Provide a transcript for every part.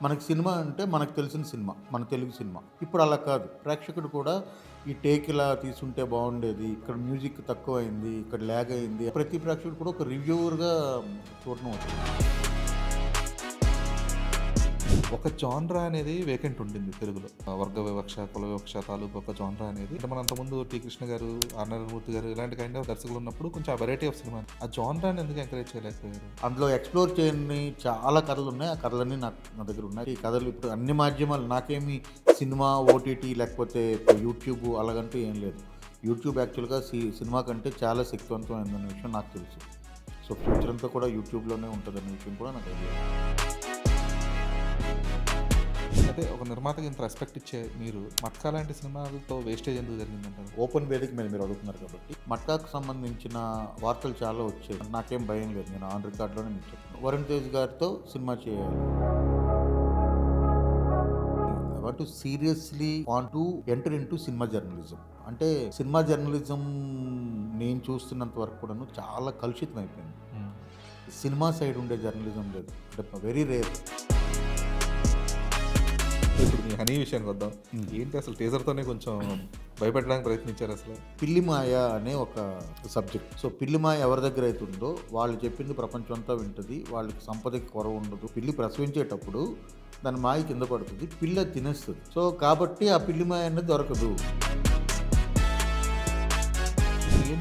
మనకి సినిమా అంటే మనకు తెలిసిన సినిమా, మన తెలుగు సినిమా. ఇప్పుడు అలా కాదు. ప్రేక్షకుడు కూడా ఈ టేక్ ఇలా తీసుంటే బాగుండేది, ఇక్కడ మ్యూజిక్ తక్కువైంది, ఇక్కడ ల్యాగ్ అయింది. ప్రతి ప్రేక్షకుడు కూడా ఒక రివ్యూవర్‌గా చూడడం అవుతుంది. ఒక జాన్రా అనేది వేకెంట్ ఉండింది తెలుగులో. వర్గ వివక్ష, కుల వివక్ష తాలూకు ఒక జాన్రా అనేది. అంటే మనం అంతకుముందు టి. కృష్ణ గారు, ఆర్. నారాయణమూర్తి గారు ఇలాంటి కైండ్ ఆఫ్ దర్శకులు ఉన్నప్పుడు కొంచెం ఆ వెరైటీ ఆఫ్ సినిమా ఆ జాన్రాని ఎందుకు ఎంకరేజ్ చేయలేకపోయారు? అందులో ఎక్స్‌ప్లోర్ చేయని చాలా కథలున్నాయి. ఆ కథలన్నీ నా దగ్గర ఉన్నాయి. ఈ కథలు ఇప్పుడు అన్ని మాధ్యమాలు నాకేమి సినిమా, ఓటీటీ లేకపోతే యూట్యూబ్ అలాగంటూ ఏం లేదు. యూట్యూబ్ యాక్చువల్‌గా సినిమా కంటే చాలా శక్తివంతమైందన్న విషయం నాకు తెలుసు. సో ఫ్యూచర్ అంతా కూడా యూట్యూబ్‌లోనే ఉంటదన్న విషయం కూడా నాకు ఐడియా. అయితే ఒక నిర్మాతకి ఇంత రెస్పెక్ట్ ఇచ్చే మీరు మట్కా లాంటి సినిమాలతో వేస్టేజ్ ఎందుకు జరిగిందంటారు? ఓపెన్ వేదిక మీద మీరు అడుగుతున్నారు కాబట్టి మట్కాకు సంబంధించిన వార్తలు చాలా వచ్చాయి. నాకేం భయం లేదు. నేను ఆన్ రికార్డ్లోనే మీకు చెప్తాను. వరుణ్ తేజ్ గారితో సినిమా చేయాలి. What to seriously want to enter in to cinema journalism. అంటే సినిమా జర్నలిజం నేను చూస్తున్నంత వరకు కూడాను చాలా కలుషితం అయిపోయింది. సినిమా సైడ్ ఉండే జర్నలిజం లేదు. అంటే వెరీ రేర్. ఇప్పుడు మీ హనీ విషయానికి వద్దాం. ఏంటి అసలు టీజర్తోనే కొంచెం భయపెట్టడానికి ప్రయత్నించారు అసలు. పిల్లిమాయ అనే ఒక సబ్జెక్ట్. సో పిల్లిమాయ ఎవరి దగ్గర అయితే ఉందో వాళ్ళు చెప్పింది ప్రపంచం అంతా వింటుంది. వాళ్ళకి సంపదకి కొరవ ఉండదు. పిల్లి ప్రసవించేటప్పుడు దాని మాయ కింద పడుతుంది, పిల్ల తినేస్తుంది. సో కాబట్టి ఆ పిల్లిమాయ అనేది దొరకదు.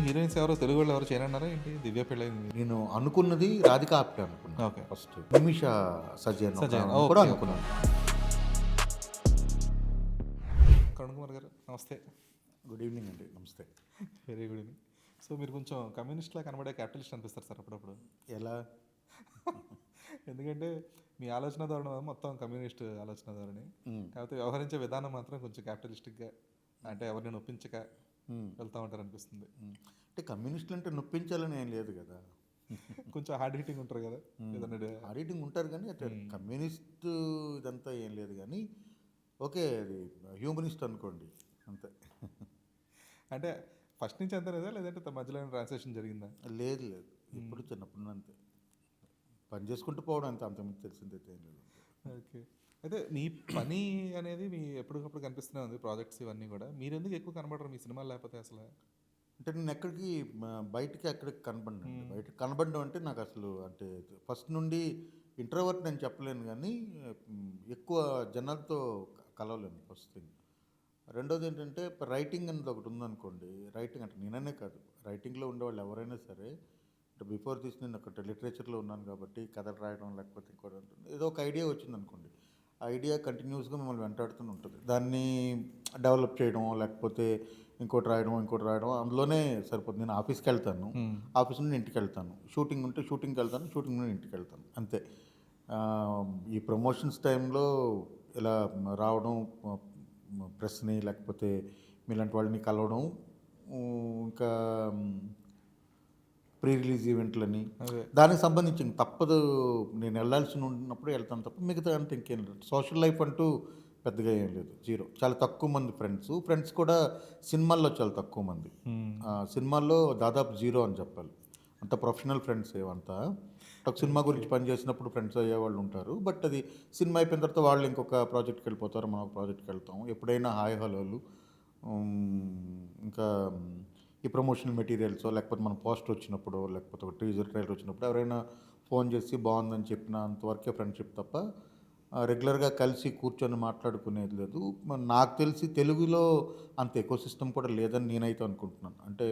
హీరోయిన్స్ ఎవరో తెలుగు వాళ్ళు ఎవరు చేయనన్నారా ఏంటి? దివ్య పెళ్ళి నేను అనుకున్నది రాధికా ఆప్టే అనుకున్నాను. ఓకే. ఫస్ట్ నిమిషా సజయన్ కూడా అనుకున్నాను. కరుణ్ కుమార్ గారు నమస్తే. గుడ్ ఈవినింగ్ అండి. నమస్తే. Very good evening. సో మీరు కొంచెం కమ్యూనిస్ట్లా కనబడే క్యాపిటలిస్ట్ అనిపిస్తారు సార్ అప్పుడప్పుడు. ఎలా? ఎందుకంటే మీ ఆలోచన ధోరణి మొత్తం కమ్యూనిస్ట్ ఆలోచన ధోరణి, కాకపోతే వ్యవహరించే విధానం మాత్రం కొంచెం క్యాపిటలిస్టిక్గా, అంటే ఎవరిని నొప్పించక వెళ్తూ ఉంటారు అనిపిస్తుంది. అంటే కమ్యూనిస్టులు అంటే నొప్పించాలని ఏం లేదు కదా. కొంచెం హార్డ్ హిట్టింగ్ ఉంటారు కదా. హార్డ్ హిట్టింగ్ ఉంటారు కానీ అంటే కమ్యూనిస్ట్ ఇదంతా ఏం లేదు కానీ ఓకే, అది హ్యూమనిస్ట్ అనుకోండి అంతే. అంటే ఫస్ట్ నుంచి అంతే లేదా, లేదంటే మధ్యలో ట్రాన్సాక్షన్ జరిగిందా? లేదు లేదు, ఎప్పుడు చిన్నప్పుడు అంతే, పని చేసుకుంటూ పోవడం అంతే, అంతకుమించి తెలిసిందైతే ఏం లేదు. ఓకే. అయితే మీ పని అనేది మీ ఎప్పటికప్పుడు కనిపిస్తూనే ఉంది, ప్రాజెక్ట్స్ ఇవన్నీ కూడా. మీరు ఎందుకు ఎక్కువ కనబడరు మీ సినిమాలు లేకపోతే అసలు? అంటే నేను ఎక్కడికి బయటికి ఎక్కడికి కనబడినండి. బయటకు కనబడడం అంటే నాకు అసలు అంటే ఫస్ట్ నుండి ఇంట్రోవర్ట్ నేను చెప్పలేను కానీ ఎక్కువ జనాలతో కలవలేను ఫస్ట్ థింగ్. రెండోది ఏంటంటే రైటింగ్ అనేది ఒకటి ఉందనుకోండి. రైటింగ్ అంటే నేననే కాదు, రైటింగ్లో ఉండేవాళ్ళు ఎవరైనా సరే, అంటే బిఫోర్ దిస్ నేను ఒకటి లిటరేచర్లో ఉన్నాను కాబట్టి కథలు రాయడం లేకపోతే ఇంకోటి ఉంటుంది, ఏదో ఒక ఐడియా వచ్చిందనుకోండి, ఆ ఐడియా కంటిన్యూస్గా మిమ్మల్ని వెంటాడుతూనే ఉంటుంది. దాన్ని డెవలప్ చేయడం లేకపోతే ఇంకోటి రాయడం అందులోనే సరిపోతుంది. నేను ఆఫీస్కి వెళ్తాను, ఆఫీస్ నుండి ఇంటికి వెళ్తాను, షూటింగ్ ఉంటే షూటింగ్కి వెళ్తాను, షూటింగ్ నుండి ఇంటికి వెళ్తాను అంతే. ఈ ప్రమోషన్స్ టైంలో ఇలా రావడం, ప్రెస్ని లేకపోతే మీలాంటి వాళ్ళని కలవడం, ఇంకా ప్రీ రిలీజ్ ఈవెంట్లని దానికి సంబంధించి తప్పదు, నేను వెళ్ళాల్సి ఉన్నప్పుడు వెళ్తాను తప్ప మిగతా అంటే ఇంకేం లేదు. సోషల్ లైఫ్ అంటూ పెద్దగా ఏం లేదు, జీరో. చాలా తక్కువ మంది ఫ్రెండ్స్ కూడా సినిమాల్లో చాలా తక్కువ మంది. సినిమాల్లో దాదాపు జీరో అని చెప్పాలి. అంత ప్రొఫెషనల్ ఫ్రెండ్స్ ఏమంతా ఒక సినిమా గురించి పనిచేసినప్పుడు ఫ్రెండ్స్ అయ్యేవాళ్ళు ఉంటారు. బట్ అది సినిమా అయిపోయిన తర్వాత వాళ్ళు ఇంకొక ప్రాజెక్ట్కి వెళ్ళిపోతారు, మనం ఒక ప్రాజెక్ట్కి వెళ్తాం. ఎప్పుడైనా హాయ్ హలోలు, ఇంకా ఈ ప్రమోషనల్ మెటీరియల్స్ లేకపోతే మన పోస్టర్ వచ్చినప్పుడు లేకపోతే ఒక టీజర్ ట్రైలర్ వచ్చినప్పుడు ఎవరైనా ఫోన్ చేసి బాగుందని చెప్పిన అంతవరకే ఫ్రెండ్షిప్ తప్ప రెగ్యులర్గా కలిసి కూర్చొని మాట్లాడుకునేది లేదు. నాకు తెలిసి తెలుగులో అంత ఎకోసిస్టమ్ కూడా లేదని నేనైతే అనుకుంటున్నాను. అంటే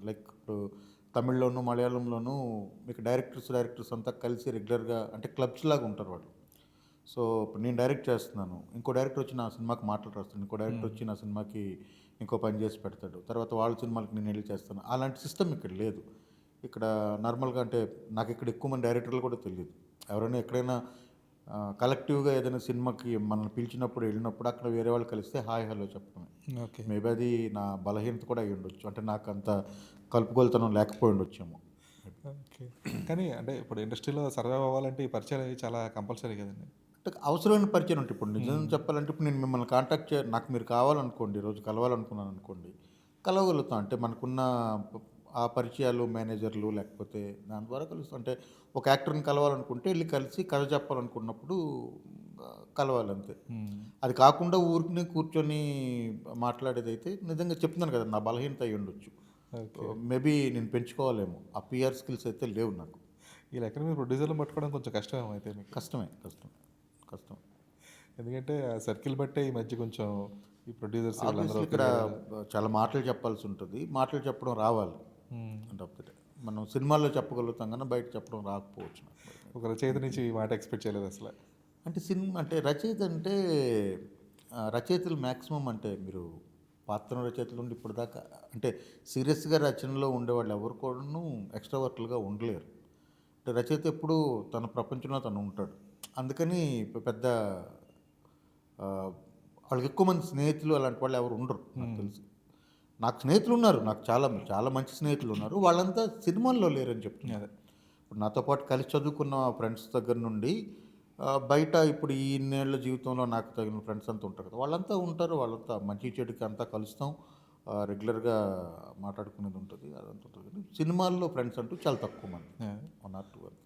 లైక్ ఇప్పుడు తమిళ్లోను మలయాళంలోనూ మీకు డైరెక్టర్స్ అంతా కలిసి రెగ్యులర్గా అంటే క్లబ్స్ లాగా ఉంటారు వాళ్ళు. సో ఇప్పుడు నేను డైరెక్ట్ చేస్తున్నాను, ఇంకో డైరెక్టర్ వచ్చి నా సినిమాకి మాటలు రాస్తాను, ఇంకో డైరెక్టర్ వచ్చి నా సినిమాకి ఇంకో పని చేసి పెడతాడు, తర్వాత వాళ్ళ సినిమాలకి నేను వెళ్ళి చేస్తాను. అలాంటి సిస్టమ్ ఇక్కడ లేదు. ఇక్కడ నార్మల్గా అంటే నాకు ఇక్కడ ఎక్కువ మంది డైరెక్టర్లు కూడా తెలియదు. ఎవరైనా ఎక్కడైనా కలెక్టివ్గా ఏదైనా సినిమాకి మనల్ని పిలిచినప్పుడు వెళ్ళినప్పుడు అక్కడ వేరే వాళ్ళు కలిస్తే హాయ్ హలో చెప్పడమే. ఓకే. మేబీ అది నా బలహీనత కూడా అయ్యి ఉండొచ్చు, అంటే నాకు అంత కలుపుగోలుతనం లేకపోయి ఉండొచ్చేమో. ఓకే. కానీ అంటే ఇప్పుడు ఇండస్ట్రీలో సర్వైవ్ అవ్వాలంటే ఈ పరిచయాలు అవి చాలా కంపల్సరీ కదండి. అంటే అవసరమైన పరిచయం ఉంటుంది. ఇప్పుడు నిజం చెప్పాలంటే ఇప్పుడు నేను మిమ్మల్ని కాంటాక్ట్ నాకు మీరు కావాలనుకోండి, రోజు కలవాలనుకున్నాను అనుకోండి, కలవగలుగుతాం. అంటే మనకున్న ఆ పరిచయాలు, మేనేజర్లు లేకపోతే దాని ద్వారా కలుస్తాం. అంటే ఒక యాక్టర్ని కలవాలనుకుంటే వెళ్ళి కలిసి కథ చెప్పాలనుకున్నప్పుడు కలవాలి అంతే. అది కాకుండా ఊరికనే కూర్చొని మాట్లాడేదైతే నిజంగా చెప్తున్నాను కదా, నా బలహీనత అయి ఉండొచ్చు. మేబీ నేను పెంచుకోవాలేమో. ఆ పిఆర్ స్కిల్స్ అయితే లేవు నాకు. ఈ లెక్కన మీరు ప్రొడ్యూసర్లు పట్టుకోవడం కొంచెం కష్టమేమో అయితే మీకు. కష్టం. ఎందుకంటే ఆ సర్కిల్ బట్టే ఈ మధ్య కొంచెం ఈ ప్రొడ్యూసర్స్ ఆబ్వియస్లీ ఇక్కడ చాలా మాటలు చెప్పాల్సి ఉంటుంది. మాటలు చెప్పడం రావాలి. అంటే మనం సినిమాల్లో చెప్పగలుగుతాం కానీ బయట చెప్పడం రాకపోవచ్చు నాకు. ఒక రచయిత నుంచి ఈ మాట ఎక్స్పెక్ట్ చేయలేదు అసలు. అంటే అంటే రచయిత అంటే రచయితలు మ్యాక్సిమం అంటే మీరు పాత్ర రచయితలు ఉండి ఇప్పుడు దాకా అంటే సీరియస్గా రచనలో ఉండేవాళ్ళు ఎవరు కూడాను ఎక్స్ట్రావర్ట్లుగా ఉండలేరు. అంటే రచయిత ఎప్పుడు తన ప్రపంచంలో తను ఉంటాడు. అందుకని పెద్ద వాళ్ళకి ఎక్కువ మంది స్నేహితులు అలాంటి వాళ్ళు ఎవరు ఉండరు నాకు తెలిసి. నాకు స్నేహితులు ఉన్నారు, నాకు చాలా చాలా మంచి స్నేహితులు ఉన్నారు. వాళ్ళంతా సినిమాల్లో లేరని చెప్తున్నారు. ఇప్పుడు నాతో పాటు కలిసి చదువుకున్న ఫ్రెండ్స్ దగ్గర నుండి బయట ఇప్పుడు ఈ ఇన్నేళ్ల జీవితంలో నాకు తగిన ఫ్రెండ్స్ అంతా ఉంటారు కదా, వాళ్ళంతా ఉంటారు. వాళ్ళంతా మంచి చెడుకి అంతా కలుస్తాం, రెగ్యులర్గా మాట్లాడుకునేది ఉంటుంది, అదంతా ఉంటుంది. కానీ సినిమాల్లో ఫ్రెండ్స్ అంటూ చాలా తక్కువ మంది, 1 or 2 వరకు.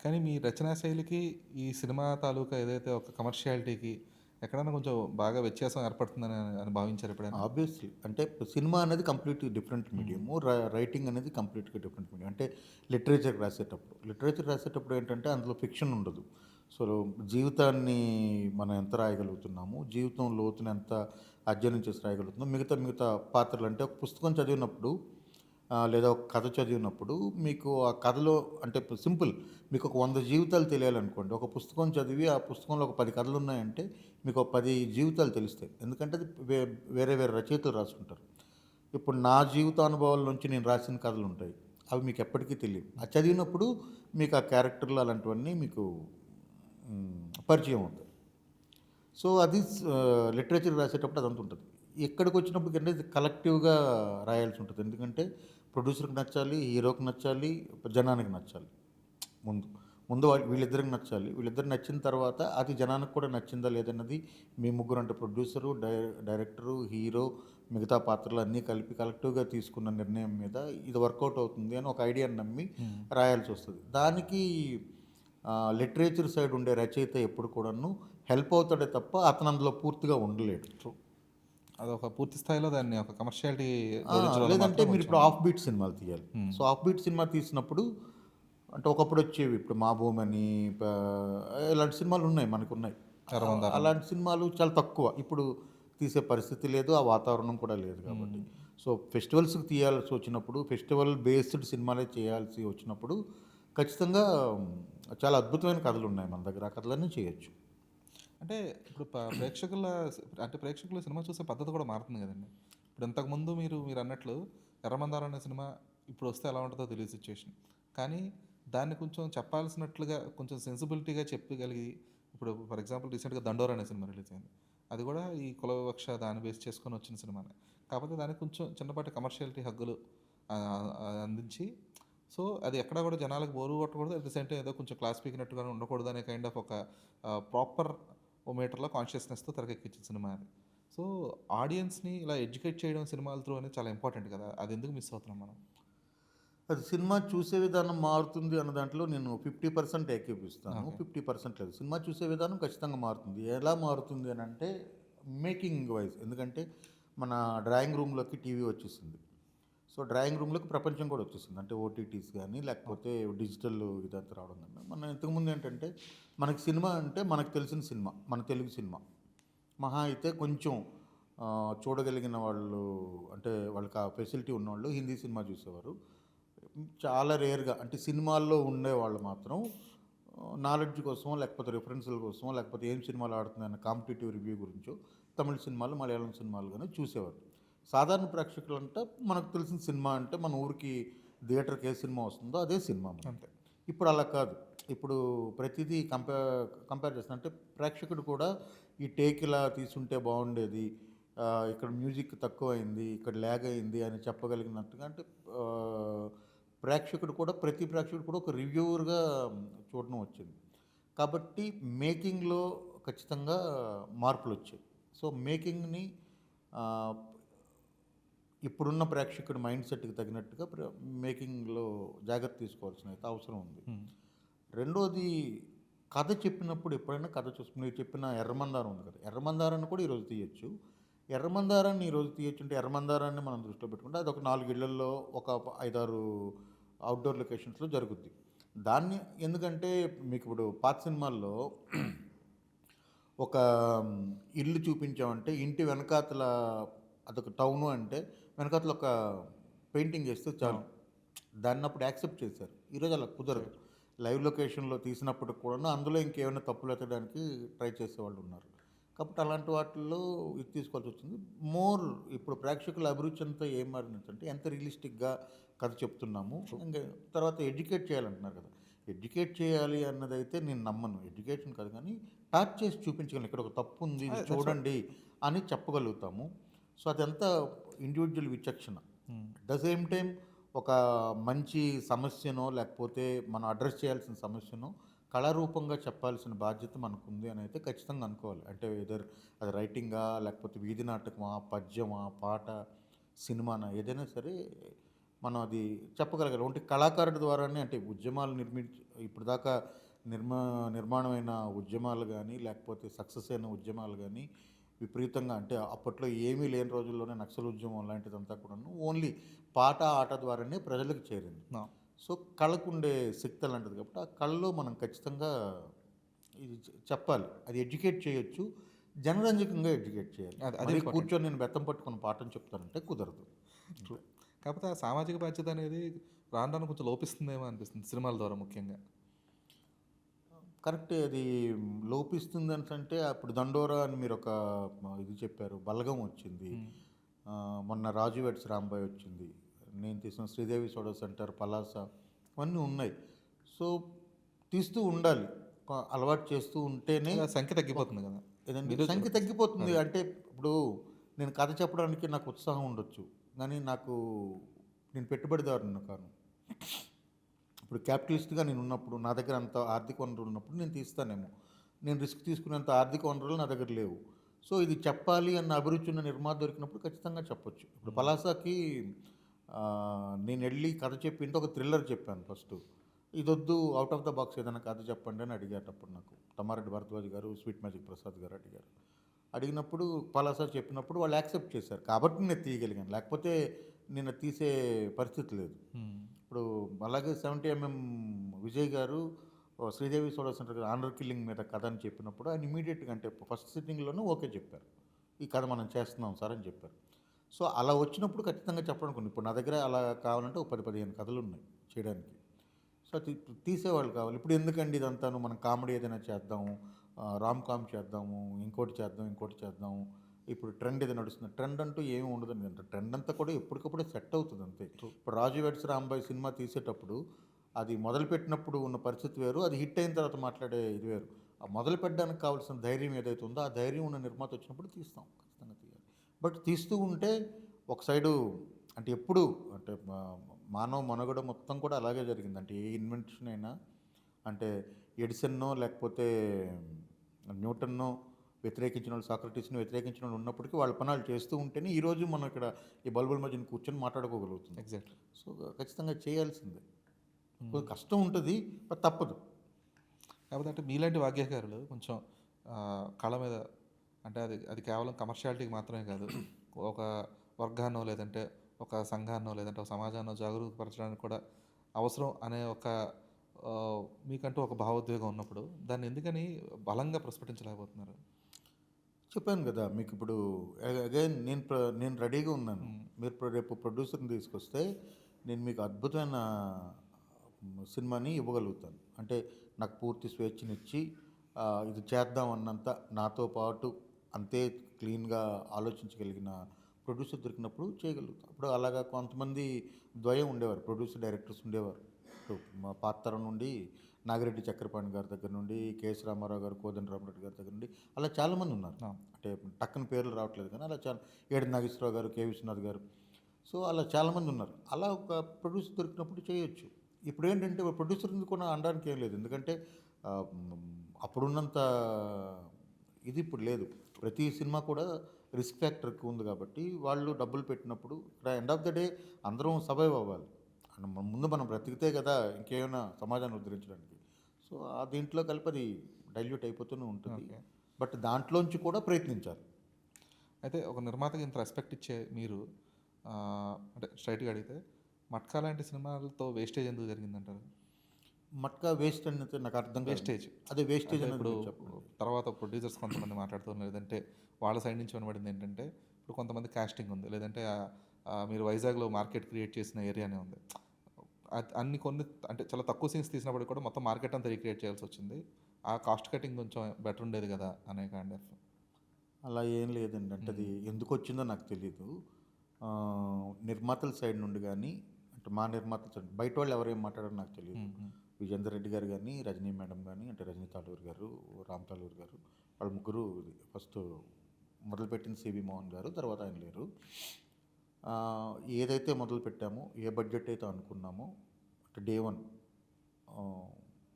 కానీ మీ రచనా శైలికి ఈ సినిమా తాలూకా ఏదైతే ఒక కమర్షియాలిటీకి ఎక్కడైనా కొంచెం బాగా వ్యత్యాసం ఏర్పడుతుందని అని భావించారు ఎప్పుడైనా? ఆబ్వియస్లీ. అంటే సినిమా అనేది కంప్లీట్లీ డిఫరెంట్ మీడియము, రైటింగ్ అనేది కంప్లీట్గా డిఫరెంట్ మీడియం. అంటే లిటరేచర్ రాసేటప్పుడు ఏంటంటే అందులో ఫిక్షన్ ఉండదు. సో జీవితాన్ని మనం ఎంత రాయగలుగుతున్నాము, జీవితం లోతుని ఎంత అధ్యయనం చేసి రాయగలుగుతున్నాం. మిగతా పాత్రలు అంటే ఒక పుస్తకం చదివినప్పుడు లేదా ఒక కథ చదివినప్పుడు మీకు ఆ కథలో అంటే సింపుల్, మీకు ఒక 100 జీవితాలు తెలియాలనుకోండి, ఒక పుస్తకం చదివి ఆ పుస్తకంలో ఒక 10 కథలు ఉన్నాయంటే మీకు ఒక 10 జీవితాలు తెలుస్తాయి. ఎందుకంటే అది వేరే రచయితలు రాసుకుంటారు. ఇప్పుడు నా జీవితానుభవాల నుంచి నేను రాసిన కథలు ఉంటాయి, అవి మీకు ఎప్పటికీ తెలియవు. అది చదివినప్పుడు మీకు ఆ క్యారెక్టర్లు అలాంటివన్నీ మీకు పరిచయం అవుతాయి. సో అది లిటరేచర్ రాసేటప్పుడు అదంతా ఉంటుంది. ఎక్కడికి వచ్చినప్పుడు కంటే కలెక్టివ్గా రాయాల్సి ఉంటుంది. ఎందుకంటే ప్రొడ్యూసర్కి నచ్చాలి, హీరోకి నచ్చాలి, జనానికి నచ్చాలి. ముందు వీళ్ళిద్దరికి నచ్చాలి. వీళ్ళిద్దరికి నచ్చిన తర్వాత అది జనానికి కూడా నచ్చిందా లేదన్నది మీ ముగ్గురు అంటే ప్రొడ్యూసరు, డైరెక్టరు, హీరో, మిగతా పాత్రలు అన్నీ కలిపి కలెక్టివ్గా తీసుకున్న నిర్ణయం మీద ఇది వర్కౌట్ అవుతుంది అని ఒక ఐడియాని నమ్మి రాయాల్సి వస్తుంది. దానికి లిటరేచర్ సైడ్ ఉండే రచయిత ఎప్పుడు కూడాను హెల్ప్ అవుతాడే తప్ప అతను అందులో పూర్తిగా ఉండలేడు. అదొక పూర్తి స్థాయిలో దాన్ని ఒక కమర్షియాలిటీ లేదంటే మీరు ఇప్పుడు ఆఫ్ బీట్ సినిమాలు తీయాలి. సో ఆఫ్ బీట్ సినిమా తీసినప్పుడు అంటే ఒకప్పుడు వచ్చేవి, ఇప్పుడు మా భూమి అని ఇలాంటి సినిమాలు ఉన్నాయి, మనకున్నాయి. అలాంటి సినిమాలు చాలా తక్కువ ఇప్పుడు తీసే పరిస్థితి లేదు, ఆ వాతావరణం కూడా లేదు. కాబట్టి సో ఫెస్టివల్స్కి తీయాల్సి వచ్చినప్పుడు, ఫెస్టివల్ బేస్డ్ సినిమాలే చేయాల్సి వచ్చినప్పుడు ఖచ్చితంగా చాలా అద్భుతమైన కథలు ఉన్నాయి మన దగ్గర, ఆ కథలన్నీ చేయొచ్చు. అంటే ఇప్పుడు ప్రేక్షకుల సినిమా చూసే పద్ధతి కూడా మారుతుంది కదండి. ఇప్పుడు ఇంతకుముందు మీరు అన్నట్లు ఎర్రమందారం అనే సినిమా ఇప్పుడు వస్తే ఎలా ఉంటుందో తెలియదు సిచ్యువేషన్, కానీ దాన్ని కొంచెం చెప్పాల్సినట్లుగా కొంచెం సెన్సిబిలిటీగా చెప్పగలిగి, ఇప్పుడు ఫర్ ఎగ్జాంపుల్ రీసెంట్గా దండోరా అనే సినిమా రిలీజ్ అయింది. అది కూడా ఈ కుల వివక్ష దాన్ని బేస్ చేసుకొని వచ్చిన సినిమానే, కాకపోతే దానికి కొంచెం చిన్నపాటి కమర్షియాలిటీ హగ్గులు అందించి, సో అది ఎక్కడ కూడా జనాలకు బోరు కొట్టకూడదు, అట్ ద సేమ్ టైం ఏదో కొంచెం క్లాస్ పీకినట్టుగా ఉండకూడదు అనే కైండ్ ఆఫ్ ఒక ప్రాపర్ మీటర్లో కాన్షియస్నెస్తో తెరకెక్కించిన సినిమా అది. సో ఆడియన్స్ని ఇలా ఎడ్యుకేట్ చేయడం సినిమాల త్రూ అనేది చాలా ఇంపార్టెంట్ కదా, అది ఎందుకు మిస్ అవుతున్నాం మనం? అది సినిమా చూసే విధానం మారుతుంది అన్న దాంట్లో నేను 50% ఏకీపిస్తాను, 50% లేదు. సినిమా చూసే విధానం ఖచ్చితంగా మారుతుంది. ఎలా మారుతుంది అని అంటే మేకింగ్ వైజ్. ఎందుకంటే మన డ్రాయింగ్ రూమ్లోకి టీవీ వచ్చేసింది. సో డ్రాయింగ్ రూమ్లోకి ప్రపంచం కూడా వచ్చేసింది. అంటే ఓటీటీస్ కానీ లేకపోతే డిజిటల్ ఇదంతా రావడం కానీ. మన ఇంతకుముందు ఏంటంటే మనకి సినిమా అంటే మనకు తెలిసిన సినిమా, మన తెలుగు సినిమా మహా అయితే కొంచెం చూడగలిగిన వాళ్ళు, అంటే వాళ్ళకి ఆ ఫెసిలిటీ ఉన్నవాళ్ళు హిందీ సినిమా చూసేవారు. చాలా రేర్గా అంటే సినిమాల్లో ఉండేవాళ్ళు మాత్రం నాలెడ్జ్ కోసమో లేకపోతే రిఫరెన్స్ల కోసమో లేకపోతే ఏం సినిమాలు ఆడుతున్నాయన్న కాంపిటేటివ్ రివ్యూ గురించో తమిళ సినిమాలు, మలయాళం సినిమాలు కానీ చూసేవారు. సాధారణ ప్రేక్షకులు అంటే మనకు తెలిసిన సినిమా అంటే మన ఊరికి థియేటర్కి ఏ సినిమా వస్తుందో అదే సినిమా అంటే. ఇప్పుడు అలా కాదు. ఇప్పుడు ప్రతిదీ కంపేర్ చేస్తున్నా అంటే ప్రేక్షకుడు కూడా ఈ టేక్ ఇలా తీసుంటే బాగుండేది, ఇక్కడ మ్యూజిక్ తక్కువ అయింది, ఇక్కడ ల్యాగ్ అయింది అని చెప్పగలిగినట్టుగా. అంటే ప్రతి ప్రేక్షకుడు కూడా ఒక రివ్యూవర్గా చూడడం వచ్చింది. కాబట్టి మేకింగ్లో ఖచ్చితంగా మార్పులు వచ్చాయి. సో మేకింగ్ని ఇప్పుడున్న ప్రేక్షకుడి మైండ్ సెట్కి తగినట్టుగా మేకింగ్లో జాగ్రత్త తీసుకోవాల్సిన అయితే అవసరం ఉంది. రెండోది కథ చెప్పినప్పుడు ఎప్పుడైనా కథ చూసి మీరు చెప్పిన ఎర్రమందారం ఉంది కదా! ఎర్రమందారాన్ని కూడా ఈరోజు తీయొచ్చు. ఎర్రమందారాన్ని ఈరోజు తీయొచ్చంటే ఎర్రమందారాన్ని మనం దృష్టిలో పెట్టుకుంటే అదొక 4 ఇళ్లల్లో ఒక 5, 6 ఔట్‌డోర్ లొకేషన్స్‌లో జరుగుద్ది. దాన్ని ఎందుకంటే మీకిప్పుడు పాత సినిమాల్లో ఒక ఇల్లు చూపించామంటే ఇంటి వెనకాతల అదొక టౌను అంటే వెనకాతల ఒక పెయింటింగ్ ఏస్తే చాలు. దాన్నప్పుడు యాక్సెప్ట్ చేశారు. ఈరోజు అలా కుదరదు. లైవ్ లొకేషన్‌లో తీసినప్పటికి కూడాను అందులో ఇంకేమైనా తప్పులు ఎతకడానికి ట్రై చేసేవాళ్ళున్నారు. కాబట్టి అలాంటి వాటిల్లో ఇది తీసుకోవాల్సొచ్చింది. మోర్ ఇప్పుడు ప్రేక్షకుల అభిరుచి అంతా ఏం మారిందంటే ఎంత రియలిస్టిక్‌గా కథ చెప్తున్నాము. ఇంక తర్వాత ఎడ్యుకేట్ చేయాలంటున్నారు కదా! ఎడ్యుకేట్ చేయాలి అన్నదైతే నేను నమ్మను. ఎడ్యుకేషన్ కాదు కానీ టచ్ చేసి చూపించగలను. ఇక్కడ ఒక తప్పు ఉంది. ఇది చూడండి అని చెప్పగలుగుతాము. సో, అదంతా ఇండివిడ్యువల్ విచక్షణ. అట్ ద సేమ్ టైమ్ ఒక మంచి సమస్యనో లేకపోతే మనం అడ్రస్ చేయాల్సిన సమస్యనో కళారూపంగా చెప్పాల్సిన బాధ్యత మనకుంది అని అయితే ఖచ్చితంగా అనుకోవాలి. అంటే అది రైటింగా లేకపోతే వీధి నాటకమా, పద్యమా, పాట, సినిమానా ఏదైనా సరే మనం అది చెప్పగలగాలి. అంటే కళాకారుడి ద్వారానే అంటే ఉద్యమాలు ఇప్పటిదాకా నిర్మాణమైన ఉద్యమాలు గానీ, లేకపోతే సక్సెస్ అయిన ఉద్యమాలు గానీ, విపరీతంగా అంటే అప్పట్లో ఏమీ లేని రోజుల్లోనే నక్సల్ ఉద్యమం లాంటిదంతా కూడాను ఓన్లీ పాట, ఆట ద్వారానే ప్రజలకు చేరింది. సో, కళకుండే శక్తి అలాంటిది కాబట్టి, ఆ కళలో మనం ఖచ్చితంగా ఇది చెప్పాలి. అది ఎడ్యుకేట్ చేయొచ్చు. జనరంజకంగా ఎడ్యుకేట్ చేయాలి. అది మరీ కూర్చొని నేను బెత్తం పట్టుకొని పాఠం చెప్తానంటే కుదరదు. ట్రూ. కాకపోతే ఆ సామాజిక బాధ్యత అనేది రాను రాను కొంచెం లోపిస్తుందేమో అనిపిస్తుంది సినిమాల ద్వారా ముఖ్యంగా. కరెక్టే. అది లోపిస్తుందనంటే అప్పుడు 'దండోరా' అని మీరొక ఇది చెప్పారు. 'బలగం' వచ్చింది. మొన్న 'రాజు వెడ్స్ రాంబాయ్' వచ్చింది. నేను తీసిన 'శ్రీదేవి సోడా సెంటర్', 'పలాస' ఇవన్నీ ఉన్నాయి. సో, తీస్తూ ఉండాలి. అలవాటు చేస్తూ ఉంటేనే సంఖ్య తగ్గిపోతుంది కదా! ఏదండి సంఖ్య తగ్గిపోతుంది. అంటే ఇప్పుడు నేను కథ చెప్పడానికి నాకు ఉత్సాహం ఉండొచ్చు. కానీ నేను పెట్టుబడిదారుని కాను. ఇప్పుడు క్యాపిటలిస్ట్‌గా నేనున్నప్పుడు నా దగ్గర అంత ఆర్థిక వనరులు ఉన్నప్పుడు నేను తీస్తానేమో. నేను రిస్క్ తీసుకునేంత ఆర్థిక వనరులు నా దగ్గర లేవు. సో, ఇది చెప్పాలి అన్న అభిరుచి ఉన్న నిర్మాత దొరికినప్పుడు ఖచ్చితంగా చెప్పొచ్చు. ఇప్పుడు 'పలాస'కి నేనెళ్ళి కథ చెప్పింటే ఒక థ్రిల్లర్ చెప్పాను ఫస్టు. ఇదొద్దు ఔట్ ఆఫ్ ద బాక్స్ ఏదైనా కథ చెప్పండి అని అడిగేటప్పుడు నాకు తమ్మారెడ్డి భరద్వాజ్ గారు, స్వీట్ మ్యాజిక్ ప్రసాద్ గారు అడిగారు. అడిగినప్పుడు 'పలాస' చెప్పినప్పుడు వాళ్ళు యాక్సెప్ట్ చేశారు. కాబట్టి నేను తీయగలిగాను. లేకపోతే నేను తీసే పరిస్థితి లేదు. ఇప్పుడు అలాగే 70 ఎంఎం విజయ్ గారు 'Sridevi soda centre' honour killing మీద కథ అని చెప్పినప్పుడు ఆయన ఇమ్మీడియట్‌గా అంటే ఫస్ట్ సిట్టింగ్‌లోనే ఓకే చెప్పారు. ఈ కథ మనం చేస్తున్నాం సార్ అని చెప్పారు. సో, అలా వచ్చినప్పుడు ఖచ్చితంగా చెప్పడానికి ఇప్పుడు నా దగ్గర అలా కావాలంటే ఒక 10, 15 కథలున్నాయి చేయడానికి. సో, తీసేవాళ్ళు కావాలి. ఇప్పుడు ఎందుకండి ఇదంతాను మనం కామెడీ ఏదైనా చేద్దాము, రామ్ కామ్ చేద్దాము, ఇంకోటి చేద్దాము. ఇప్పుడు ట్రెండ్ ఏదో నడుస్తుంది. ట్రెండ్ అంటూ ఏమి ఉండదండి. అంటే ట్రెండ్ అంతా కూడా ఎప్పటికప్పుడే సెట్ అవుతుంది అంతే. ఇప్పుడు 'రాజు వెడ్స్ రాంబాయ్' సినిమా తీసేటప్పుడు అది మొదలుపెట్టినప్పుడు ఉన్న పరిస్థితి వేరు. అది హిట్ అయిన తర్వాత మాట్లాడే ఇది వేరు. ఆ మొదలుపెట్టడానికి కావాల్సిన ధైర్యం ఏదైతే ఉందో ఆ ధైర్యం ఉన్న నిర్మాత వచ్చినప్పుడు తీస్తాం. ఖచ్చితంగా తీయాలి. బట్ తీస్తూ ఉంటే ఒక సైడు అంటే ఎప్పుడు అంటే మానవ మనుగడ మొత్తం కూడా అలాగే జరిగింది. అంటే ఏ ఇన్వెన్షన్ అయినా అంటే ఎడిసన్నో లేకపోతే న్యూటన్నో వ్యతిరేకించిన వాళ్ళు, సాక్రటీస్‌ని వ్యతిరేకించిన వాళ్ళు ఉన్నప్పటికీ వాళ్ళ పనాలు చేస్తూ ఉంటేనే ఈరోజు మనం ఇక్కడ ఈ బల్బుల మధ్యన కూర్చొని మాట్లాడుకోగలుగుతున్నాం. ఎగ్జాక్ట్‌లీ. సో, ఖచ్చితంగా చేయాల్సిందే. కొద్దిగా కష్టం ఉంటుంది. బట్ తప్పదు. కాకపోతే అంటే మీలాంటి వాగ్గేయకారులు కొంచెం కళ మీద అంటే అది కేవలం కమర్షియాలిటీకి మాత్రమే కాదు. ఒక వర్గాన్నో లేదంటే ఒక సంఘాన్నో లేదంటే ఒక సమాజాన్నో జాగరూకపరచడానికి కూడా అవసరం అనే ఒక మీకంటూ ఒక భావోద్వేగం ఉన్నప్పుడు దాన్ని ఎందుకని బలంగా ప్రస్ఫుటించలేకపోతున్నారు? చెప్పాను కదా! మీకిప్పుడు అగైన్ నేను రెడీగా ఉన్నాను. మీరు రేపు ప్రొడ్యూసర్‌ని తీసుకొస్తే నేను మీకు అద్భుతమైన సినిమాని ఇవ్వగలుగుతాను. అంటే నాకు పూర్తి స్వేచ్ఛనిచ్చి ఇది చేద్దాం అన్నంత నాతో పాటు అంతే క్లీన్‌గా ఆలోచించగలిగిన ప్రొడ్యూసర్ దొరికినప్పుడు చేయగలుగుతాం. ఇప్పుడు అలాగా కొంతమంది ద్వయం ఉండేవారు. ప్రొడ్యూసర్, డైరెక్టర్స్ ఉండేవారు. ఇప్పుడు మా పాత తరం నుండి నాగిరెడ్డి చక్రపాణి గారి దగ్గర నుండి, కెఎస్ రామారావు గారు, కోదండరామిరెడ్డి గారి దగ్గర నుండి అలా చాలామంది ఉన్నారు. అంటే టక్కన పేర్లు రావట్లేదు కానీ అలా ఏడు నాగేశ్వరరావు గారు, కె విశ్వనాథ్ గారు. సో, అలా చాలామంది ఉన్నారు. అలా ఒక ప్రొడ్యూసర్ దొరికినప్పుడు చేయొచ్చు. ఇప్పుడేంటంటే ప్రొడ్యూసర్‌ని కూడా అనడానికి ఏం లేదు. ఎందుకంటే అప్పుడున్నంత ఇది ఇప్పుడు లేదు. ప్రతి సినిమా కూడా రిస్క్ ఫ్యాక్టర్ ఎక్కువ ఉంది కాబట్టి వాళ్ళు డబ్బులు పెట్టినప్పుడు ఎండ్ ఆఫ్ ద డే అందరం సర్వైవ్ అవ్వాలి. ముందు మనం బ్రతికితే కదా ఇంకేమైనా సమాజాన్ని ఉద్ధరించడానికి. సో ఆ దీంట్లో కలిపి అది డైల్యూట్ అయిపోతూనే ఉంటుంది. ఓకే. బట్ దాంట్లోంచి కూడా ప్రయత్నించాలి. అయితే ఒక నిర్మాతకి ఇంత రెస్పెక్ట్ ఇచ్చే మీరు అంటే స్ట్రైట్‌గా అడిగితే 'మట్కా' లాంటి సినిమాలతో వేస్టేజ్ ఎందుకు జరిగిందంటారు? మట్కా వేస్ట్ అనేది నాకు అర్థం కాదు. వేస్టేజ్. అదే వేస్టేజ్ అంటే అనేది ఇప్పుడు మీరు చెప్పండి. తర్వాత ప్రొడ్యూసర్స్ కొంతమంది మాట్లాడుతున్నారు. లేదంటే వాళ్ళ సైడ్ నుంచి వినబడింది ఏంటంటే, ఇప్పుడు కొంతమంది కాస్టింగ్ ఉంది. లేదంటే మీరు వైజాగ్‌లో మార్కెట్ క్రియేట్ చేసిన ఏరియానే ఉంది. అన్ని కొన్ని అంటే చాలా తక్కువ సీన్స్ తీసినప్పటికి కూడా మొత్తం మార్కెట్ అంతా రీక్రియేట్ చేయాల్సొచ్చింది. ఆ కాస్ట్ కటింగ్ కొంచెం బెటర్ ఉండేది కదా! అనే కైండ్ ఆఫ్. అలా ఏం లేదండి. అంటే అది ఎందుకు వచ్చిందో నాకు తెలీదు. నిర్మాతల సైడ్ నుండి కానీ, అంటే మా నిర్మాతల సైడ్ బయట వాళ్ళు ఎవరేం మాట్లాడారో నాకు తెలియదు. విజేందర్ రెడ్డి గారు కానీ, రజనీ మేడం కానీ, అంటే రజనీ తాలూరు గారు, రామ్ తాలూరు గారు, వాళ్ళు ముగ్గురు ఫస్ట్ మొదలుపెట్టింది సివి మోహన్ గారు, తర్వాత ఆయన లేరు. ఏదైతే మొదలు పెట్టామో, ఏ బడ్జెట్ అయితే అనుకున్నామో, అంటే డే 1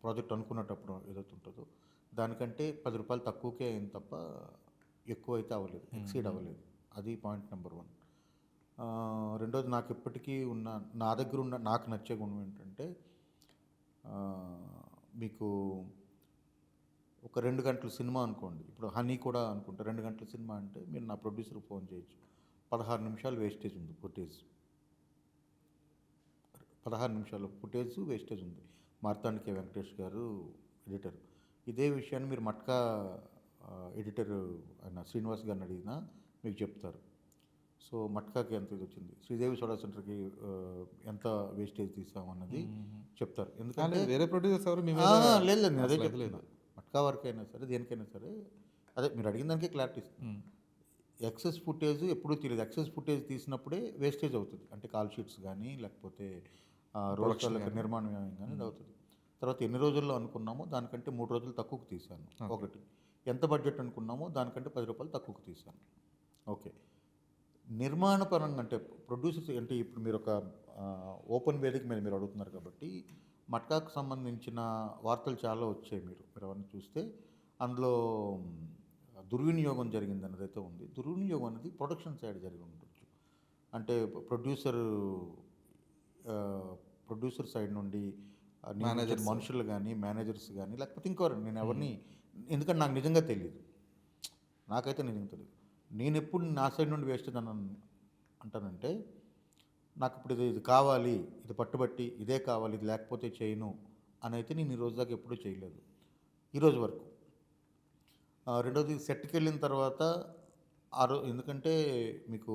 ప్రాజెక్ట్ అనుకున్నటప్పుడు ఏదైతే ఉంటుందో దానికంటే ₹10 తక్కువకే అయింది తప్ప ఎక్కువ అయితే అవ్వలేదు, ఎక్సీడ్ అవ్వలేదు. అది పాయింట్ నెంబర్ 1. రెండోది నాకు ఇప్పటికీ ఉన్న నా దగ్గర ఉన్న నాకు నచ్చే గుణం ఏంటంటే, మీకు ఒక 2 గంటల సినిమా అనుకోండి, ఇప్పుడు హనీ కూడా అనుకుంటే 2 గంటల సినిమా అంటే మీరు నా ప్రొడ్యూసర్కి ఫోన్ చేయొచ్చు. 16 నిమిషాలు వేస్టేజ్ ఉంది ఫుటేజ్. 16 నిమిషాలు ఫుటేజ్ వేస్టేజ్ ఉంది. మార్తాండ్ కె వెంకటేష్ గారు ఎడిటర్. ఇదే విషయాన్ని మీరు మట్కా ఎడిటర్ ఆయన శ్రీనివాస్ గారిని అడిగినా మీకు చెప్తారు. సో మట్కాకి ఎంత ఇది వచ్చింది, శ్రీదేవి సోడా సెంటర్కి ఎంత వేస్టేజ్ తీసామన్నది చెప్తారు. ఎందుకంటే వేరే ప్రొడ్యూసర్స్ ఎవరు మీ లేదు లేదు, నేను అదే చెప్తున్నా. మట్కా వరకు అయినా సరే, దేనికైనా సరే, అదే మీరు అడిగిన దానికే క్లారిటీ ఇస్తుంది. ఎక్సెస్ ఫుటేజ్ ఎప్పుడూ తెలియదు. ఎక్సెస్ ఫుటేజ్ తీసినప్పుడే వేస్టేజ్ అవుతుంది. అంటే కాల్ షీట్స్ కానీ, లేకపోతే రోడ్ల నిర్మాణ వ్యయం కానీ ఇది అవుతుంది. తర్వాత ఎన్ని రోజుల్లో అనుకున్నామో దానికంటే 3 రోజులు తక్కువకు తీశాను. ఒకటి, ఎంత బడ్జెట్ అనుకున్నామో దానికంటే ₹10 తక్కువకు తీశాను. ఓకే. నిర్మాణ పరంగా అంటే ప్రొడ్యూసర్స్ అంటే ఇప్పుడు మీరు ఒక ఓపెన్ వేదిక మీద మీరు అడుగుతున్నారు కాబట్టి, మట్కాకు సంబంధించిన వార్తలు చాలా వచ్చాయి. మీరు అవన్నీ చూస్తే అందులో దుర్వినియోగం జరిగింది అన్నదైతే ఉంది. దుర్వినియోగం అనేది ప్రొడక్షన్ సైడ్ జరిగి ఉండొచ్చు. అంటే ప్రొడ్యూసర్ సైడ్ నుండి నియమించిన మనుషులు కానీ, మేనేజర్స్ కానీ, లేకపోతే ఇంకెవరు, నేను ఎవరిని, ఎందుకంటే నాకు నిజంగా తెలియదు. నాకైతే నిజంగా తెలియదు. నేను ఎప్పుడు నా సైడ్ నుండి వేస్టేజ్ అంటానంటే, నాకు ఇప్పుడు ఇది కావాలి, ఇది పట్టుబట్టి ఇదే కావాలి, ఇది లేకపోతే చేయను అని అయితే నేను ఈ రోజు దాకా ఎప్పుడూ చేయలేదు, ఈరోజు వరకు. రెండోది, సెట్కి వెళ్ళిన తర్వాత ఎందుకంటే మీకు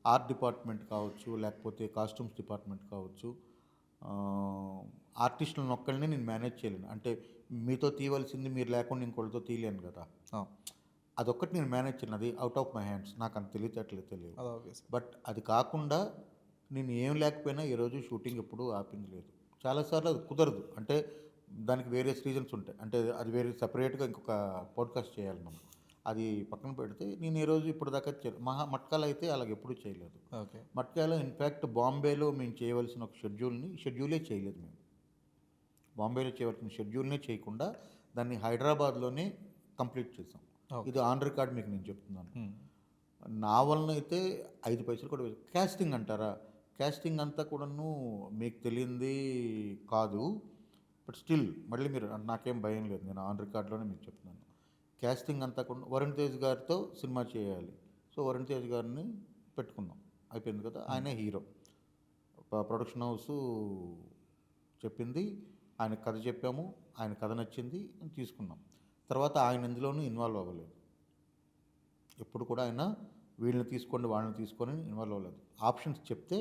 ఆర్ట్ డిపార్ట్మెంట్ కావచ్చు, లేకపోతే కాస్ట్యూమ్స్ డిపార్ట్మెంట్ కావచ్చు, ఆర్టిస్టులను ఒక్కళ్ళని నేను మేనేజ్ చేయలేను. అంటే మీతో తీయవలసింది మీరు లేకుండా ఇంకోళ్ళతో తీయలేను కదా. అదొక్కటి నేను మేనేజ్ చేయను. అది అవుట్ ఆఫ్ మై హ్యాండ్స్. నాకు అంత తెలియట్లేదు. బట్ అది కాకుండా నేను ఏం లేకపోయినా ఈరోజు షూటింగ్ ఎప్పుడూ ఆపింది లేదు. చాలాసార్లు అది కుదరదు. అంటే దానికి వేరియస్ రీజన్స్ ఉంటాయి. అంటే అది వేరే సపరేట్గా ఇంకొక పాడ్కాస్ట్ చేయాలి మనం. అది పక్కన పెడితే నేను ఈరోజు ఇప్పుడు దాకా మట్కాలో అయితే అలాగ ఎప్పుడూ చేయలేదు. ఓకే. మట్కాలో ఇన్ఫ్యాక్ట్ బాంబేలో మేము చేయవలసిన ఒక షెడ్యూలే చేయలేదు మేము. బాంబేలో చేయవలసిన షెడ్యూల్నే చేయకుండా దాన్ని హైదరాబాద్లోనే కంప్లీట్ చేసాం. ఇది ఆన్ రికార్డ్ మీకు నేను చెప్తున్నాను. నా వలన అయితే 5 పైసలు కూడా కాస్టింగ్ అంటారా, కాస్టింగ్ అంతా కూడాను మీకు తెలియంది కాదు. బట్ స్టిల్ మళ్ళీ మీరు నాకేం భయం లేదు, నేను ఆన్ రికార్డ్లోనే మీకు చెప్తున్నాను. కాస్టింగ్ అంతా కూడా వరుణ్ తేజ్ గారితో సినిమా చేయాలి. సో వరుణ్ తేజ్ గారిని పెట్టుకున్నాం, అయిపోయింది కదా. ఆయనే హీరో. ప్రొడక్షన్ హౌస్ చెప్పింది, ఆయన కథ చెప్పాము, ఆయన కథ నచ్చింది, తీసుకున్నాం. తర్వాత ఆయన ఇందులోనూ ఇన్వాల్వ్ అవ్వలేదు. ఎప్పుడు కూడా ఆయన వీళ్ళని తీసుకోండి వాళ్ళని తీసుకొని ఇన్వాల్వ్ అవ్వలేదు. ఆప్షన్స్ చెప్తే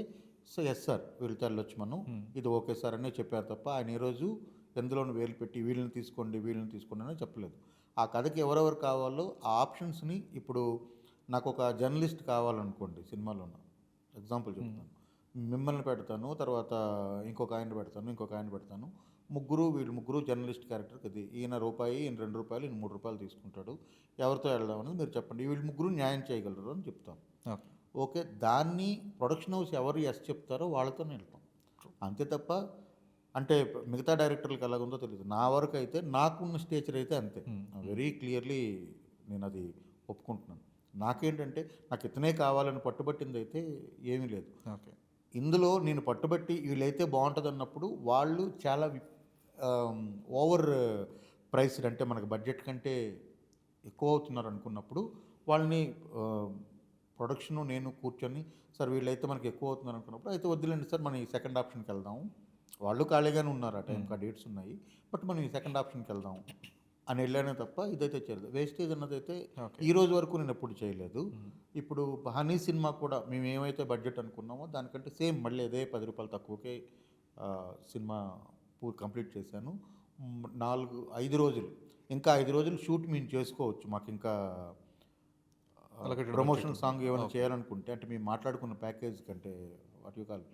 సో ఎస్ సార్ వీళ్ళతో వెళ్ళొచ్చు మనం, ఇది ఓకే సార్ అనే చెప్పారు తప్ప ఆయన ఈరోజు ఎందులోనూ వేలు పెట్టి వీళ్ళని తీసుకోండి అని చెప్పలేదు. ఆ కథకి ఎవరెవరు కావాలో ఆ ఆప్షన్స్ని, ఇప్పుడు నాకు ఒక జర్నలిస్ట్ కావాలనుకోండి సినిమాలో, ఎగ్జాంపుల్ చెప్తాను, మిమ్మల్ని పెడతాను, తర్వాత ఇంకొక ఆయన పెడతాను, వీళ్ళు ముగ్గురు జర్నలిస్ట్ క్యారెక్టర్కి అది, ఈయన రూపాయి, ఈయన ₹2, ఈయన ₹3 తీసుకుంటాడు, ఎవరితో వెళ్దామని మీరు చెప్పండి, వీళ్ళు ముగ్గురు న్యాయం చేయగలరు అని చెప్తాం. ఓకే, దాన్ని ప్రొడక్షన్ హౌస్ ఎవరు ఎస్ చెప్తారో వాళ్ళతోనే వెళ్తాం, అంతే తప్ప అంటే మిగతా డైరెక్టర్లకు ఎలాగుందో తెలియదు. నా వరకు అయితే నాకున్న స్టేచర్ అయితే అంతే, వెరీ క్లియర్లీ నేను అది ఒప్పుకుంటున్నాను. నాకేంటంటే నాకు ఇతనే కావాలని పట్టుబట్టింది అయితే ఏమీ లేదు. ఓకే. ఇందులో నేను పట్టుబట్టి వీళ్ళైతే బాగుంటుంది అన్నప్పుడు వాళ్ళు చాలా ఓవర్ ప్రైస్డ్, అంటే మనకు బడ్జెట్ కంటే ఎక్కువ అవుతున్నారు అనుకున్నప్పుడు వాళ్ళని ప్రొడక్షను నేను కూర్చొని, సార్ వీళ్ళైతే మనకి ఎక్కువ అవుతున్నారు అనుకున్నప్పుడు, అయితే వద్దులేండి సార్ మనం ఈ సెకండ్ ఆప్షన్కి వెళ్దాం, వాళ్ళు ఖాళీగానే ఉన్నారు ఆ టైంకి, ఆ డేట్స్ ఉన్నాయి, బట్ మనం ఈ సెకండ్ ఆప్షన్కి వెళ్దాం అని వెళ్ళానే తప్ప ఇదైతే చేయలేదు. వేస్టేజ్ అన్నదైతే ఓకే. ఈ రోజు వరకు నేను ఎప్పుడు చేయలేదు. ఇప్పుడు హనీ సినిమా కూడా మేము ఏమైతే బడ్జెట్ అనుకున్నామో దానికంటే సేమ్ మళ్ళీ అదే 10 రూపాయలు తక్కువకే సినిమా కంప్లీట్ చేశాను. 5 రోజులు, ఇంకా 5 రోజులు షూట్ మేము చేసుకోవచ్చు. మాకు ఇంకా Allocated ప్రమోషన్ budget సాంగ్ ఉంది. ఏమైనా ఓకే. చేయాలనుకుంటే, అంటే మేము మాట్లాడుకున్న ప్యాకేజ్ కంటే వాట్ యూ కాల్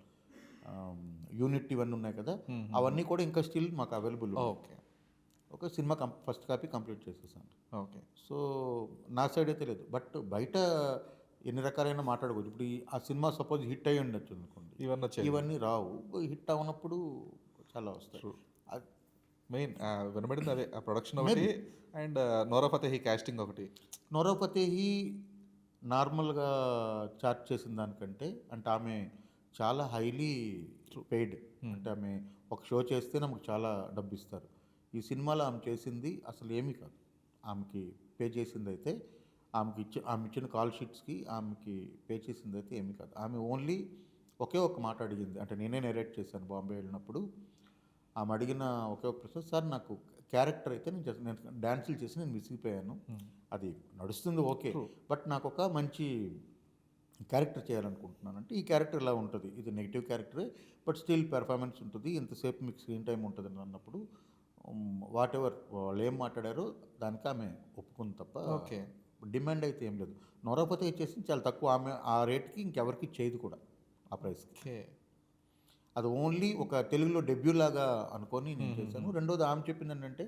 యూనిట్ ఇవన్నీ ఉన్నాయి కదా, అవన్నీ కూడా ఇంకా స్టిల్ మాకు అవైలబుల్ ఉన్నాయి. ఓకే. ఒక సినిమా ఫస్ట్ కాపీ కంప్లీట్ చేసేసాను. ఓకే. సో నా సైడ్ అయితే లేదు, బట్ బయట ఎన్ని రకాలైన మాట్లాడుకోవచ్చు. ఇప్పుడు ఆ సినిమా సపోజ్ హిట్ అయ్యి ఉండొచ్చు అనుకోండి, ఇవన్నీ వచ్చాయి. ఇవన్నీ రావు. హిట్ అవునప్పుడు చాలా వస్తాయి. True. అది మెయిన్ వినబడింది అదే. ఆ ప్రొడక్షన్ ఒకటి అండ్ నోరా ఫతేహి కాస్టింగ్ ఒకటి. నోరా ఫతేహి నార్మల్గా చార్జ్ చేసిన దానికంటే, అంటే ఆమె చాలా హైలీ పెయిడ్, అంటే ఆమె ఒక షో చేస్తే நமకు చాలా డబ్బు ఇస్తారు. ఈ సినిమాలో ఆమె చేసింది అసలు ఏమీ కాదు. ఆమెకి పే చేసింది అయితే, ఆమె ఇచ్చిన కాల్ షీట్స్కి ఆమెకి పే చేసింది అయితే ఏమీ కాదు. ఆమె ఓన్లీ ఒకే ఒక మాట అడిగింది, అంటే నేనే నెరేట్ చేశాను బాంబే వెళ్ళినప్పుడు. ఆమె అడిగిన ఒకే ఒక ప్రశ్న, సార్ నాకు క్యారెక్టర్ అయితే నేను డ్యాన్సులు చేసి నేను విసిగిపోయాను, అది నడుస్తుంది ఓకే, బట్ నాకు ఒక మంచి క్యారెక్టర్ చేయాలనుకుంటున్నాను. అంటే ఈ క్యారెక్టర్ ఇలా ఉంటుంది, ఇది నెగిటివ్ క్యారెక్టరే, బట్ స్టిల్ పెర్ఫార్మెన్స్ ఉంటుంది, ఇంతసేపు మీకు స్క్రీన్ టైం ఉంటుంది అన్నప్పుడు వాట్ ఎవర్ వాళ్ళు ఏం మాట్లాడారో దానికి ఆమె ఒప్పుకుంది తప్ప ఓకే. డిమాండ్ అయితే ఏం లేదు. నోరాపతి ఇచ్చేసి చాలా తక్కువ, ఆమె ఆ రేట్కి ఇంకెవరికి చేయదు కూడా ఆ ప్రైస్కి. ఓకే. అది ఓన్లీ ఒక తెలుగులో డెబ్యూ లాగా అనుకొని నేను చేశాను. రెండోది ఆమె చెప్పింది ఏంటంటే,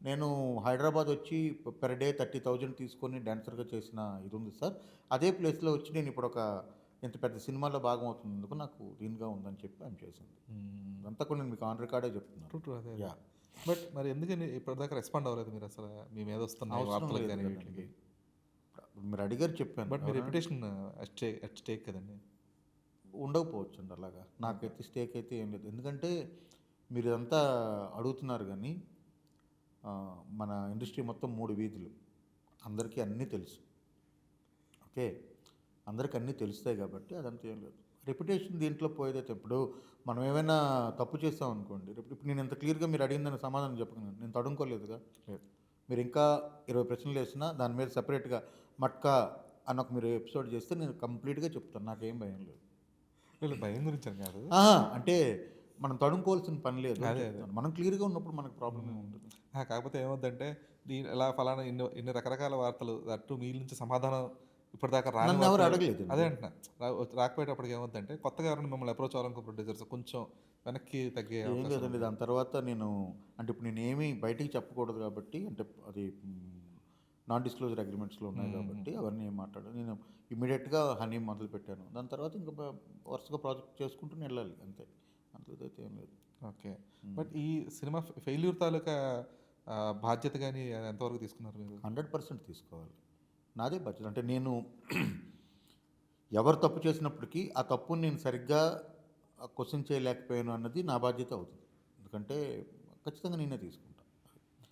నేను హైదరాబాద్ వచ్చి పెర్ డే 30,000 తీసుకొని డాన్సర్గా చేసిన ఇది ఉంది సార్, అదే ప్లేస్లో వచ్చి నేను ఇప్పుడు ఒక ఇంత పెద్ద సినిమాలో భాగం అవుతున్నందుకు నాకు దీనిగా ఉందని చెప్పి ఆమె చేసింది. అంతా కూడా నేను మీకు ఆన్ రికార్డే చెప్తున్నాను. ట్రూ అదే. యా, బట్ మరి ఎందుకని ఇప్పటిదాకా రెస్పాండ్ అవ్వలేదు మీరు అసలు? మీ మీద వస్తున్న అవసరం వార్తలకు లేదు కానీ కదండి. వీటికి. మీరు అడిగారు చెప్పాను. But me reputation at stake కదండి. ఉండకపోవచ్చు అండి అలాగా. నాకైతే స్టేక్ అయితే ఏం లేదు. ఎందుకంటే మీరు ఇదంతా అడుగుతున్నారు కానీ మన ఇండస్ట్రీ మొత్తం 3 వీధులు, అందరికీ అన్నీ తెలుసు. ఓకే, అందరికీ అన్నీ తెలుస్తాయి కాబట్టి అదంతా ఏం లేదు. రెప్యుటేషన్ దీంట్లో పోయేదైతే, ఇప్పుడు మనం ఏమైనా తప్పు చేస్తాం అనుకోండి, ఇప్పుడు నేను ఇంత క్లియర్గా మీరు అడిగిందని సమాధానం చెప్పగలను, నేను తడుముకోలేదుగా. మీరు ఇంకా 20 ప్రశ్నలు వేసినా దాని మీద సపరేట్గా మట్కా అని ఒక మీరు ఎపిసోడ్ చేస్తే నేను కంప్లీట్గా చెప్తాను, నాకేం భయం లేదు. వీళ్ళు భయం గురించి అని కాదు. అంటే మనం తడుముకోవాల్సిన పని లేదు. అదే. మనం క్లియర్గా ఉన్నప్పుడు మనకు ప్రాబ్లం ఏమి ఉంటుంది. కాకపోతే ఏమవుద్దంటే ఇలా ఫలానా ఇన్ని రకరకాల వార్తలు అటు మీ నుంచి సమాధానం ఇప్పటిదాకా రాని నన్ను ఎవరు వార్తలు- అడగలేదు. అదే అంటున్నా. రాకపోయేటప్పటికి ఏమవుతుందంటే కొత్తగా ఎవరైనా మిమ్మల్ని అప్రోచ్ అవ్వాలనుకో ప్రొడ్యూసర్స్ కొంచెం వెనక్కి తగ్గే ఏం అవకాశం లేదండి. ఉంది. దాని తర్వాత నేను, అంటే ఇప్పుడు నేను ఏమీ బయటికి చెప్పకూడదు కాబట్టి, అంటే అది నాన్ డిస్క్లోజర్ అగ్రిమెంట్స్లో ఉన్నాయి కాబట్టి అవన్నీ ఏం మాట్లాడాను. నేను ఇమీడియట్గా హనీ మొదలు పెట్టాను. దాని తర్వాత ఇంకా వరుసగా ప్రాజెక్ట్ చేసుకుంటూ వెళ్ళాలి అంతే, అంతైతే ఏం లేదు. ఓకే. బట్ ఈ సినిమా ఫెయిల్యూర్ తాలూకా బాధ్యత కానీ ఎంతవరకు తీసుకున్నారు మీరు? 100% తీసుకోవాలి. నాదే బాధ్యత. అంటే నేను ఎవరు తప్పు చేసినప్పటికీ ఆ తప్పుని నేను సరిగ్గా క్వశ్చన్ చేయలేకపోయాను అన్నది నా బాధ్యత అవుతుంది. ఎందుకంటే ఖచ్చితంగా నేనే తీసుకుంటాను.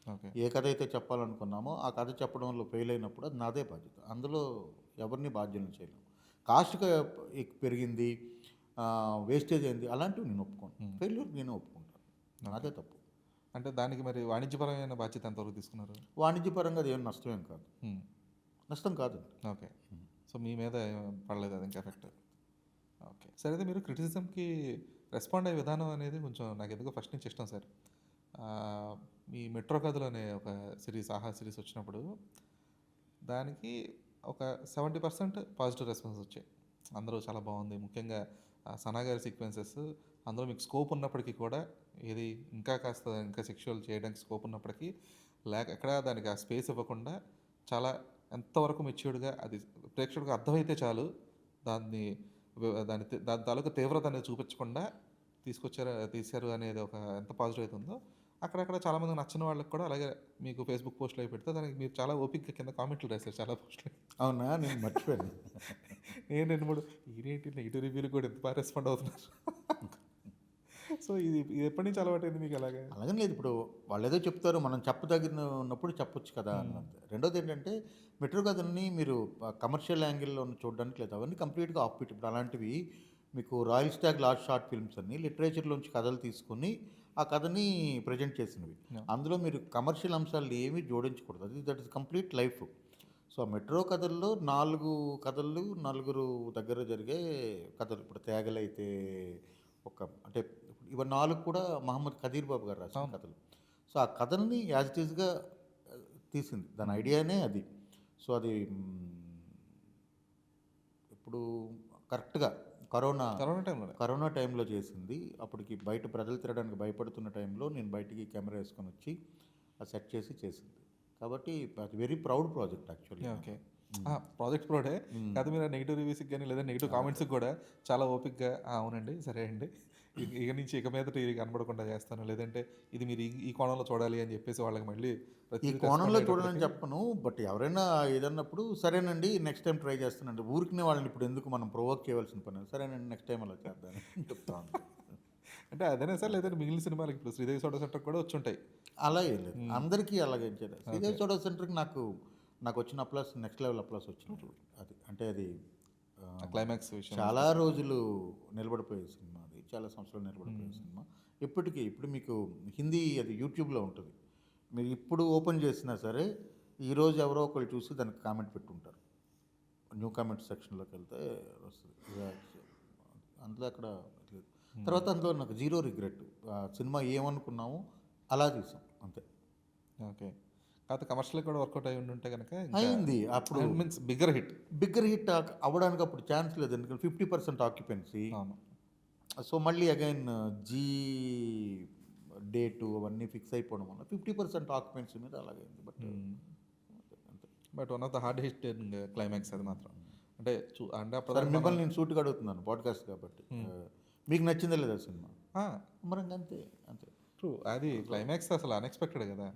ఓకే. ఏ కథ అయితే చెప్పాలనుకున్నామో ఆ కథ చెప్పడంలో ఫెయిల్ అయినప్పుడు అది నాదే బాధ్యత. అందులో ఎవరిని బాధ్యులను చేయలేము. కాస్ట్గా పెరిగింది, వేస్టేజ్ అయింది, అలాంటివి నేను ఒప్పుకోను. ఫెయిల్యూర్ నేను ఒప్పుకుంటాను, నాదే తప్పు. అంటే దానికి మరి వాణిజ్యపరమైన బాధ్యత ఎంతవరకు తీసుకున్నారు? వాణిజ్యపరంగా అది ఏం నష్టమేం కాదు, నష్టం కాదండి. ఓకే. సో మీ మీద పడలేదు అది ఇంకా ఎఫెక్ట్. ఓకే. సరే, అయితే మీరు క్రిటిసిజంకి రెస్పాండ్ అయ్యే విధానం అనేది కొంచెం నాకు ఎందుకో ఫస్ట్ నుంచి ఇష్టం సార్. మీ మెట్రో కథలు అనే ఒక సిరీస్, ఆహా సిరీస్ వచ్చినప్పుడు దానికి ఒక 70% పాజిటివ్ రెస్పాన్స్ వచ్చాయి. అందరూ చాలా బాగుంది, ముఖ్యంగా సనా గారి సీక్వెన్సెస్, అందులో మీకు స్కోప్ ఉన్నప్పటికీ కూడా ఇది ఇంకా సెక్షువల్ చేయడానికి స్కోప్ ఉన్నప్పటికీ ఎక్కడ దానికి ఆ స్పేస్ ఇవ్వకుండా చాలా ఎంతవరకు మెచ్యూర్డ్గా అది ప్రేక్షకుడికి అర్థమైతే చాలు, దాని తాలూకు తీవ్రత అనేది చూపించకుండా తీశారు అనేది ఒక ఎంత పాజిటివ్ అయితే ఉందో, అక్కడక్కడ చాలామంది నచ్చిన వాళ్ళకి కూడా అలాగే మీకు ఫేస్బుక్ పోస్టులు అవి పెడితే దానికి మీరు చాలా ఓపిక్గా కింద కామెంట్లు రాశారు చాలా పోస్టులు. అవునా, నేను మర్చిపోయాను. నేను 2-3 ఈనేంటి నెగిటివ్ రివ్యూలు కూడా ఎంత బాగా రెస్పాండ్ అవుతున్నారు. సో ఇది ఎప్పటి నుంచి అలవాటైంది మీకు అలాగే? అలాగని లేదు. ఇప్పుడు వాళ్ళేదో చెప్తారు. మనం చెప్పదగినప్పుడు చెప్పొచ్చు కదా! అన్నంతే. రెండోదేంటంటే మెట్రో కథల్ని మీరు కమర్షియల్ యాంగిల్‌లో చూడడానికి లేదు. అవన్నీ కంప్లీట్‌గా ఆఫ్‌బీట్. ఇప్పుడు అలాంటివి మీకు 'Royal Stag' last short films అని లిటరేచర్‌లోంచి కథలు తీసుకొని ఆ కథని ప్రెజెంట్ చేసినవి. యాహ్! అందులో మీరు కమర్షియల్ అంశాలు ఏమీ జోడించకూడదు. That is complete life. So, metro కథల్లో 4 కథలు, నలుగురు దగ్గర జరిగే కథలు. ఇప్పుడు 'తేగలైతే' ఒక అంటే ఇవి 4 కూడా మహమ్మద్ ఖదీర్ బాబు గారు రాసిన అవును. కథలు. సో, ఆ కథల్ని యాజ్ ఇట్ ఈస్‌గా తీసింది. దాని ఐడియానే అది. సో, అది ఇప్పుడు కరెక్ట్‌గా కరోనా కరోనా టైంలోనే. కరోనా టైంలో చేసింది. అప్పటికి బయట ప్రజలు తిరగడానికి భయపడుతున్న టైంలో నేను బయటికి కెమెరా యేసుకొనొచ్చి సెట్ చేసి చేసింది. కాబట్టి అది very proud project actually. Okay. Project ప్రౌడే. కాకపోతే మీరు నెగెటివ్ రివ్యూస్‌కి గాని, లేదా నెగెటివ్ కామెంట్స్‌కి కూడా చాలా ఓపికగా అవునండి. సరే అండి. ఇక నుంచి ఇక మీదట ఇది కనపడకుండా చేస్తాను. లేదంటే ఇది మీరు ఈ కోణంలో చూడాలి అని చెప్పేసి వాళ్ళకి మళ్ళీ ఈ ప్రతిదీ కోణంలో రెస్పాండ్ చూడనని అయ్యేటప్పటికి చెప్పను. బట్ ఎవరైనా ఏదన్నప్పుడు సరేనండి నెక్స్ట్ టైమ్ ట్రై చేస్తానండి. ఊరికనే వాళ్ళని ఇప్పుడు ఎందుకు మనం ప్రొవోక్ చేయవలసిన పని. సరేనండి నెక్స్ట్ టైమ్ అలా చేద్దామని చెప్తా ఉంటాను. అంటే అదేనా సార్? లేదంటే మిగిలిన సినిమాలకి ఇప్పుడు 'శ్రీదేవి సోడా సెంటర్‌కి' కూడా వచ్చుంటాయి. అలా ఏం లేదు. అందరికీ అలాగే చేయలేదు. శ్రీదేవి సోడా సెంటర్‌కి నాకు వచ్చిన అప్లాస్ నెక్స్ట్ లెవెల్ అప్లాస్ వచ్చింది. అది అంటే అది ఆ క్లైమాక్స్ విషయం. చాలా రోజులు నిలబడిపోయే సినిమా అది. చాలా సంవత్సరాలు నిలబడిపోయే సినిమా. ఇప్పుడు మీకు హిందీ అది యూట్యూబ్‌లో ఉంటుంది. మీరు ఇప్పుడు ఓపెన్ చేసినా సరే, ఈరోజు ఎవరో ఒకళ్ళు చూసి దానికి కామెంట్ పెట్టుంటారు. న్యూ కామెంట్ సెక్షన్‌లోకి వెళ్తే వస్తది. అందులో అక్కడ లేదు. తర్వాత అందులో నాకు జీరో రిగ్రెట్. సినిమా ఏమనుకున్నామో అలా తీసాం అంతే. ఓకే. కాకపోతే కమర్షియల్‌గా కూడా వర్కౌట్ అయ్యి ఉండుంటే గనక అయింది. అప్పుడు means bigger hit. Bigger hit అవ్వడానికి అప్పుడు ఛాన్స్ లేదు. ఎందుకంటే 50% ఆక్యుపెన్సీ. అవును. సో, మళ్ళీ అగైన్ జీ డేటు అవన్నీ ఫిక్స్ అయిపోవడం వల్ల 50% ఆక్యుపెన్సీ మీద అలాగైంది. బట్ అంతే. But one of the hard hitting climax అది మాత్రం. అంటే అంటే సరే అప్పటిదాకా మిమ్మల్ని నేను సూటిగా అడుగుతున్నాను పాడ్కాస్ట్ కాబట్టి. మీకు నచ్చిందా లేదా సినిమా? మరి అంతే అంతే. ట్రూ. అది క్లైమాక్స్ అసలు అన్ఎక్స్‌పెక్టెడ్ కదా!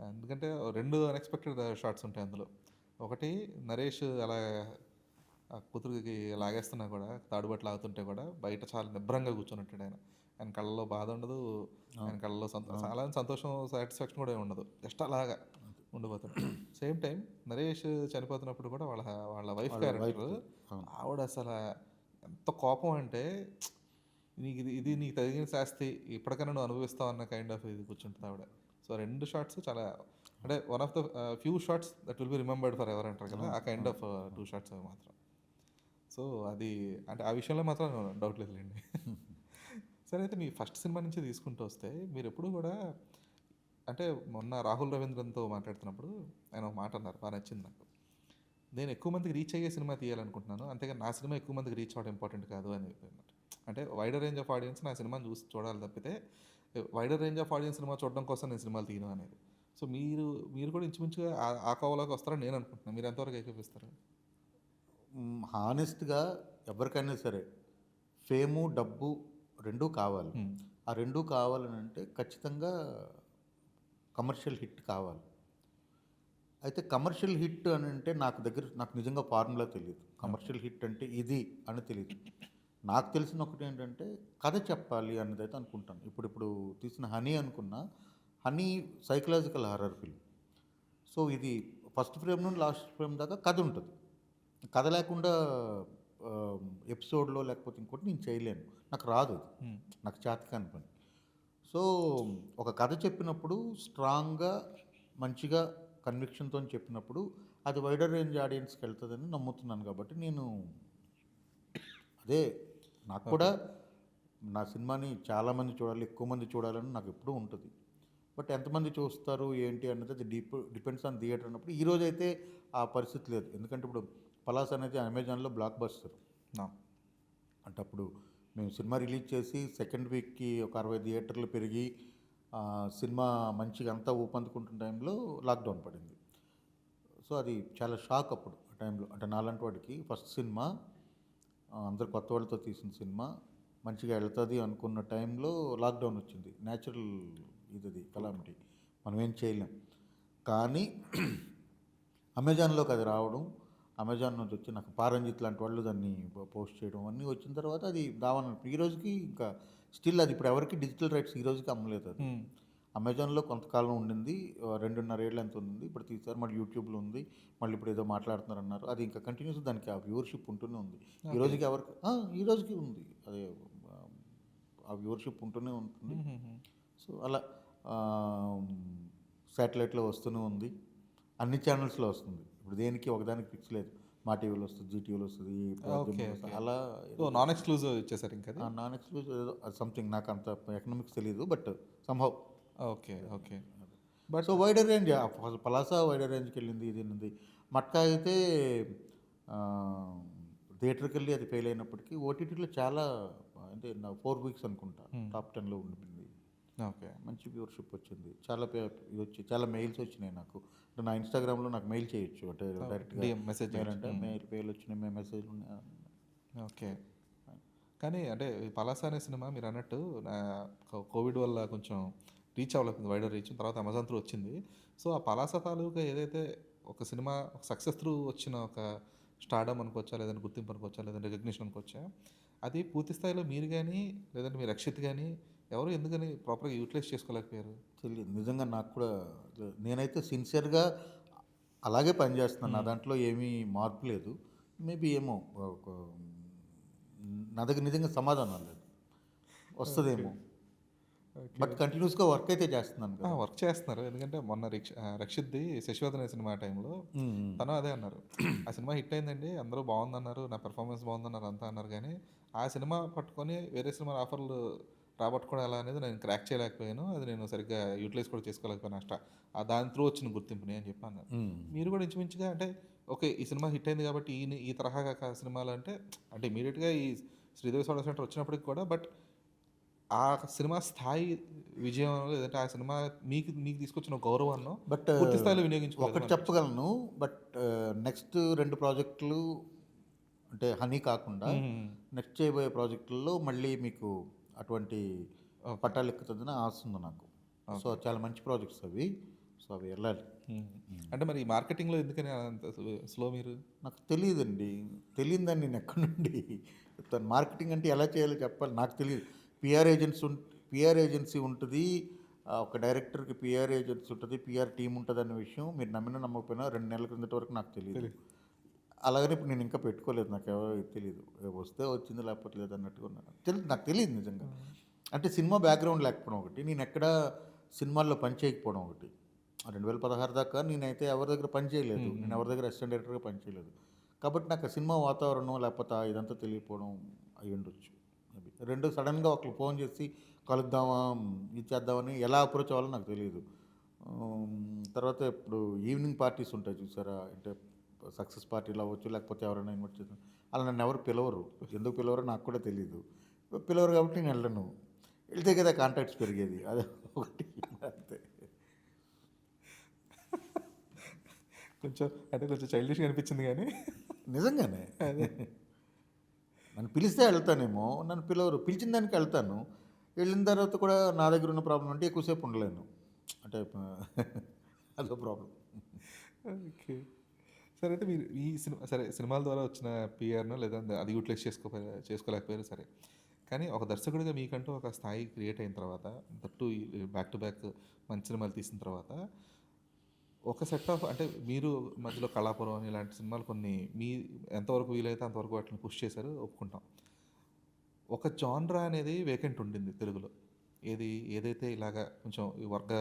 ఎందుకంటే 2 అన్ఎక్స్‌పెక్టెడ్ షాట్స్ ఉంటాయి అందులో. ఒకటి నరేష్ అలా ఆ కూతురికి లాగేస్తున్నా కూడా తాడుబట్టు లాగుతుంటే కూడా బయట చాలా నిబ్బరంగా కూర్చొనుంటాడు ఆయన. ఆయన కళ్ళలో బాధ ఉండదు. ఆయన కళ్ళలో చాలా సంతోషం, సాటిస్ఫాక్షన్ కూడా ఏమి ఉండదు. జస్ట్ అలాగా ఉండిపోతాడు. సేమ్ టైం నరేష్ చనిపోతున్నప్పుడు కూడా వాళ్ళ వైఫ్ క్యారెక్టర్ ఆవిడ అసలు ఎంత కోపం అంటే ఇది నీకు తగిన శాస్తి ఇప్పటికైనా నువ్వు అనుభవిస్తావు అన్న కైండ్ ఆఫ్ ఇది కూర్చుంటుంది ఆవిడ. సో 2 షాట్స్ చాలా అంటే one of the few shots that will be remembered for ever అంటారు కదా! ఆ కైండ్ ఆఫ్ 2 షాట్స్ అవి మాత్రం. సో అది అంటే ఆ విషయంలో మాత్రం డౌట్ లేదులేండి. సరే అయితే మీ ఫస్ట్ సినిమా నుంచి తీసుకుంటూ వస్తే మీరు ఎప్పుడు కూడా అంటే మొన్న రాహుల్ రవీంద్రన్‌తో మాట్లాడుతున్నప్పుడు ఆయన ఒక మాట అన్నారు. బాగా నచ్చింది నాకు. నేను ఎక్కువ మందికి రీచ్ అయ్యే సినిమా తీయాలనుకుంటున్నాను. అంతేగాని నా సినిమా ఎక్కువ మందికి రీచ్ అవ్వడం ఇంపార్టెంట్ కాదు అని చెప్పారన్నమాట. అంటే వైడర్ రేంజ్ ఆఫ్ ఆడియన్స్ నా సినిమాని చూసి చూడాలి తప్పితే wider range of audience cinema చూడడం కోసం నేను సినిమాలు తీయను అనేది. సో మీరు కూడా ఇంచుమించుగా ఆ కోవలోకి వస్తారని నేను అనుకుంటున్నాను. మీరు ఎంతవరకు ఏకీపిస్తారు? హానెస్ట్‌గా ఎవరికైనా సరే ఫేము, డబ్బు 2 కావాలి. ఆ 2 కావాలనంటే ఖచ్చితంగా కమర్షియల్ హిట్ కావాలి. అయితే కమర్షియల్ హిట్ అనంటే నాకు నిజంగా ఫార్ములా తెలీదు. కమర్షియల్ హిట్ అంటే ఇది అని తెలీదు. నాకు తెలిసిన ఒకటేంటంటే కథ చెప్పాలి అన్నదైతే అనుకుంటాను. ఇప్పుడు తీసిన 'హనీ' అనుకున్నా 'honey' psychological horror film. So, ఇది ఫస్ట్ ఫ్రేమ్ నుండి లాస్ట్ ఫ్రేమ్ దాకా కథ ఉంటది. కథ లేకుండా ఎపిసోడ్‌లో లేకపోతే ఇంకోటి నేను చేయలేను. నాకు రాదు అది. నాకు చేతకాని పని. సో, ఒక కథ చెప్పినప్పుడు స్ట్రాంగ్‌గా, మంచిగా కన్విక్షన్‌తోని చెప్పినప్పుడు అది వైడర్ రేంజ్ ఆడియన్స్‌కి వెళ్తదని నమ్ముతున్నాను కాబట్టి అదే నాకు కూడా నా సినిమాని చాలామంది చూడాలి, ఎక్కువ మంది చూడాలని నాకు ఎప్పుడూ ఉంటది. బట్ ఎంతమంది చూస్తారు ఏంటి అన్నది అది డిపెండ్స్ ఆన్ థియేటర్ అన్నప్పుడు ఈరోజైతే ఆ పరిస్థితి లేదు. ఎందుకంటే ఇప్పుడు 'పలాస్' అనేది అమెజాన్‌లో బ్లాక్ బస్టర్. అంటే అప్పుడు మేము సినిమా రిలీజ్ చేసి సెకండ్ వీక్‌కి ఒక 60 థియేటర్లు పెరిగి సినిమా మంచిగా అంతా ఊపందుకుంటున్న టైంలో లాక్‌డౌన్ పడింది. సో, అది చాలా షాక్ అప్పుడు ఆ టైంలో. అంటే నాలాంటి వాడికి ఫస్ట్ సినిమా అందరు కొత్త వాళ్ళతో తీసిన సినిమా మంచిగా వెళ్తుంది అనుకున్న టైంలో లాక్‌డౌన్ వచ్చింది. న్యాచురల్ ఇది కలామిటీ. మనం ఏం చేయలేం. కానీ అమెజాన్‌లోకి అది రావడం, అమెజాన్ నుంచి వచ్చి నాకు పారంజిత్ లాంటి వాళ్ళు దాన్ని పోస్ట్ చేయడం అన్నీ వచ్చిన తర్వాత అది దావన్ ఈ రోజుకి ఇంకా స్టిల్ అది ఇప్పుడు ఎవరికి డిజిటల్ రైట్స్ ఈ రోజుకి అమ్మలేదు అది. అమెజాన్లో కొంతకాలం ఉండింది, 2.5 ఏళ్ళు ఎంత ఉంది, ఇప్పుడు తీసారు, మళ్ళీ యూట్యూబ్లో ఉంది, మళ్ళీ ఇప్పుడు ఏదో మాట్లాడుతున్నారు అన్నారు. అది ఇంకా కంటిన్యూస్ దానికి ఆ వ్యూవర్షిప్ ఉంటూనే ఉంది ఈ రోజుకి ఎవరికి ఈ రోజుకి ఉంది అదే ఆ వ్యూవర్షిప్ ఉంటూనే ఉంటుంది. సో అలా శాటిలైట్లో వస్తూనే ఉంది, అన్ని ఛానల్స్లో వస్తుంది. ఇప్పుడు దేనికి ఒకదానికి ఫిక్స్ లేదు, మా టీవీలో వస్తుంది, జీ టీవీలో వస్తుంది, అలా నాన్ ఎక్స్క్లూజివ్ ఇచ్చేసారు ఇంకా అది? నాన్ ఎక్స్క్లూజివ్ ఏదో సంథింగ్, నాకు అంత ఎకనామిక్స్ తెలియదు, but somehow. Okay okay. But so wider range, Palasa wider రేంజ్కి వెళ్ళింది, ఇది ఉంది. మట్కా అయితే థియేటర్కి వెళ్ళి అది ఫెయిల్ అయినప్పటికీ ఓటీటీలో చాలా, అంటే 4 వీక్స్ అనుకుంటా టాప్ 10లో ఉండిపోయింది. ఓకే, మంచి వ్యూవర్షిప్ వచ్చింది, చాలా ఇది వచ్చి చాలా మెయిల్స్ వచ్చినాయి నాకు. అంటే నా ఇన్స్టాగ్రామ్లో నాకు మెయిల్ చేయొచ్చు, అంటే డైరెక్ట్గా మెసేజ్ మెయిల్ అంటే మెయిల్ వచ్చినాయి, మెసేజ్లు ఉన్నాయి. ఓకే. కానీ అంటే ఈ పలాస అనే సినిమా మీరు అన్నట్టు కోవిడ్ వల్ల కొంచెం రీచ్ అవ్వలేకపోయింది, వైడర్ రీచ్, తర్వాత అమెజాన్ త్రూ వచ్చింది. సో ఆ పలాస తాలూకా ఏదైతే ఒక సినిమా సక్సెస్ త్రూ వచ్చిన ఒక స్టార్డమ్ అనుకోవచ్చా, లేదంటే గుర్తింపు అనుకోవచ్చా, లేదంటే రికగ్నిషన్ అనుకోవచ్చా, అది పూర్తి స్థాయిలో మీరు కానీ లేదంటే మీ రక్షిత్ కానీ ఎవరు ఎందుకని ప్రాపర్గా యూటిలైజ్ చేసుకోలేకపోయారు? తెలియదు నిజంగా, నాకు కూడా నేనైతే సిన్సియర్గా అలాగే పనిచేస్తున్నాను, నా దాంట్లో ఏమీ మార్పు లేదు. మేబీ ఏమో నా దగ్గర నిజంగా సమాధానం లేదు, వస్తుందేమో. బట్ కంటిన్యూస్గా వర్క్ అయితే చేస్తున్నాను కదా. వర్క్ చేస్తున్నారు, ఎందుకంటే మొన్న రక్షిత్ది శశివదన్ అనే సినిమా టైంలో తను అదే అన్నారు, ఆ సినిమా హిట్ అయిందండి, అందరూ బాగుందన్నారు, నా పెర్ఫార్మెన్స్ బాగుందన్నారు, అంతా అన్నారు, కానీ ఆ సినిమా పట్టుకొని వేరే సినిమా ఆఫర్లు రాబట్టుకోవడం ఎలా అనేది నేను క్రాక్ చేయలేకపోయాను, అది నేను సరిగ్గా యూటిలైజ్ కూడా చేసుకోలేకపోయాను, దాని త్రూ వచ్చిన గుర్తింపుని అని చెప్పాను. మీరు కూడా ఇంచుమించుగా అంటే ఓకే ఈ సినిమా హిట్ అయింది కాబట్టి ఈ తరహా సినిమాలు అంటే ఇమీడియట్గా ఈ శ్రీదేవి సోడా సెంటర్ వచ్చినప్పటికి కూడా, బట్ ఆ సినిమా స్థాయి విజయం లేదంటే ఆ సినిమా మీకు తీసుకొచ్చిన గౌరవాన్ని బట్ పూర్తి స్థాయిలో వినియోగించుకోవాలి. ఒకటి చెప్పగలను, బట్ నెక్స్ట్ 2 ప్రాజెక్టులు అంటే హనీ కాకుండా నెక్స్ట్ చేయబోయే ప్రాజెక్టుల్లో మళ్ళీ మీకు అటువంటి పట్టాలు ఎక్కుతుందని ఆశ ఉంది నాకు. సో చాలా మంచి ప్రాజెక్ట్స్ అవి, సో అవి వెళ్ళాలి. అంటే మరి మార్కెటింగ్లో ఎందుకని అంత స్లో మీరు? నాకు తెలియదండి, తెలియదని నేను ఎక్కడి నుండి మార్కెటింగ్ అంటే ఎలా చేయాలో చెప్పాలి నాకు తెలియదు. పిఆర్ ఏజెన్సీ ఉంటుంది, ఒక డైరెక్టర్కి పిఆర్ ఏజెన్సీ ఉంటుంది, పిఆర్ టీం ఉంటుంది అనే విషయం మీరు నమ్మినా నమ్మకపోయినా 2 నెలల క్రిందటి వరకు నాకు తెలియదు. అలాగని ఇప్పుడు నేను ఇంకా పెట్టుకోలేదు, నాకు ఎవరో తెలియదు, వస్తే వచ్చింది లేకపోతే లేదు అన్నట్టుగా ఉన్నాను. నాకు తెలియదు నిజంగా. అంటే సినిమా బ్యాక్గ్రౌండ్ లేకపోవడం ఒకటి, నేను ఎక్కడ సినిమాల్లో పని చేయకపోవడం ఒకటి. 2016 దాకా నేనైతే ఎవరి దగ్గర పని చేయలేదు, నేను ఎవరి దగ్గర అసిస్టెంట్ డైరెక్టర్గా పని చేయలేదు, కాబట్టి నాకు సినిమా వాతావరణం లేకపోతే ఇదంతా తెలియకపోవడం అయి ఉండొచ్చు. అది 2 సడన్గా ఒకరు ఫోన్ చేసి కలుద్దామా ఇది చేద్దామని ఎలా అప్రోచ్ అవ్వాలో నాకు తెలియదు. తర్వాత ఇప్పుడు ఈవినింగ్ పార్టీస్ ఉంటాయి చూసారా, అంటే సక్సెస్ పార్టీలు అవ్వచ్చు, లేకపోతే ఎవరైనా ఇన్వైట్ చేసిన అలా నన్ను ఎవరు పిలవరు, ఎందుకు పిలవరో నాకు కూడా తెలియదు. పిలవరు కాబట్టి నేను వెళ్ళను, వెళ్తే కదా కాంటాక్ట్స్ పెరిగేది, అదే ఒకటి అంతే. కొంచెం చైల్డిష్గా అనిపించింది కానీ నిజంగానే నన్ను పిలిస్తే వెళ్తానేమో, నన్ను పిలవరు, పిలిచిన దానికి వెళ్తాను, వెళ్ళిన తర్వాత కూడా నా దగ్గర ఉన్న ప్రాబ్లం అంటే ఎక్కువసేపు ఉండలేను, అంటే అదో ప్రాబ్లం. ఓకే, సరే. అయితే మీరు ఈ సినిమాల ద్వారా వచ్చిన పిఆర్ను లేదా అది యూటిలైజ్ చేసుకోలేకపోయారు సరే, కానీ ఒక దర్శకుడిగా మీకంటూ ఒక స్థాయి క్రియేట్ అయిన తర్వాత, దట్టు బ్యాక్ టు బ్యాక్ మంచి సినిమాలు తీసిన తర్వాత, ఒక సెట్ ఆఫ్ అంటే మీరు మధ్యలో కళాపురం అని ఇలాంటి సినిమాలు కొన్ని మీ ఎంతవరకు వీలైతే అంతవరకు వాటిని పుష్ చేశారు, ఒప్పుకుంటాం. ఒక జాన్రా అనేది వేకెంట్ ఉండింది తెలుగులో, ఏదైతే ఇలాగా కొంచెం ఈ వర్గ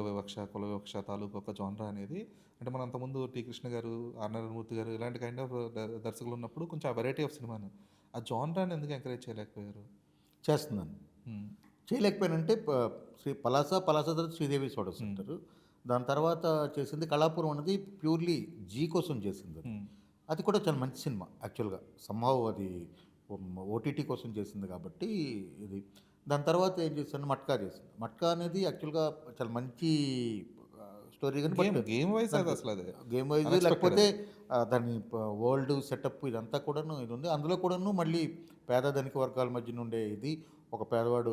వివక్ష, కుల వివక్ష తాలూకు ఒక జాన్రా అనేది, అంటే మన అంతకుముందు టి కృష్ణ గారు, ఆర్ నారాయణమూర్తి గారు ఇలాంటి కైండ్ ఆఫ్ దర్శకులు ఉన్నప్పుడు కొంచెం ఆ వెరైటీ ఆఫ్ సినిమాను, ఆ జాన్రాని ఎందుకు ఎంకరేజ్ చేయలేకపోయారు? చేస్తున్నాను, చేయలేకపోయానంటే పలాస తర్వాత శ్రీదేవి సోడా సెంటర్, దాని తర్వాత చేసింది కళాపురం అనేది ప్యూర్లీ జీ కోసం చేసింది. అది కూడా చాలా మంచి సినిమా యాక్చువల్గా, సంభవ్ అది ఓటీటీ కోసం చేసింది కాబట్టి ఇది. దాని తర్వాత ఏం చేశాను, మట్కా చేసింది. మట్కా అనేది యాక్చువల్గా చాలా మంచి స్టోరీ, కానీ గేమ్ వైజ్ లేకపోతే దాని వరల్డ్ సెటప్ ఇదంతా కూడాను ఇది ఉంది. అందులో కూడాను మళ్ళీ పేద ధనిక వర్గాల మధ్య నుండే ఇది, ఒక పేదవాడు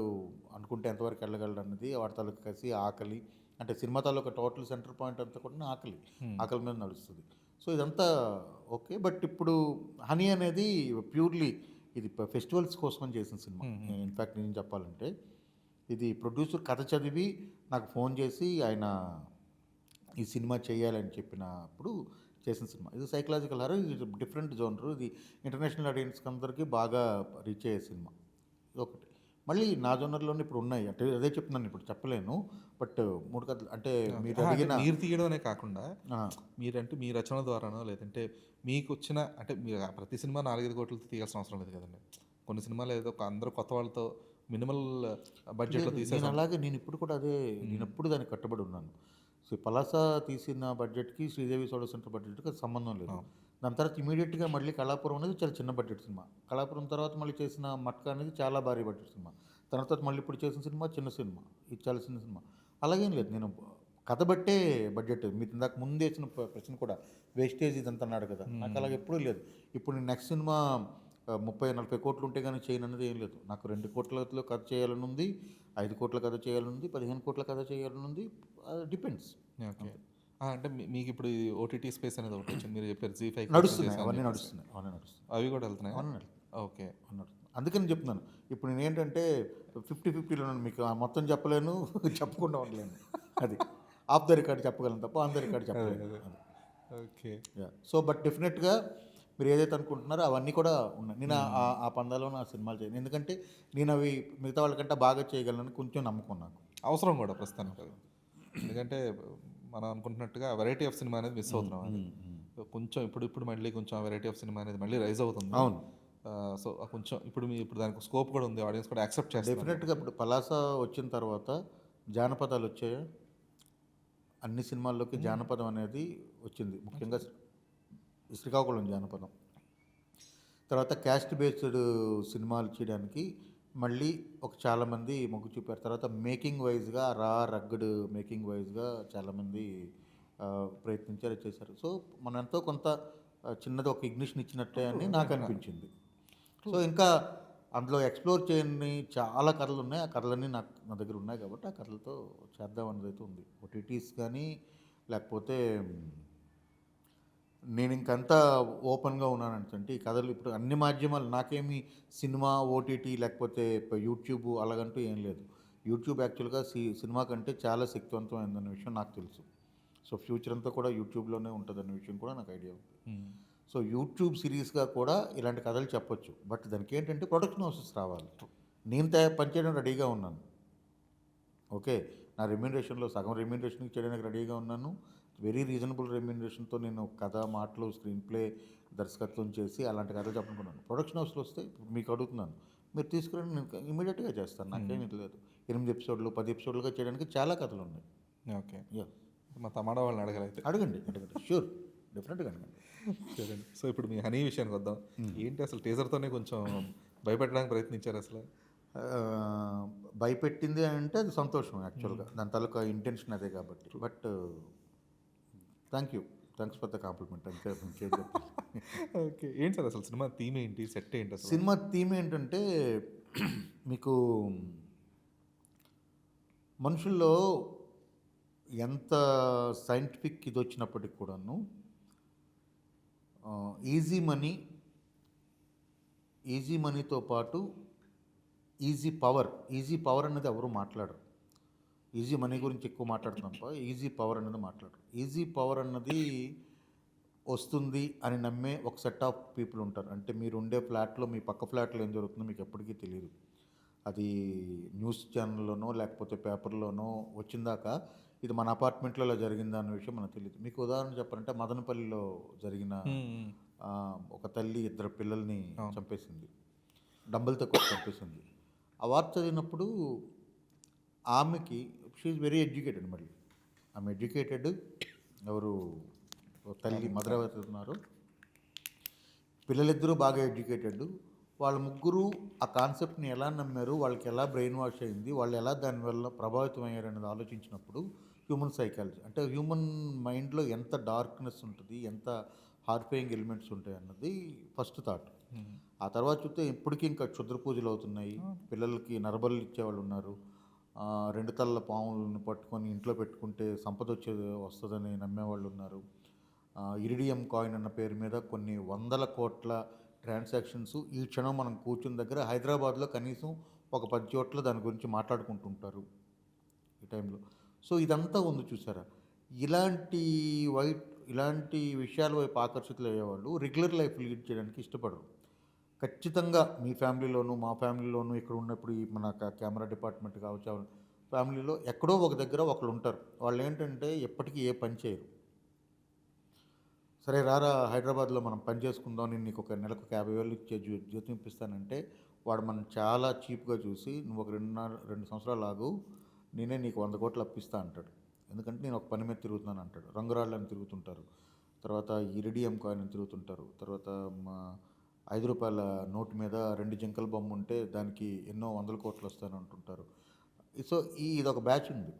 అనుకుంటే ఎంతవరకు వెళ్ళగలడు అన్నది, వాడి తాలూకు కసి, ఆకలి, అంటే సినిమా తాలూకా టోటల్ సెంటర్ పాయింట్ అంతా కూడా ఆకలి మీద నడుస్తుంది. సో ఇదంతా ఓకే. బట్ ఇప్పుడు 'హనీ' అనేది ప్యూర్‌లీ ఇది ఫెస్టివల్స్ కోసం అని చేసిన సినిమా. ఇన్‌ఫాక్ట్ నేను చెప్పాలంటే ఇది ప్రొడ్యూసర్ కథ చదివి నాకు ఫోన్ చేసి ఆయన ఈ సినిమా చేయాలని చెప్పినప్పుడు చేసిన సినిమా. ఇది సైకలాజికల్ హారర్. ఇది డిఫరెంట్ జోనర్. ఇది ఇంటర్నేషనల్ ఆడియన్స్‌కి అందరికి బాగా రీచ్ అయ్యే సినిమా. ఇదొకటి. మళ్ళీ నా జోనర్‌లోనే ఇప్పుడు ఉన్నాయి. అంటే అదే చెప్తున్నాను, ఇప్పుడు చెప్పలేను. బట్ 3 కథలు అంటే మీరు అంటే అడిగిన మీరు తీయడం అనే కాకుండా ఆ! మీరంటే మీ రచన ద్వారానో లేదంటే మీకొచ్చిన అంటే మీరు ప్రతి సినిమా 4, 5 కోట్లతో తీయాల్సిన అవసరం లేదు కదండీ. కొన్ని సినిమాలు ఏదో అందరూ కొత్త వాళ్ళతో మినిమల్ బడ్జెట్‌లో నేను తీసేసాం. అలాగే నేనిప్పుడు కూడా అదే నేనెప్పుడు దానికి కట్టుబడి ఉన్నాను. సో, 'పలాస' తీసిన బడ్జెట్‌కి 'శ్రీదేవి సోలో సెంటర్' బడ్జెట్‌కి సంబంధం లేదు. అవును. దాని తర్వాత ఇమ్మీడియేట్‌గా మళ్ళీ 'కళాపురం' అనేది చాలా చిన్న బడ్జెట్ సినిమా. 'కళాపురం' తర్వాత మళ్ళీ చేసిన 'మట్కా' అనేది చాలా భారీ బడ్జెట్ సినిమా. దాని తర్వాత మళ్ళీ ఇప్పుడు చేసిన సినిమా చిన్న సినిమా. ఇది చాలా చిన్న సినిమా. అలాగేం లేదు. నేను కథ బట్టే బడ్జెట్. మీరు ఇందాక ముందేసిన ప్రశ్న కూడా వేస్టేజ్ ఇదంతా అన్నాడు కదా! నాకు అలాగ ఎప్పుడూ లేదు. ఇప్పుడు నేను నెక్స్ట్ సినిమా 30, 40 కోట్లు ఉంటే గాని చేయనన్నది ఏం లేదు. నాకు 2 కోట్లతో కథ చేయాలని ఉంది. 5 కోట్ల కథ చేయాలని ఉంది. 15 కోట్ల కథ చేయాలని ఉంది. డిపెండ్స్. ఓకే. అంటే మీకిప్పుడు ఈ ఓటీటీ స్పేస్ అనేది ఒకటి వచ్చింది. మీరు చెప్పారు జీ 5 నడుస్తున్నాయి. అవన్నీ నడుస్తున్నాయి. అవన్నీ నడుస్తున్నాయి. అవి కూడా వెళ్తున్నాయా? అవన్నీ నడుస్తున్నాయి. ఓకే. అవన్నీ నడుస్తున్నాయి. అందుకని చెప్తున్నాను. ఇప్పుడు నేనేంటంటే 50-50లో ఉన్నాను. మీకు మొత్తం చెప్పలేను. చెప్పకుండా ఉండలేను. అది. ఆఫ్ ద రికార్డ్ చెప్పగలను తప్ప ఆన్ ద రికార్డ్ చెప్పలేను. అదే. అది. ఓకే. యాహ్! సో, బట్ డెఫినెట్‌గా మీరు ఏదైతే అనుకుంటున్నారో అవన్నీ కూడా ఉన్నాయి. నేను ఆ పందాలోనే ఆ సినిమాలు చేయను. ఎందుకంటే నేను అవి మిగతా వాళ్ళకంటే బాగా చేయగలనని కొంచెం నమ్మకం నాకు. అవసరం కూడా ప్రస్తుతానికి అది. ఎందుకంటే మనం అనుకుంటున్నట్టుగా వెరైటీ ఆఫ్ సినిమా అనేది మిస్ అవుతున్నాం అది. కొంచెం ఇప్పుడు మళ్ళీ కొంచెం వెరైటీ ఆఫ్ సినిమా అనేది మళ్ళీ రైజ్ అవుతుంది. అవును. సో, కొంచెం ఇప్పుడు దానికి స్కోప్ కూడా ఉంది. ఆడియన్స్ కూడా యాక్సెప్ట్ చేస్తారు. డెఫినెట్‌గా ఇప్పుడు 'పలాస' వచ్చిన తర్వాత జానపదాలు వచ్చాయా? అన్ని సినిమాల్లోకి జానపదం అనేది వచ్చింది. ముఖ్యంగా శ్రీకాకుళం జానపదం. తర్వాత క్యాస్ట్ బేస్డ్ సినిమాలు చేయడానికి మళ్ళీ చాలామంది మొగ్గు చూపారు. తర్వాత మేకింగ్ వైజ్‌గా రగ్గడ్ మేకింగ్ వైజ్‌గా చాలామంది ప్రయత్నించారు, చేశారు. సో, మనం ఎంతో కొంత చిన్నది ఒక ఇగ్నిషన్ ఇచ్చినట్టే అని నాకు అనిపించింది. సో, ఇంకా అందులో ఎక్స్‌ప్లోర్ చేయని చాలా కథలున్నాయి. ఆ కథలన్నీ నా దగ్గర ఉన్నాయి కాబట్టి ఆ కథలతో చేద్దాం అన్నదైతే ఉంది. ఓటీటీస్ కానీ లేకపోతే నేను ఇంకంతా ఓపెన్‌గా ఉన్నానంటే ఈ కథలు ఇప్పుడు అన్ని మాధ్యమాలు నాకేమి సినిమా, ఓటీటీ లేకపోతే యూట్యూబ్ అలాగంటూ ఏం లేదు. యూట్యూబ్ యాక్చువల్‌గా సినిమా కంటే చాలా శక్తివంతమైందన్న విషయం నాకు తెలుసు. సో, ఫ్యూచర్ అంతా కూడా యూట్యూబ్‌లోనే ఉంటదన్న విషయం కూడా నాకు ఐడియా ఉంది. సో, యూట్యూబ్ సిరీస్‌గా కూడా ఇలాంటి కథలు చెప్పొచ్చు. బట్ దానికి ఏంటంటే ప్రొడక్షన్ హౌసెస్ రావాలి. నేను పనిచేయడానికి రెడీగా ఉన్నాను. ఓకే. నా రెమ్యూనరేషన్‌లో సగం రెమ్యూనరేషన్‌కి చేయడానికి రెడీగా ఉన్నాను. వెరీ రీజనబుల్ రెమ్యూనరేషన్‌తో నేను కథ, మాటలు, స్క్రీన్ ప్లే, దర్శకత్వం చేసి అలాంటి కథలు చెప్పనుకున్నాను. ప్రొడక్షన్ హౌస్‌లో వస్తే మీకు అడుగుతున్నాను. మీరు తీసుకురండి, నేను ఇమ్మీడియేట్‌గా చేస్తాను. నాకేమీ లేదు. 8 ఎపిసోడ్లు, 10 ఎపిసోడ్లుగా చేయడానికి చాలా కథలున్నాయి. ఓకే. యాహ్! మా తమాడా వాళ్ళని అడగాలైతే. అడగండి. ష్యూర్. డెఫినెట్‌గా అడగండి. సరేండి. సో, ఇప్పుడు మీ 'హనీ' విషయానికి వద్దాం. ఏంటి అసలు టీజర్‌తోనే కొంచెం భయపెట్టడానికి ప్రయత్నించారు అసలు? భయపెట్టింది అంటే అది సంతోషం యాక్చువల్‌గా. దాని తాలూకా ఇంటెన్షన్ అదే కాబట్టి. But thanks for the complement. అంతే ఇంకేం చెప్పాలి. ఓకే. ఏంటి సార్ అసలు సినిమా థీమ్ ఏంటి? సెట్ ఏంటి అసలు? సినిమా థీమ్ ఏంటంటే మీకు మనుషుల్లో ఎంత సైంటిఫిక్ ఇది వచ్చినప్పటికి కూడాను ఈజీ మనీతో పాటు ఈజీ పవర్ అనేది ఎవరు మాట్లాడరు. ఈజీ మనీ గురించి ఎక్కువ మాట్లాడుతున్నాం తప్ప ఈజీ పవర్ అనేది మాట్లాడరు. ఈజీ పవర్ అన్నది వస్తుంది అని నమ్మే ఒక సెట్ ఆఫ్ పీపుల్ ఉంటారు. అంటే మీరు ఉండే ఫ్లాట్లో మీ పక్క ఫ్లాట్లో ఏం జరుగుతుందో మీకు ఎప్పటికీ తెలియదు. అది న్యూస్ ఛానల్లోనో లేకపోతే పేపర్లోనో వచ్చిందాక ఇది మన అపార్ట్మెంట్లో ఇలా జరిగిందా అన్న విషయం మనకు తెలియదు. మీకు ఉదాహరణ చెప్పాలంటే మదనపల్లిలో జరిగిన ఒక తల్లి 2 పిల్లల్ని చంపేసింది, డంబుల్తో చంపేసింది. ఆ వార్త చదివినప్పుడు ఆమెకి షీఈ్ వెరీ ఎడ్యుకేటెడ్. మళ్ళీ ఆమె ఎడ్యుకేటెడ్. ఎవరు తల్లి మధురావతి ఉన్నారు, పిల్లలిద్దరూ బాగా ఎడ్యుకేటెడ్. వాళ్ళ ముగ్గురు ఆ కాన్సెప్ట్ని ఎలా నమ్మారు, వాళ్ళకి ఎలా బ్రెయిన్ వాష్ అయింది, వాళ్ళు ఎలా దానివల్ల ప్రభావితం అయ్యారు అనేది ఆలోచించినప్పుడు హ్యూమన్ సైకాలజీ అంటే హ్యూమన్ మైండ్లో ఎంత డార్క్నెస్ ఉంటుంది, ఎంత హార్ఫేయింగ్ ఎలిమెంట్స్ ఉంటాయి అన్నది ఫస్ట్ థాట్. ఆ తర్వాత చూస్తే ఇప్పటికీ ఇంకా క్షుద్ర పూజలు అవుతున్నాయి. పిల్లలకి నరబలులు ఇచ్చేవాళ్ళు ఉన్నారు. 2 తలల పాములను పట్టుకొని ఇంట్లో పెట్టుకుంటే సంపద వస్తుందని నమ్మేవాళ్ళు ఉన్నారు. ఇరిడియం కాయిన్ అన్న పేరు మీద కొన్ని వందల కోట్ల ట్రాన్సాక్షన్స్ ఈ క్షణం మనం కూర్చున్న దగ్గర హైదరాబాద్లో కనీసం ఒక 10 చోట్ల దాని గురించి మాట్లాడుకుంటుంటారు ఈ టైంలో. సో ఇదంతా ఉంది చూసారా. ఇలాంటి ఇలాంటి విషయాల వైపు ఆకర్షితులయ్యేవాళ్ళు రెగ్యులర్ లైఫ్ లీడ్ చేయడానికి ఇష్టపడరు. ఖచ్చితంగా మీ ఫ్యామిలీలోను, మా ఫ్యామిలీలోను ఇక్కడ ఉన్నప్పుడు ఈ మన కెమెరా డిపార్ట్మెంట్ కావచ్చు, ఫ్యామిలీలో ఎక్కడో ఒక దగ్గర ఒకళ్ళు ఉంటారు. వాళ్ళు ఏంటంటే ఎప్పటికీ ఏ పని చేయరు. సరే రారా హైదరాబాద్లో మనం పని చేసుకుందాం, నేను నీకు ఒక నెలకు 50,000 ఇచ్చే జీతం ఇప్పిస్తానంటే వాడు మనం చాలా చీప్గా చూసి నువ్వు ఒక 2 సంవత్సరాలు ఆగు, నేనే నీకు 100 కోట్లు అప్పిస్తా అంటాడు. ఎందుకంటే నేను ఒక పని మీద తిరుగుతున్నాను అంటాడు. రంగురాళ్ళని తిరుగుతుంటారు, తర్వాత ఇరిడియం కాయిన్ అని తిరుగుతుంటారు, తర్వాత మా 5 రూపాయల నోటు మీద 2 జింకల బొమ్మ ఉంటే దానికి ఎన్నో 100 కోట్లు వస్తాయని అంటుంటారు. సో ఇదొక బ్యాచ్ ఉంది.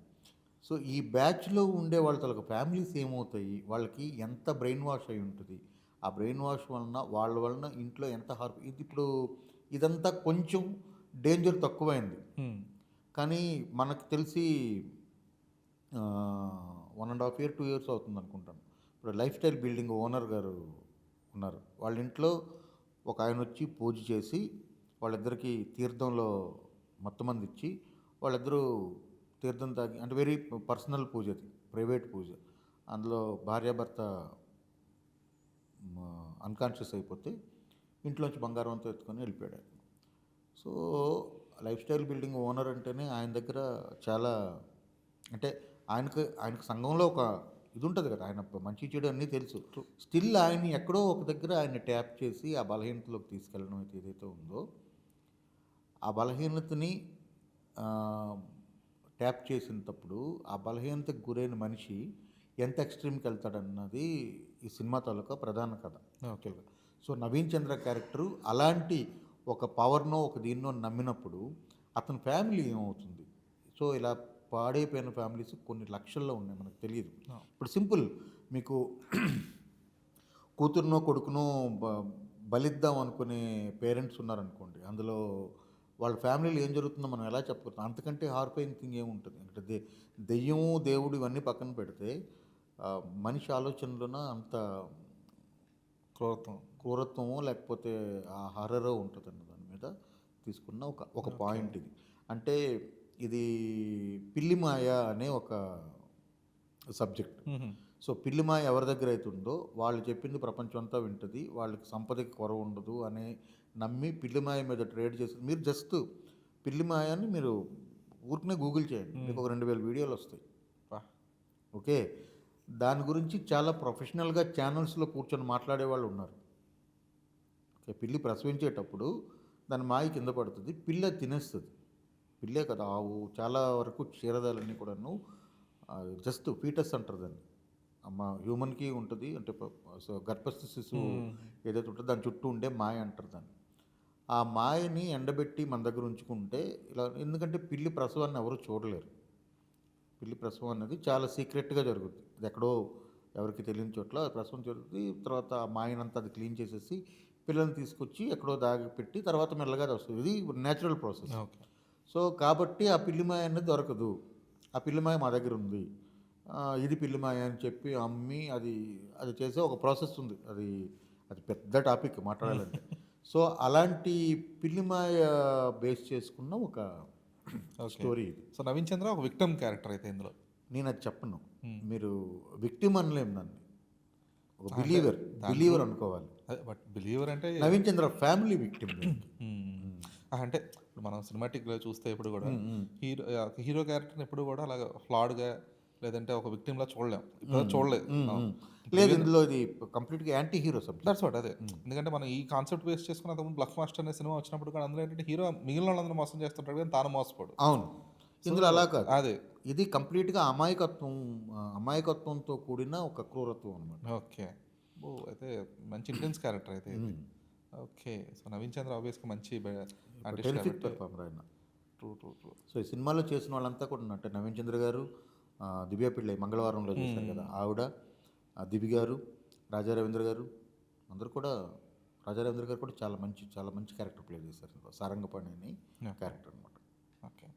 సో ఈ బ్యాచ్లో ఉండే వాళ్ళ తలకు ఫ్యామిలీస్ ఏమవుతాయి, వాళ్ళకి ఎంత బ్రెయిన్ వాష్ అయి ఉంటుంది, ఆ బ్రెయిన్ వాష్ వాళ్ళ వలన ఇంట్లో ఎంత ఇది ఇప్పుడు ఇదంతా కొంచెం డేంజర్ తక్కువైంది. కానీ మనకు తెలిసి 1.5 year 2 years అవుతుంది అనుకుంటాను. ఇప్పుడు లైఫ్ స్టైల్ బిల్డింగ్ ఓనర్ గారు ఉన్నారు. వాళ్ళ ఇంట్లో ఒక ఆయన వచ్చి పూజ చేసి వాళ్ళిద్దరికీ తీర్థంలో మొత్తం మంది ఇచ్చి వాళ్ళిద్దరూ తీర్థం తాగి, అంటే వెరీ పర్సనల్ పూజ, అది ప్రైవేట్ పూజ. అందులో భార్యాభర్త అన్కాన్షియస్ అయిపోతే ఇంట్లోంచి బంగారం అంతా ఎత్తుకొని వెళ్ళిపోయాడు ఆయన. So life style building owner అంటేనే ఆయన దగ్గర చాలా, అంటే ఆయనకు సంఘంలో ఒక ఇది ఉంటుంది కదా, ఆయన మంచి చెడు అన్నీ తెలుసు. స్టిల్ ఆయన్ని ఎక్కడో ఒక దగ్గర ఆయన ట్యాప్ చేసి ఆ బలహీనతలోకి తీసుకెళ్ళడం అయితే ఏదైతే ఉందో, ఆ బలహీనతని ట్యాప్ చేసినప్పుడు ఆ బలహీనతకు గురైన మనిషి ఎంత ఎక్స్ట్రీమ్కి వెళ్తాడన్నది ఈ సినిమా తాలూకా ప్రధాన కథ యాక్చువల్గా. సో నవీన్ చంద్ర క్యారెక్టరు అలాంటి ఒక పవర్నో ఒక దీన్నో నమ్మినప్పుడు అతని ఫ్యామిలీ ఏమవుతుంది. సో ఇలా పాడైపోయిన ఫ్యామిలీస్ కొన్ని లక్షల్లో ఉన్నాయి, మనకు తెలియదు. ఇప్పుడు సింపుల్, మీకు కూతురునో కొడుకునో బలిద్దాం అనుకునే పేరెంట్స్ ఉన్నారనుకోండి, అందులో వాళ్ళ ఫ్యామిలీలో ఏం జరుగుతుందో మనం ఎలా చెప్పుకుంటాం. అంతకంటే హార్ఫైయింగ్ థింగ్ ఏముంటుంది అంటే దెయ్యము దేవుడు ఇవన్నీ పక్కన పెడితే మనిషి ఆలోచనలోన అంత క్రూరత్వమో లేకపోతే ఆ హారరో ఉంటుందన్న దాని మీద తీసుకున్న ఒక పాయింట్ ఇది. అంటే ఇది పిల్లిమాయ అనే ఒక సబ్జెక్ట్. సో పిల్లిమాయ ఎవరి దగ్గర అవుతుందో వాళ్ళు చెప్పింది ప్రపంచం అంతా వింటుంది, వాళ్ళకి సంపదకి కొరవ ఉండదు అనే నమ్మి పిల్లిమాయ మీద ట్రేడ్ చేసి, మీరు జస్ట్ పిల్లిమాయని మీరు ఊరికనే గూగుల్ చేయండి, మీకు ఒక 2,000 వీడియోలు వస్తాయి. ఓకే, దాని గురించి చాలా ప్రొఫెషనల్గా ఛానల్స్లో కూర్చొని మాట్లాడే వాళ్ళు ఉన్నారు. ఓకే, పిల్లి ప్రసవించేటప్పుడు దాని మాయ కింద పడుతుంది, పిల్ల తినేస్తుంది. పిల్లే కదా, ఆవు చాలా వరకు క్షీరదాలన్నీ కూడాను జస్ట్ ఫీటస్ అంటారు దాన్ని. అమ్మ హ్యూమన్కి ఉంటుంది, అంటే గర్భస్థ శిశువు ఏదైతే ఉంటుందో దాని చుట్టూ ఉండే మాయ అంటారు దాన్ని. ఆ మాయని ఎండబెట్టి మన దగ్గర ఉంచుకుంటే ఇలా, ఎందుకంటే పిల్లి ప్రసవాన్ని ఎవరు చూడలేరు. పిల్లి ప్రసవం అనేది చాలా సీక్రెట్గా జరుగుతుంది, అది ఎక్కడో ఎవరికి తెలియని చోట్ల ప్రసవం జరుగుతుంది. తర్వాత ఆ మాయనంతా అది క్లీన్ చేసేసి పిల్లల్ని తీసుకొచ్చి ఎక్కడో దాగి పెట్టి తర్వాత మెల్లగా అది వస్తుంది. ఇది న్యాచురల్ ప్రాసెస్. సో కాబట్టి ఆ పిల్లిమాయ అనేది దొరకదు. ఆ పిల్లిమాయ మా దగ్గర ఉంది, ఇది పిల్లిమాయ అని చెప్పి అమ్మి అది చేసే ఒక ప్రాసెస్ ఉంది. అది పెద్ద టాపిక్ మాట్లాడాలంటే. సో అలాంటి పిల్లిమాయ బేస్ చేసుకున్న ఒక స్టోరీ ఇది. సో నవీన్ చంద్ర ఒక విక్టిమ్ క్యారెక్టర్ అయితే ఇందులో. నేను అది చెప్పను, మీరు విక్టిమ్ అనలేము నన్ను, ఒక బిలీవర్ అనుకోవాలి. బట్ బిలీవర్ అంటే నవీన్ చంద్ర ఫ్యామిలీ విక్టిమ్. అంటే ఇప్పుడు మనం సినిమాటిక్గా చూస్తే ఇప్పుడు కూడా హీరో క్యారెక్టర్ని ఎప్పుడు కూడా అలాగ ఫ్లాడ్గా లేదంటే ఒక విక్టిమ్లా చూడలేదు. లేదు, ఇందులో ఇది కంప్లీట్గా anti hero subject. That's what. అదే, ఎందుకంటే మనం ఈ కాన్సెప్ట్ బేస్ చేసుకుని అంతకుముందు బ్లక్ మాస్టర్ అనే సినిమా వచ్చినప్పుడు కూడా అందులో ఏంటంటే హీరో మిగిలిన వాళ్ళందరూ మోసం చేస్తుంటాడు కానీ తాను మోసపోడు. అవును, ఇందులో అలా కాదు. అదే, ఇది కంప్లీట్గా అమాయకత్వంతో కూడిన ఒక క్రూరత్వం అనమాట. ఓకే, అయితే మంచి ఇంటెన్స్ క్యారెక్టర్ అయితే. ఓకే, సో నవీన్ చంద్ర ఆబ్వియస్గా మంచి పర్ఫార్మర్ ఆయన. ట్రూ. సో ఈ సినిమాలో చేసిన వాళ్ళంతా కూడా అంటే నవీన్ చంద్ర గారు, దివ్య పిళ్ళై మంగళవారంలో చేశారు కదా ఆవిడ, దివి గారు, రాజా రవీంద్ర గారు, అందరూ కూడా. రాజా రవీంద్ర గారు కూడా చాలా మంచి క్యారెక్టర్ ప్లే చేశారు. సారంగపాణి అని క్యారెక్టర్ అనమాట. ఓకే,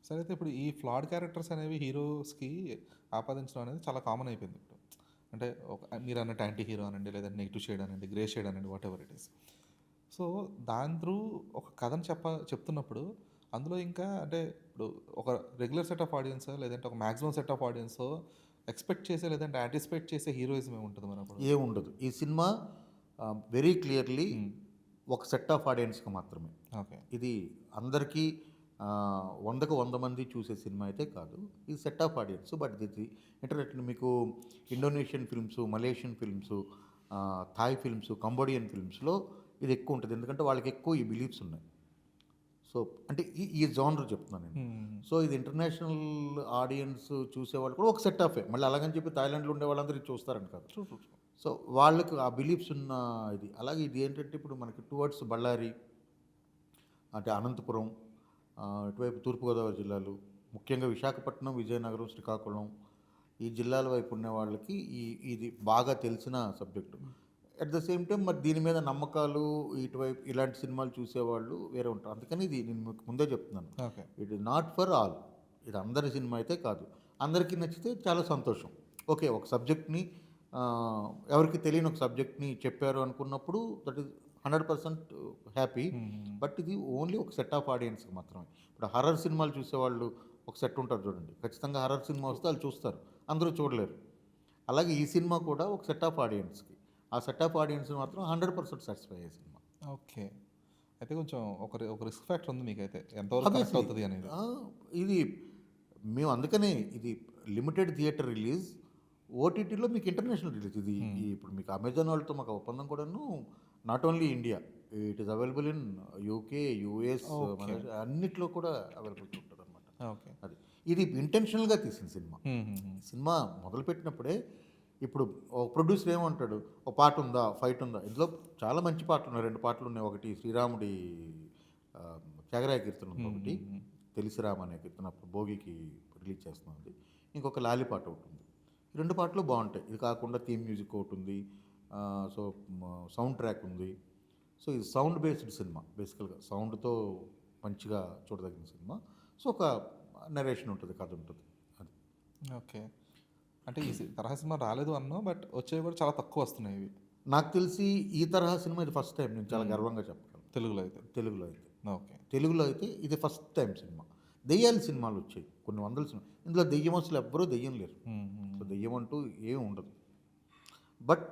సరే అయితే ఇప్పుడు ఈ ఫ్లాడ్ క్యారెక్టర్స్ అనేవి హీరోస్కి ఆపాదించడం అనేది చాలా కామన్ అయిపోయింది ఇప్పుడు. అంటే ఒక మీరు అన్నట్టు యాంటీ హీరో అనండి, లేదంటే నెగిటివ్ షేడ్ అనండి, గ్రే షేడ్ అనండి, what ever it is. So, దాని త్రూ ఒక కథను చెప్తున్నప్పుడు అందులో ఇంకా అంటే ఇప్పుడు ఒక రెగ్యులర్ సెట్ ఆఫ్ ఆడియన్సో, లేదంటే ఒక మాక్సిమం సెట్ ఆఫ్ ఆడియన్సో ఎక్స్‌పెక్ట్ చేసే, లేదంటే యాంటిసిపేట్ చేసే హీరోయిజం ఏముంటది మనప్పుడు? ఏముండదు. ఈ సినిమా వెరీ క్లియర్‌లీ హ్మ్. ఒక సెట్ ఆఫ్ ఆడియన్స్‌కి మాత్రమే. ఓకే. ఇది అందరికీ 100కి 100 మంది చూసే సినిమా అయితే కాదు. ఇది సెట్ ఆఫ్ ఆడియన్స్. బట్ ఇది ఇంటర్నెట్ మీకు Indonesian films, Malaysian films, Thai films, Cambodian ఫిల్మ్స్‌లో ఇది ఎక్కువ ఉంటది. ఎందుకంటే వాళ్ళకి ఎక్కువ ఈ బిలీఫ్స్ ఉన్నాయి. సో, అంటే ఈ జోనర్ చెప్తున్నాను నేను. హ్మ్. సో, ఇది ఇంటర్నేషనల్ ఆడియన్స్ చూసేవాళ్ళు కూడా ఒక సెట్ ఆఫే. మళ్ళీ అలాగని చెప్పి థాయిలాండ్‌లో ఉండే వాళ్ళందరూ ఇది చూస్తారని కాదు. ట్రూ. ట్రూ. ట్రూ. సో, వాళ్ళకి ఆ బిలీఫ్స్ ఉన్న ఇది. అలాగే ఇది ఏంటంటే ఇప్పుడు మనకి టువర్డ్స్ బళ్ళారి, అంటే అనంతపురం, ఇటువైపు తూర్పుగోదావరి జిల్లాలు, ముఖ్యంగా విశాఖపట్నం, విజయనగరం, శ్రీకాకుళం ఈ జిల్లాల వైపు ఉన్న వాళ్ళకి ఇది బాగా తెలిసిన subject. At the same time మరి దీని మీద నమ్మకాలు ఇటువైపు ఇలాంటి సినిమాలు చూసేవాళ్ళు వేరే ఉంటారు. అందుకని ఇది నేను మీకు ముందే చెప్తున్నాను. Okay. It is not for all. ఇది అందరి సినిమా అయితే కాదు. అందరికీ నచ్చితే చాలా సంతోషం. ఓకే. ఒక సబ్జెక్ట్‌ని ఎవరికీ తెలియని ఒక సబ్జెక్ట్‌ని చెప్పారు అనుకున్నప్పుడు దట్ ఈస్ 100% హ్యాపీ. హ్మ్. బట్ ఇది ఓన్లీ ఒక సెట్ ఆఫ్ ఆడియన్స్‌కి మాత్రమే. ఇప్పుడు హారర్ సినిమాలు చూసేవాళ్ళు ఒక సెట్ ఉంటారు చూడండి. ఖచ్చితంగా హారర్ సినిమా వస్తే వాళ్ళు చూస్తారు. అందరూ చూడలేరు. అలాగే ఈ సినిమా కూడా ఒక సెట్ ఆఫ్ ఆడియన్స్‌కి. ఆ సెట్ ఆఫ్ ఆడియన్స్‌ని మాత్రం 100% సాటిస్ఫై అయ్యే సినిమా. ఓకే. అయితే కొంచెం ఒక రిస్క్ ఫ్యాక్టర్ ఉంది మీకైతే. ఎంతవరకు కనెక్ట్ ఆబ్వియస్లీ. అవుతది అనేది. ఇది మేము అందుకనే ఇది లిమిటెడ్ థియేటర్ రిలీజ్. ఓటీటీలో మీకు ఇంటర్నేషనల్ రిలీజ్. ఇది ఇప్పుడు మీకు అమెజాన్ వాళ్ళతో మాకు ఒప్పందం కూడాను not only India. It is available in UK, US, okay. అన్నిట్లో కూడా అవైలబిలిటీ ఉంటదనమాట. ఓకే. అది. ఇది ఇంటెన్షనల్‌గా తీసిన సినిమా. హుహుహు. సినిమా మొదలుపెట్టినప్పుడే ఇప్పుడు ఒక ప్రొడ్యూసర్ ఏమంటాడు, ఒక పాట ఉందా, ఫైట్ ఉందా, ఇందులో చాలా మంచి పాటలు ఉన్నాయి. 2 పాటలు ఉన్నాయి. ఒకటి శ్రీరాముడి త్యాగరాయ కీర్తన ఉంది ఒకటి, హుహుహు. తెలిసిరామ అనే కీర్తన అప్పుడు భోగికి రిలీజ్ చేస్తుంది. ఇంకొక లాలి పాట ఒకటి ఉంది. ఈ 2 పాటలు బాగుంటాయి. ఇది కాకుండా థీమ్ మ్యూజిక్ ఒకటి ఉంది. సో, సౌండ్ ట్రాక్ ఉంది. సో, ఇది సౌండ్ బేస్డ్ సినిమా. బేసికల్గా సౌండ్తో మంచిగా చూడదగిన సినిమా. సో, ఒక నరేషన్ ఉంటుంది, కథ ఉంటుంది. అది. ఓకే. అంటే ఈ తరహా సినిమా రాలేదు అన్నావు. బట్ వచ్చేవి కూడా చాలా తక్కువ వస్తున్నాయి ఇవి. నాకు తెలిసి ఈ తరహా సినిమా ఇది ఫస్ట్ టైం. నేను చాలా గర్వంగా చెప్పగలను. తెలుగులో అయితే. తెలుగులో అయితే. ఓకే. తెలుగులో అయితే ఇది ఫస్ట్ టైం సినిమా. దెయ్యాల సినిమాలు వచ్చాయి. కొన్ని వందల సినిమా. ఇందులో దెయ్యం అసలు ఎవ్వరూ దెయ్యం లేరు. సో, దెయ్యం అంటూ ఏమి ఉండదు. బట్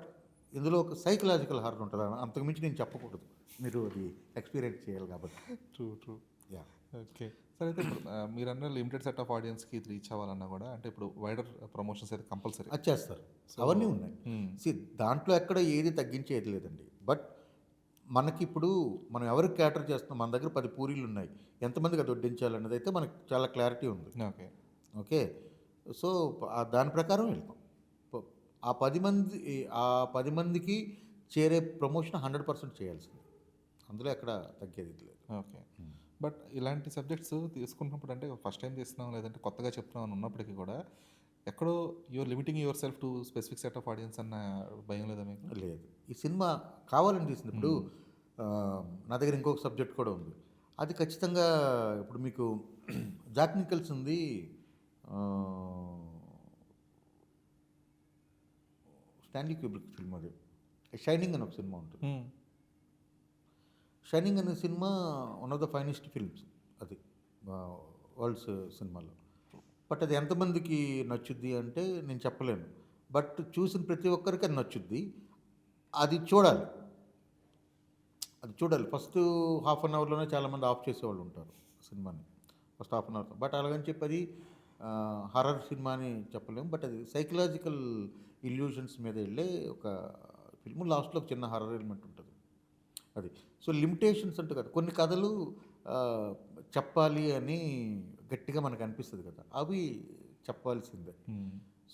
ఇందులో ఒక సైకలాజికల్ హారర్ ఉంటుంది. అంతకుమించి నేను చెప్పకూడదు. మీరు అది ఎక్స్పీరియన్స్ చేయాలి కాబట్టి. ట్రూ. ట్రూ. యా. ఓకే. సరే అయితే ఇప్పుడు మీరన్న లిమిటెడ్ సెట్ ఆఫ్ ఆడియన్స్‌కి ఇది రీచ్ అవ్వాలన్నా కూడా అంటే ఇప్పుడు వైడర్ ప్రమోషన్స్ అయితే కంపల్సరీ. అది చేస్తారు. అవన్నీ ఉన్నాయి. సి దాంట్లో ఎక్కడ ఏది తగ్గించేది లేదండి. బట్ మనకిప్పుడు మనం ఎవరికి క్యాటర్ చేస్తున్నాం, మన దగ్గర 10 పూరీలు ఉన్నాయి. ఎంతమందికి అది వడ్డించాలన్నది అయితే మనకు చాలా క్లారిటీ ఉంది. ఓకే. ఓకే. సో, దాని ప్రకారం వెళ్తాం. ప- ఆ 10 మందికి చేరే ప్రమోషన్ 100% చేయాల్సింది. అందులో ఎక్కడ తగ్గేది లేదు. ఓకే. బట్ ఇలాంటి సబ్జెక్ట్స్ తీసుకున్నప్పుడు అంటే ఫస్ట్ టైం తీస్తున్నాం, లేదంటే కొత్తగా చెప్తున్నాం అని ఉన్నప్పటికీ కూడా ఎక్కడో you're limiting yourself to specific set of audience అన్న భయం లేదా మీకు? లేదు. ఈ సినిమా కావాలని తీసింది. ఇప్పుడు నా దగ్గర ఇంకొక సబ్జెక్ట్ కూడా ఉంది. అది ఖచ్చితంగా ఇప్పుడు మీకు జాక్ నికల్స్ ఉంది. స్టాన్లీ క్యూబ్రిక్ ఫిల్మ్ అది. షైనింగ్ అని ఒక సినిమా ఉంటుంది. షైనింగ్ అనే cinema one of the finest films అది వరల్డ్స్ సినిమాలో. బట్ అది ఎంతమందికి నచ్చుద్ది అంటే నేను చెప్పలేను. బట్ చూసిన ప్రతి ఒక్కరికి అది నచ్చుద్ది. అది చూడాలి. ఫస్ట్ హాఫ్ అన్ అవర్లోనే చాలామంది ఆఫ్ చేసేవాళ్ళు ఉంటారు సినిమాని. First half an hour. But అలాగని చెప్పి అది హర్రర్ సినిమా అని చెప్పలేము. బట్ అది సైకలాజికల్ ఇల్యూషన్స్ మీద వెళ్ళే ఒక ఫిల్మ్. లాస్ట్లో ఒక చిన్న హర్రర్ ఎలిమెంట్ ఉంటుంది. అది. సో, లిమిటేషన్స్ అంటూ కదా కొన్ని కథలు చెప్పాలి అని గట్టిగా మనకు అనిపిస్తుంది కదా, అవి చెప్పాల్సిందే.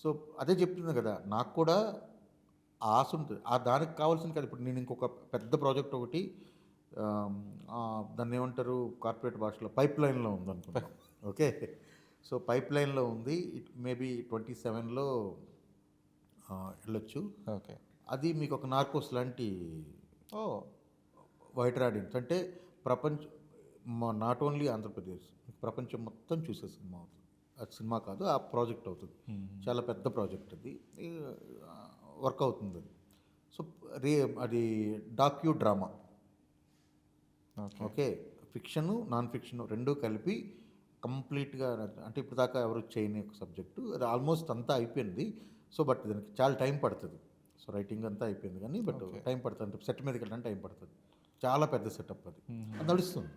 సో, అదే చెప్తుంది కదా, నాకు కూడా ఆశ ఉంటుంది. దానికి కావాల్సింది కదా. ఇప్పుడు నేను ఇంకొక పెద్ద ప్రాజెక్ట్ ఒకటి దాన్ని ఏమంటారు కార్పొరేట్ భాషలో పైప్ లైన్లో ఉందనుకుంటా. ఓకే. సో, పైప్ లైన్లో ఉంది. ఇట్ మేబీ 27లో వెళ్ళొచ్చు. ఓకే. అది మీకు ఒక నార్కోస్ లాంటి వైడర్ ఆడియన్స్. అంటే నాట్ ఓన్లీ ఆంధ్రప్రదేశ్, ప్రపంచం మొత్తం చూసే సినిమా అవుతుంది. అది సినిమా కాదు, ఆ ప్రాజెక్ట్ అవుతుంది. చాలా పెద్ద ప్రాజెక్ట్ అది. వర్క్ అవుతుంది అది. సో రే అది డాక్యూ drama. Okay. Okay. Fiction, non fiction 2 కలిపి కంప్లీట్‌గా అంటే ఇప్పుడు దాకా ఎవరు చేయని ఒక సబ్జెక్టు. అది ఆల్మోస్ట్ అంతా అయిపోయింది. సో, బట్ దానికి చాలా టైం పడతది. సో, రైటింగ్ అంతా అయిపోయింది గానీ, బట్ ఓకే. టైం పడతది. అంటే సెట్ మీదకెళ్ళడానికి టైం పడతది. చాలా పెద్ద సెటప్ అది. అది నడుస్తుంది.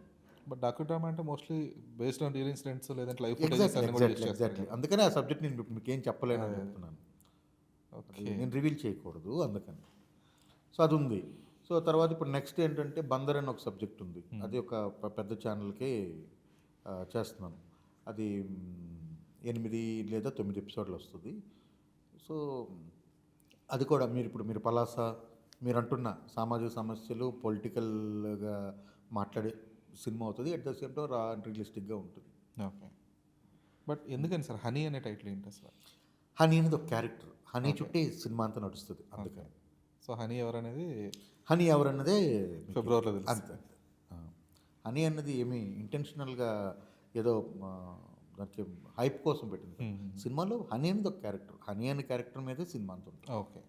బట్ డాక్యుడ్రామా అంటే mostly based on real incidents లేదంటే లైఫ్ ఫుటేజెస్ ఎగ్జాక్ట్‌లీ, అన్ని కూడా యూజ్ ఎగ్జాక్ట్‌లీ, చేస్తారు ఎగ్జాక్ట్‌లీ. కదా. అందుకనే ఆ సబ్జెక్ట్ నేను ఇప్పుడు మీకేం చెప్పలేనని చెప్తున్నాను. అది ఓకే. నేను రివీల్ చేయకూడదు అందుకని. సో, అదుంది. సో, తర్వాత ఇప్పుడు నెక్స్ట్ ఏంటంటే 'బందర్' అని ఒక సబ్జెక్ట్ ఉంది. అది ఒక పెద్ద ఛానల్‌కే చేస్తున్నాను. అది 8 లేదా 9 ఎపిసోడ్లు వస్తది. సో, అది కూడా మీరు పలాస మీరంటున్న సామాజిక సమస్యలు పొలిటికల్‌గా మాట్లాడే సినిమా అవుతది. అట్ ద సేమ్ టైమ్ రా అండ్ రియలిస్టిక్‌గా ఉంటుంది. ఓకే. బట్ ఎందుకని సార్ 'హనీ' అనే టైటిల్ ఏంటి అసలు? హనీ అనేది ఒక క్యారెక్టర్. హనీ చుట్టే సినిమా అంతా నడుస్తది అందుకని. సో 'హనీ' ఎవరనేది హనీ ఎవరన్నదే ఫిబ్రవరిలో తెలుస్తుంది. అంతే. ఆ! హనీ అన్నది ఏమి ఇంటెన్షనల్‌గా ఏదో దానికి హైప్ కోసం పెట్టింది కాదు. సినిమాలో హనీ అనేది ఒక క్యారెక్టర్. హనీ అనే క్యారెక్టర్ మీదే సినిమా అంతా ఉంటుంది. ఓకే.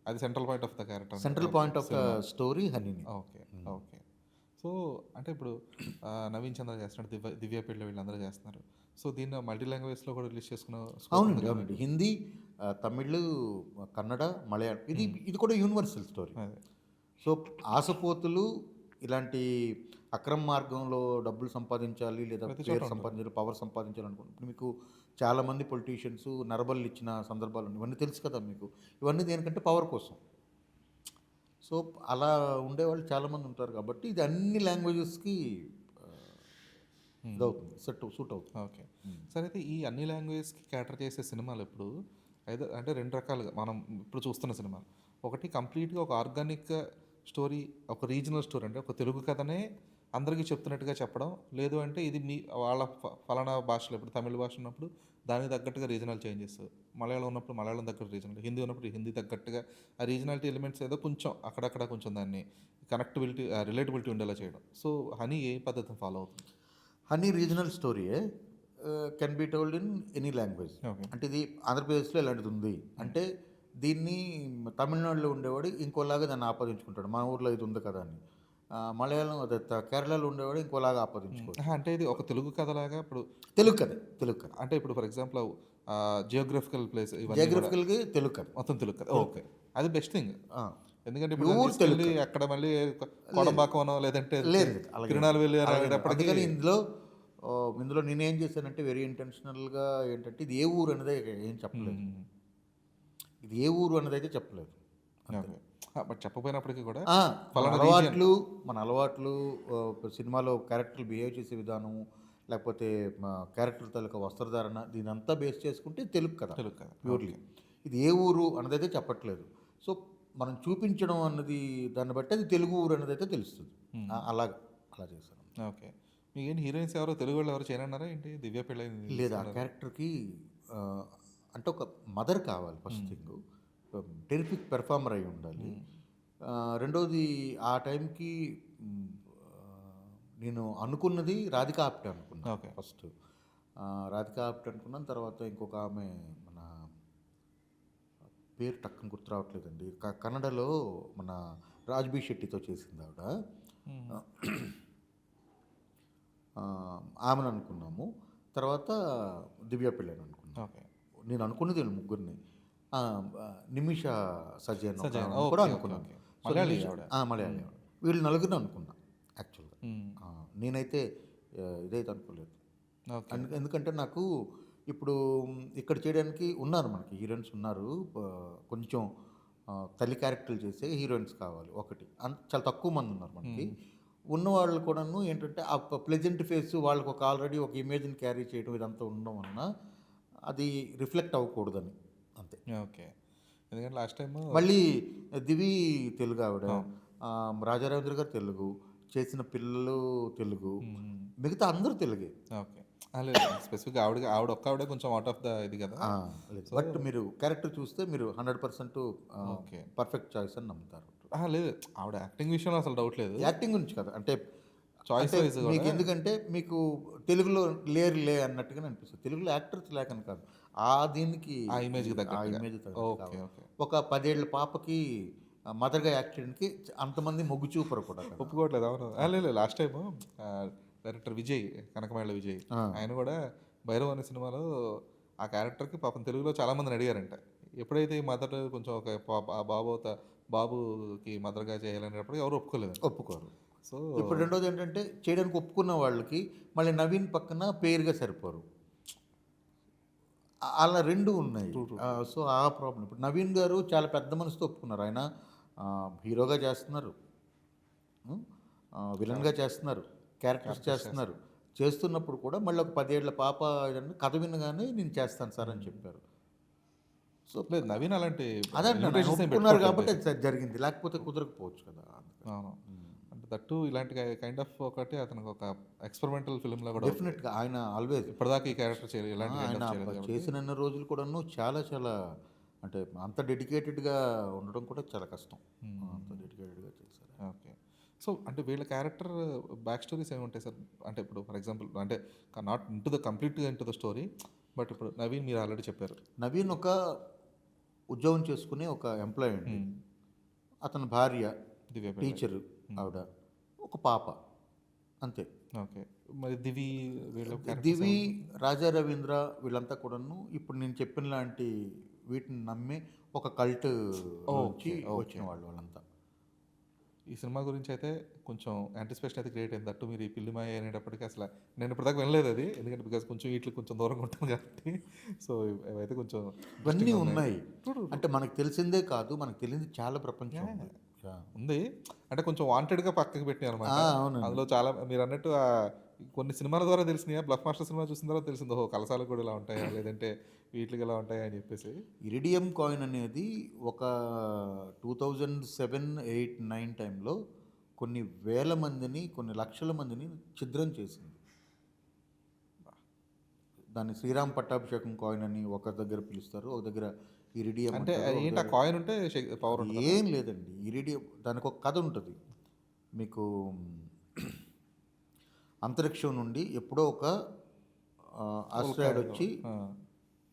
అది central point of the character. Central point of the story హనీని. ఓకే. ఓకే. సో అంటే ఇప్పుడు నవీన్ చంద్ర చేస్తున్నాడు, దివ్య పెళ్ళి వీళ్ళందరూ చేస్తున్నారు. సో దీన్ని మల్టీ లాంగ్వేజ్లో కూడా రిలీజ్ చేసుకున్న scope అవునండి, ఉంది కదా అవునండి. మీకు? హిందీ, తమిళ్, కన్నడ, మలయాళం ఇది కూడా యూనివర్సల్ స్టోరీ. అదే. సో ఆసపోతులు ఇలాంటి అక్రమ మార్గంలో డబ్బులు సంపాదించాలి లేదా ప్రతి చోట పేరు ఉంటుంది. సంపాదించాలి, పవర్ సంపాదించాలనుకుంటే ఇప్పుడు మీకు చాలామంది పొలిటీషియన్స్ నరబళ్ళు ఇచ్చిన సందర్భాలు ఉన్నాయి. ఇవన్నీ తెలుసు కదా మీకు. ఇవన్నీ దేనికంటే పవర్ కోసం. సో అలా ఉండేవాళ్ళు చాలామంది ఉంటారు కాబట్టి ఇది అన్ని లాంగ్వేజెస్కి ఇదవుతుంది, సూట్ అవుతుంది. ఓకే. సరే అయితే ఈ అన్ని లాంగ్వేజ్కి క్యాటర్ చేసే సినిమాలు ఎప్పుడు అయితే అంటే 2 రకాలుగా మనం ఇప్పుడు చూస్తున్న సినిమాలు. ఒకటి కంప్లీట్‌గా ఒక ఆర్గానిక్ స్టోరీ, ఒక రీజనల్ స్టోరీ అంటే ఒక తెలుగు కథనే అందరికీ చెప్తున్నట్టుగా చెప్పడం. లేదు అంటే ఇది మీ వాళ్ళ ఫలానా భాషలో ఇప్పుడు తమిళ భాష ఉన్నప్పుడు దానికి తగ్గట్టుగా రీజనల్ చేంజెస్. మలయాళం ఉన్నప్పుడు మలయాళం తగ్గట్టు రీజనల్. హిందీ ఉన్నప్పుడు హిందీ తగ్గట్టుగా ఆ రీజనాలిటీ ఎలిమెంట్స్ ఏదో కొంచెం అక్కడక్కడ కొంచెం దాన్ని కనెక్టబిలిటీ, రిలేటబిలిటీ ఉండేలా చేయడం. సో 'హనీ' ఏ పద్ధతిని ఫాలో అవుతుంది? హనీ రీజనల్ స్టోరీయే can be told in any language. Okay. అంటే ఇది ఆంధ్రప్రదేశ్లో ఇలాంటిది ఉంది అంటే దీన్ని తమిళనాడులో ఉండేవాడు ఇంకోలాగా దాన్ని ఆపాదించుకుంటాడు, మన ఊర్లో ఇది ఉంది కదా అని. మలయాళం అదే కేరళలో ఉండేవాడు ఇంకోలాగా ఆపాదించుకోవచ్చు. అంటే ఇది ఒక తెలుగు కథలాగా ఇప్పుడు తెలుగు కథ, తెలుగు కథ, అంటే ఇప్పుడు ఫర్ ఎగ్జాంపుల్ జియోగ్రఫికల్ ప్లేస్ ఇవన్నీ కూడా జియోగ్రఫికల్గా తెలుగు కథ. మొత్తం తెలుగు కథ. ఓకే. అది బెస్ట్ థింగ్. ఆ, ఎందుకంటే ఇప్పుడు Pure దాన్ని తీసుకెళ్ళి అక్కడ మళ్ళీ కోడంబాకమనో లేదంటే లేదు అలాగే. తిరునాళ్ళు వెళ్ళి అలాగే. అనేటప్పటికి అందుకని ఇందులో నేనేం చేశానంటే వెరీ ఇంటెన్షనల్గా ఏంటంటే ఇది ఏ ఊరు అనేది ఏం చెప్పలేదు. ఇది ఏ ఊరు అనేది అయితే చెప్పలేదు. ఓకే. బట్ చెప్పపోయినప్పటికీ కూడా ఆ, ఫలానా మన అలవాట్లు సినిమాలో క్యారెక్టర్లు బిహేవ్ చేసే విధానం లేకపోతే క్యారెక్టర్ తాలూకా వస్త్రధారణ దీనంతా బేస్ చేసుకుంటే తెలుగు కదా తెలుగు కథ. ప్యూర్లీ. ఇది ఏ ఊరు అన్నదైతే చెప్పట్లేదు. సో మనం చూపించడం అన్నది దాన్ని బట్టి అది తెలుగు ఊరు అన్నది అయితే తెలుస్తుంది. అలా చేశాను. ఓకే. మీకేంటి హీరోయిన్స్ ఎవరో తెలుగు వాళ్ళు ఎవరు చేయనన్నారా ఏంటి? దివ్య పెళ్ళైంది లేదు, ఆ క్యారెక్టర్కి అంటే ఒక మదర్ కావాలి ఫస్ట్ థింగ్, టెరిఫిక్ పెర్ఫార్మర్ అయి ఉండాలి. రెండోది ఆ టైంకి నేను అనుకున్నది రాధికా ఆప్టే అనుకున్నాను. ఓకే. ఫస్ట్ రాధికా ఆప్టే అనుకున్నాను. తర్వాత ఇంకొక ఆమె మన పేరు టక్కన గుర్తు రావట్లేదండి, కన్నడలో మన రాజ్బీ శెట్టితో చేసింది ఆవిడ. ఆమెను అనుకున్నాము. తర్వాత దివ్య పెళ్ళని అనుకున్నాను. ఓకే. నేను అనుకున్నది వీళ్ళు ముగ్గురిని. నిమిష సజయన్ సజయన్. కూడా ఓకే, అనుకున్నాను. ఓకే. మలయాళీ ఆవిడ. మలయాళీ ఆవిడ. వీళ్ళు నలుగురిని అనుకున్నా యాక్చువల్గా. నేనైతే ఇదైతే అనుకోలేదు. ఓకే. ఎందుకంటే నాకు ఇప్పుడు ఇక్కడ చేయడానికి ఉన్నారు, మనకి హీరోయిన్స్ ఉన్నారు. కొంచెం తల్లి క్యారెక్టర్లు చేసే హీరోయిన్స్ కావాలి ఒకటి. చాలా తక్కువ మంది ఉన్నారు మనకి. ఉన్నవాళ్ళు కూడాను ఏంటంటే ఆ ప్లెజెంట్ ఫేస్ వాళ్ళకి ఒక ఆల్రెడీ ఒక ఇమేజ్ని క్యారీ చేయడం ఇదంతా ఉండడం వలన అది రిఫ్లెక్ట్ అవ్వకూడదని అంతే. ఓకే. ఎందుకంటే లాస్ట్ టైం మళ్ళీ దివి తెలుగు ఆవిడ, రాజారావేంద్ర గారు తెలుగు, చేసిన పిల్లలు తెలుగు, మిగతా అందరూ తెలుగే. ఓకే. లేదు స్పెసిఫిక్గా ఆవిడ ఒక్క ఆవిడే కొంచెం అవుట్ ఆఫ్ ద ఇది కదా. బట్ మీరు క్యారెక్టర్ చూస్తే మీరు 100% ఓకే. పర్ఫెక్ట్ చాయిస్ అని నమ్ముతారు. లేదు ఆవిడ యాక్టింగ్ విషయంలో అసలు డౌట్ లేదు. యాక్టింగ్ గురించి కదా, అంటే చాయిస్ వైజ్ మీకు ఎందుకంటే మీకు తెలుగులో లేరు అన్నట్టుగా అనిపిస్తుంది. తెలుగులో యాక్టర్స్ లేకని కాదు, దీనికి ఆ ఇమేజ్‌కి ఆ తగ్గట్టుగా. ఇమేజ్ తగ్గట్టు ఓకే. కావాలి. ఓకే. ఒక 10 ఏళ్ల పాపకి మదర్‌గా యాక్ట్ చేయడానికి అంతమంది మొగ్గు చూపరు కూడా కదా! ఒప్పుకోవట్లేదు. అవును. లేదు లేదు. Last time director Vijay, Kanakamedala Vijay ఆ! ఆయన గూడా 'భైరవ్' అనే సినిమాలో ఆ క్యారెక్టర్‌కి పాపం తెలుగులో చాలా మందిని అడిగారంట. ఎప్పుడైతే ఈ మదర్ కొంచెం ఒక ఆ బాబుకి మదర్‌గా చేయాలనేటప్పుడు ఎవరు ఒప్పుకోలేదంట. ఒప్పుకోరు. సో ఇప్పుడు రెండోదేంటంటే చేయడానికి ఒప్పుకున్న వాళ్ళకి మళ్ళీ నవీన్ పక్కన పేరుగా సరిపోరు. అలా 2 ఉన్నాయి. ట్రూ. ట్రూ. సో, ఆ ప్రాబ్లమ్. ఇప్పుడు నవీన్ గారు చాలా పెద్ద మనసుతో ఒప్పుకున్నారు. ఆయన హీరోగా చేస్తున్నారు. హ్మ్. విలన్‌గా చేస్తున్నారు. క్యారెక్టర్స్ క్యారెక్టర్స్ చేస్తున్నారు. చేస్తారు. చేస్తున్నప్పుడు కూడా మళ్ళీ ఒక 10 ఏళ్ల పాప ఏదంటే కథ వినగానే నేను చేస్తాను సార్ అని చెప్పారు. సో, లేదు నవీన్ అలాంటి అదే అంటున్నాను. ఆయన లిమిటేషన్స్ ఏం ఒప్పుకున్నారు పెట్టుకోవట్లేదు కాబట్టి అది బేసిక్‌గా. జరిగింది. లేకపోతే కుదరకపోవచ్చు కదా! అందుకని. అవును. హ్మ్. అంటే దట్టు ఇలాంటి కైండ్ ఆఫ్ ఒకటి అతనికి ఒక ఎక్స్‌పెరిమెంటల్ ఫిల్మ్‌లా గూడా అవుతది. డెఫినిట్‌గా ఆయన ఆల్‌వేస్ ఇప్పటిదాకా ఈ క్యారెక్టర్ చేయలేదు. ఇలాంటి కైండ్ ఆయన ఆఫ్ చేయలేదు కాబట్టి చేసినన్ని రోజులు కూడాను చాలా చాలా అంటే అంత డెడికేటెడ్‌గా ఉండడం కూడా చాలా కష్టం. అంత డెడికేటెడ్‌గా చేశారు. ఓకే. సో, అంటే వీళ్ళ క్యారెక్టర్ బ్యాక్ స్టోరీస్ ఏముంటాయి సార్? అంటే ఇప్పుడు ఫర్ ఎగ్జాంపుల్ అంటే నాట్ కంప్లీట్‌గా ఇంటు ద స్టోరీ. బట్ ఇప్పుడు నవీన్ మీరు ఆల్రెడీ చెప్పారు. నవీన్ ఒక ఉద్యోగం చేసుకునే ఒక ఎంప్లాయీ అండి. హ్మ్. అతని భార్య దివ్య పెళ్ళై. టీచరు ఆవిడ. ఒక పాప అంతే. ఓకే. మరి దివి వీళ్ళ క్యారెక్టర్స్ దివి, రాజా రవీంద్ర వీళ్ళంతా కూడాను ఇప్పుడు నేను చెప్పిన లాంటి వీటిని నమ్మి ఒక కల్ట్ నుంచి ఓకే. వచ్చిన ఓకే. వాళ్ళంతా. ఈ సినిమా గురించి అయితే కొంచెం యాంటిసిపేషన్ అయితే క్రియేట్ అయింది. దట్టు మీరు ఈ పిల్లి మాయ అనేటప్పటికి అసల నేను ఇప్పటిదాకా వినలేదు అది. ఎందుకంటే బికాజ్ కొంచెం ఈట్లికి కొంచెం దూరంగా ఉంటాను కాబట్టి. సో, ఇవైతే కొంచెం ఇవన్నీ ఇంట్రెస్టింగ్‌గా ఉన్నాయి. ఉన్నాయి. ట్రూ. ట్రూ. అంటే మనకు తెలిసిందే కాదు. మనకు తెలియని చాలా ప్రపంచం యాహ్! ఉంది. యాహ్! ఉంది. అంటే కొంచెం వాంటెడ్‌గా పక్కకి పెట్టాననమాట. అవునండి. అందులో చాలా మీరన్నట్టు కొన్ని సినిమాల ద్వారా తెలిసినాయా? 'బ్లఫ్ మాస్టర్' సినిమా చూసిన తర్వాత తెలిసింది. ఓహో! కలశాలు కూడా ఇలా ఉంటాయా? లేదంటే వీటిలకి ఇలా ఉంటాయా? అని చెప్పేసి. ఇరిడియం కాయిన్ అనేది ఒక 2007, 8, 9 టైంలో కొన్ని వేల మందిని, కొన్ని లక్షల మందిని ఛిద్రం చేసింది. దాన్ని శ్రీరామ్ పట్టాభిషేకం కాయిన్ అని ఒక దగ్గర పిలుస్తారు. ఒక దగ్గర ఇరిడియం అంటే అంటారు. ఒక ఏంటి ఆ దగ్గర కాయిన్ ఉంటే పవర్ ఉంటదా? ఏం లేదండి. ఇరిడియం దానికి ఒక కథ ఉంటది. మీకు అంతరిక్షం నుండి ఎప్పుడో ఒక ఆస్ట్రాయిడ్ వచ్చి ఆ!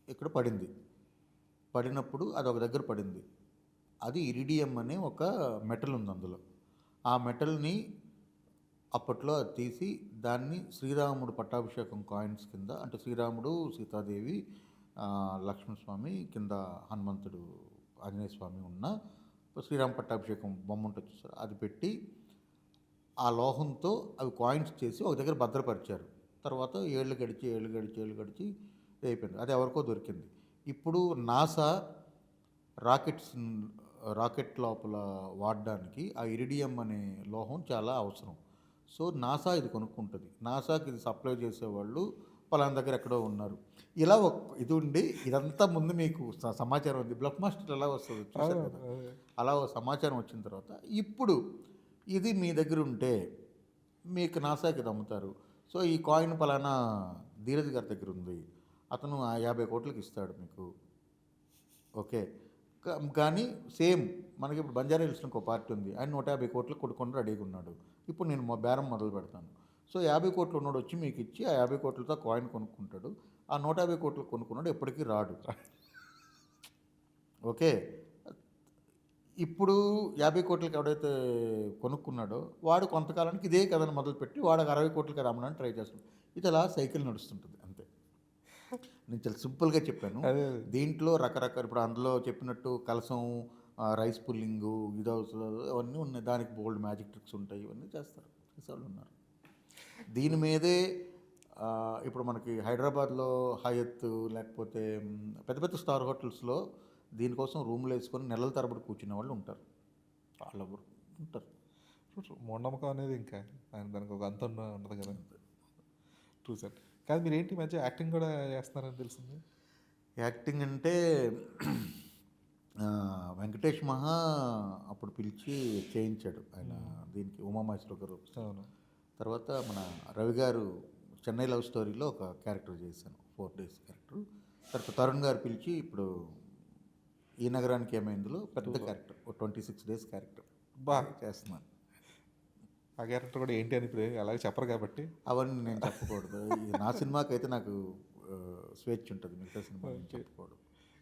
ఇక్కడ పడింది. పడినప్పుడు అది ఒక దగ్గర పడింది. అది ఇరిడియం అనే ఒక మెటల్ ఉంది అందులో. ఆ మెటల్‌ని అప్పట్లో అది తీసి దాన్ని శ్రీరాముడు పట్టాభిషేకం కాయిన్స్ కింద అంటే శ్రీరాముడు, సీతాదేవి, లక్ష్మణస్వామి కింద హనుమంతుడు, ఆంజనేయ స్వామి ఉన్న శ్రీరామ పట్టాభిషేకం బొమ్మ ఉంటుంది చూసారా? అది పెట్టి ఆ లోహంతో అవి కాయిన్స్ చేసి ఒక దగ్గర భద్రపరిచారు. తర్వాత ఏళ్ళు గడిచి, ఏళ్ళు గడిచి, ఏళ్ళు గడిచి అయిపోయింది. అది ఎవరికో దొరికింది. ఇప్పుడు నాసా రాకెట్స్ రాకెట్ లోపల వాడడానికి ఆ ఇరిడియం అనే లోహం చాలా అవసరం. సో, నాసా ఇది కొనుక్కుంటది. నాసాకి ఇది సప్లై చేసేవాళ్ళు పలానా దగ్గర ఎక్కడో ఉన్నారు. ఇలా ఇది ఉండి ఇదంతా ముందు మీకు సమాచారం ఉంది. బ్లఫ్ మాస్టర్ ఎలా వస్తదో చూసారు కదా! అదే. అలా ఓ సమాచారం వచ్చిన తర్వాత ఇప్పుడు ఇది మీ దగ్గర ఉంటే మీకు నాసాకి ఇది అమ్ముతారు. సో, ఈ కాయిన్ పలానా ధీరజ్ గారి దగ్గర ఉంది. అతను ఆ 50,00,00,000కి ఇస్తాడు మీకు. ఓకే. కానీ సేమ్ మనకి ఇప్పుడు బంజారా హిల్స్‌లో ఇంకో పార్టీ ఉంది. ఆయన 150,00,00,000 కొనుక్కొని రెడీగా ఉన్నాడు. ఇప్పుడు నేను బేరం మొదలు పెడతాను. సో, 50,00,00,000 ఉన్నోడు వచ్చి మీకు ఇచ్చి ఆ 50,00,00,000తో కాయిన్ కొనుక్కుంటాడు. ఆ 150,00,00,000 కొనుక్కున్నోడు ఎప్పటికీ రాడు. ఓకే. ఇప్పుడు 50,00,00,000కి ఎవడైతే కొనుక్కున్నాడో వాడు కొంతకాలానికి ఇదే కథను మొదలుపెట్టి వాడు 60,00,00,000కి అది అమ్మడానికి ట్రై చేస్తాడు. ఇది అలా సైకిల్ నడుస్తుంటుంది అంతే. నేను చాలా సింపుల్‌గా చెప్పాను. అదే. దీంట్లో రకరకాల ఇప్పుడు అందులో చెప్పినట్టు కలసం, రైస్ పుల్లింగు ఇదవుతది అవన్నీ ఉన్నాయి. దానికి బోలెడు మ్యాజిక్ ట్రిక్స్ ఉంటాయి. ఇవన్నీ చేస్తారు. చేసేవాళ్ళు ఉన్నారు. దీని మీదే ఇప్పుడు మనకి హైదరాబాద్‌లో హయత్ లేకపోతే పెద్ద పెద్ద స్టార్ హోటల్స్‌లో దీనికోసం రూమ్‌లు వేసుకొని నెలల తరబడి కూర్చునే వాళ్ళు ఉంటారు. వాళ్ళు ఉంటారు. మూఢనమ్మకం అనేది ఇంకా దానికి ఒక అంతం ఉండదు కదా. True sir. కాదు మీరేంటి ఈ మధ్య యాక్టింగ్ కూడా చేస్తున్నారని తెలిసింది. యాక్టింగ్ అంటే వెంకటేష్ మహా అప్పుడు పిలిచి చేయించాడు. ఆయన దీనికి ఉమామహేశ్వర గారు. అవును. తర్వాత మన రవి గారు చెన్నై లవ్ స్టోరీలో ఒక క్యారెక్టర్ చేశాను. 4 డేస్ క్యారెక్టర్. తర్వాత తరుణ్ గారు పిలిచి ఇప్పుడు ఈ నగరానికి ఏమైందిలో పెద్ద క్యారెక్టర్ 26 డేస్ క్యారెక్టర్ చేస్తున్నాను. ఆ క్యారెక్టర్ కూడా ఏంటి అని ఇప్పుడు అలాగే చెప్పరు కాబట్టి అవన్నీ నేను చెప్పకూడదు. నా సినిమాకైతే నాకు స్వేచ్ఛ ఉంటుంది మిగతా సినిమా చెప్పుకోవడం.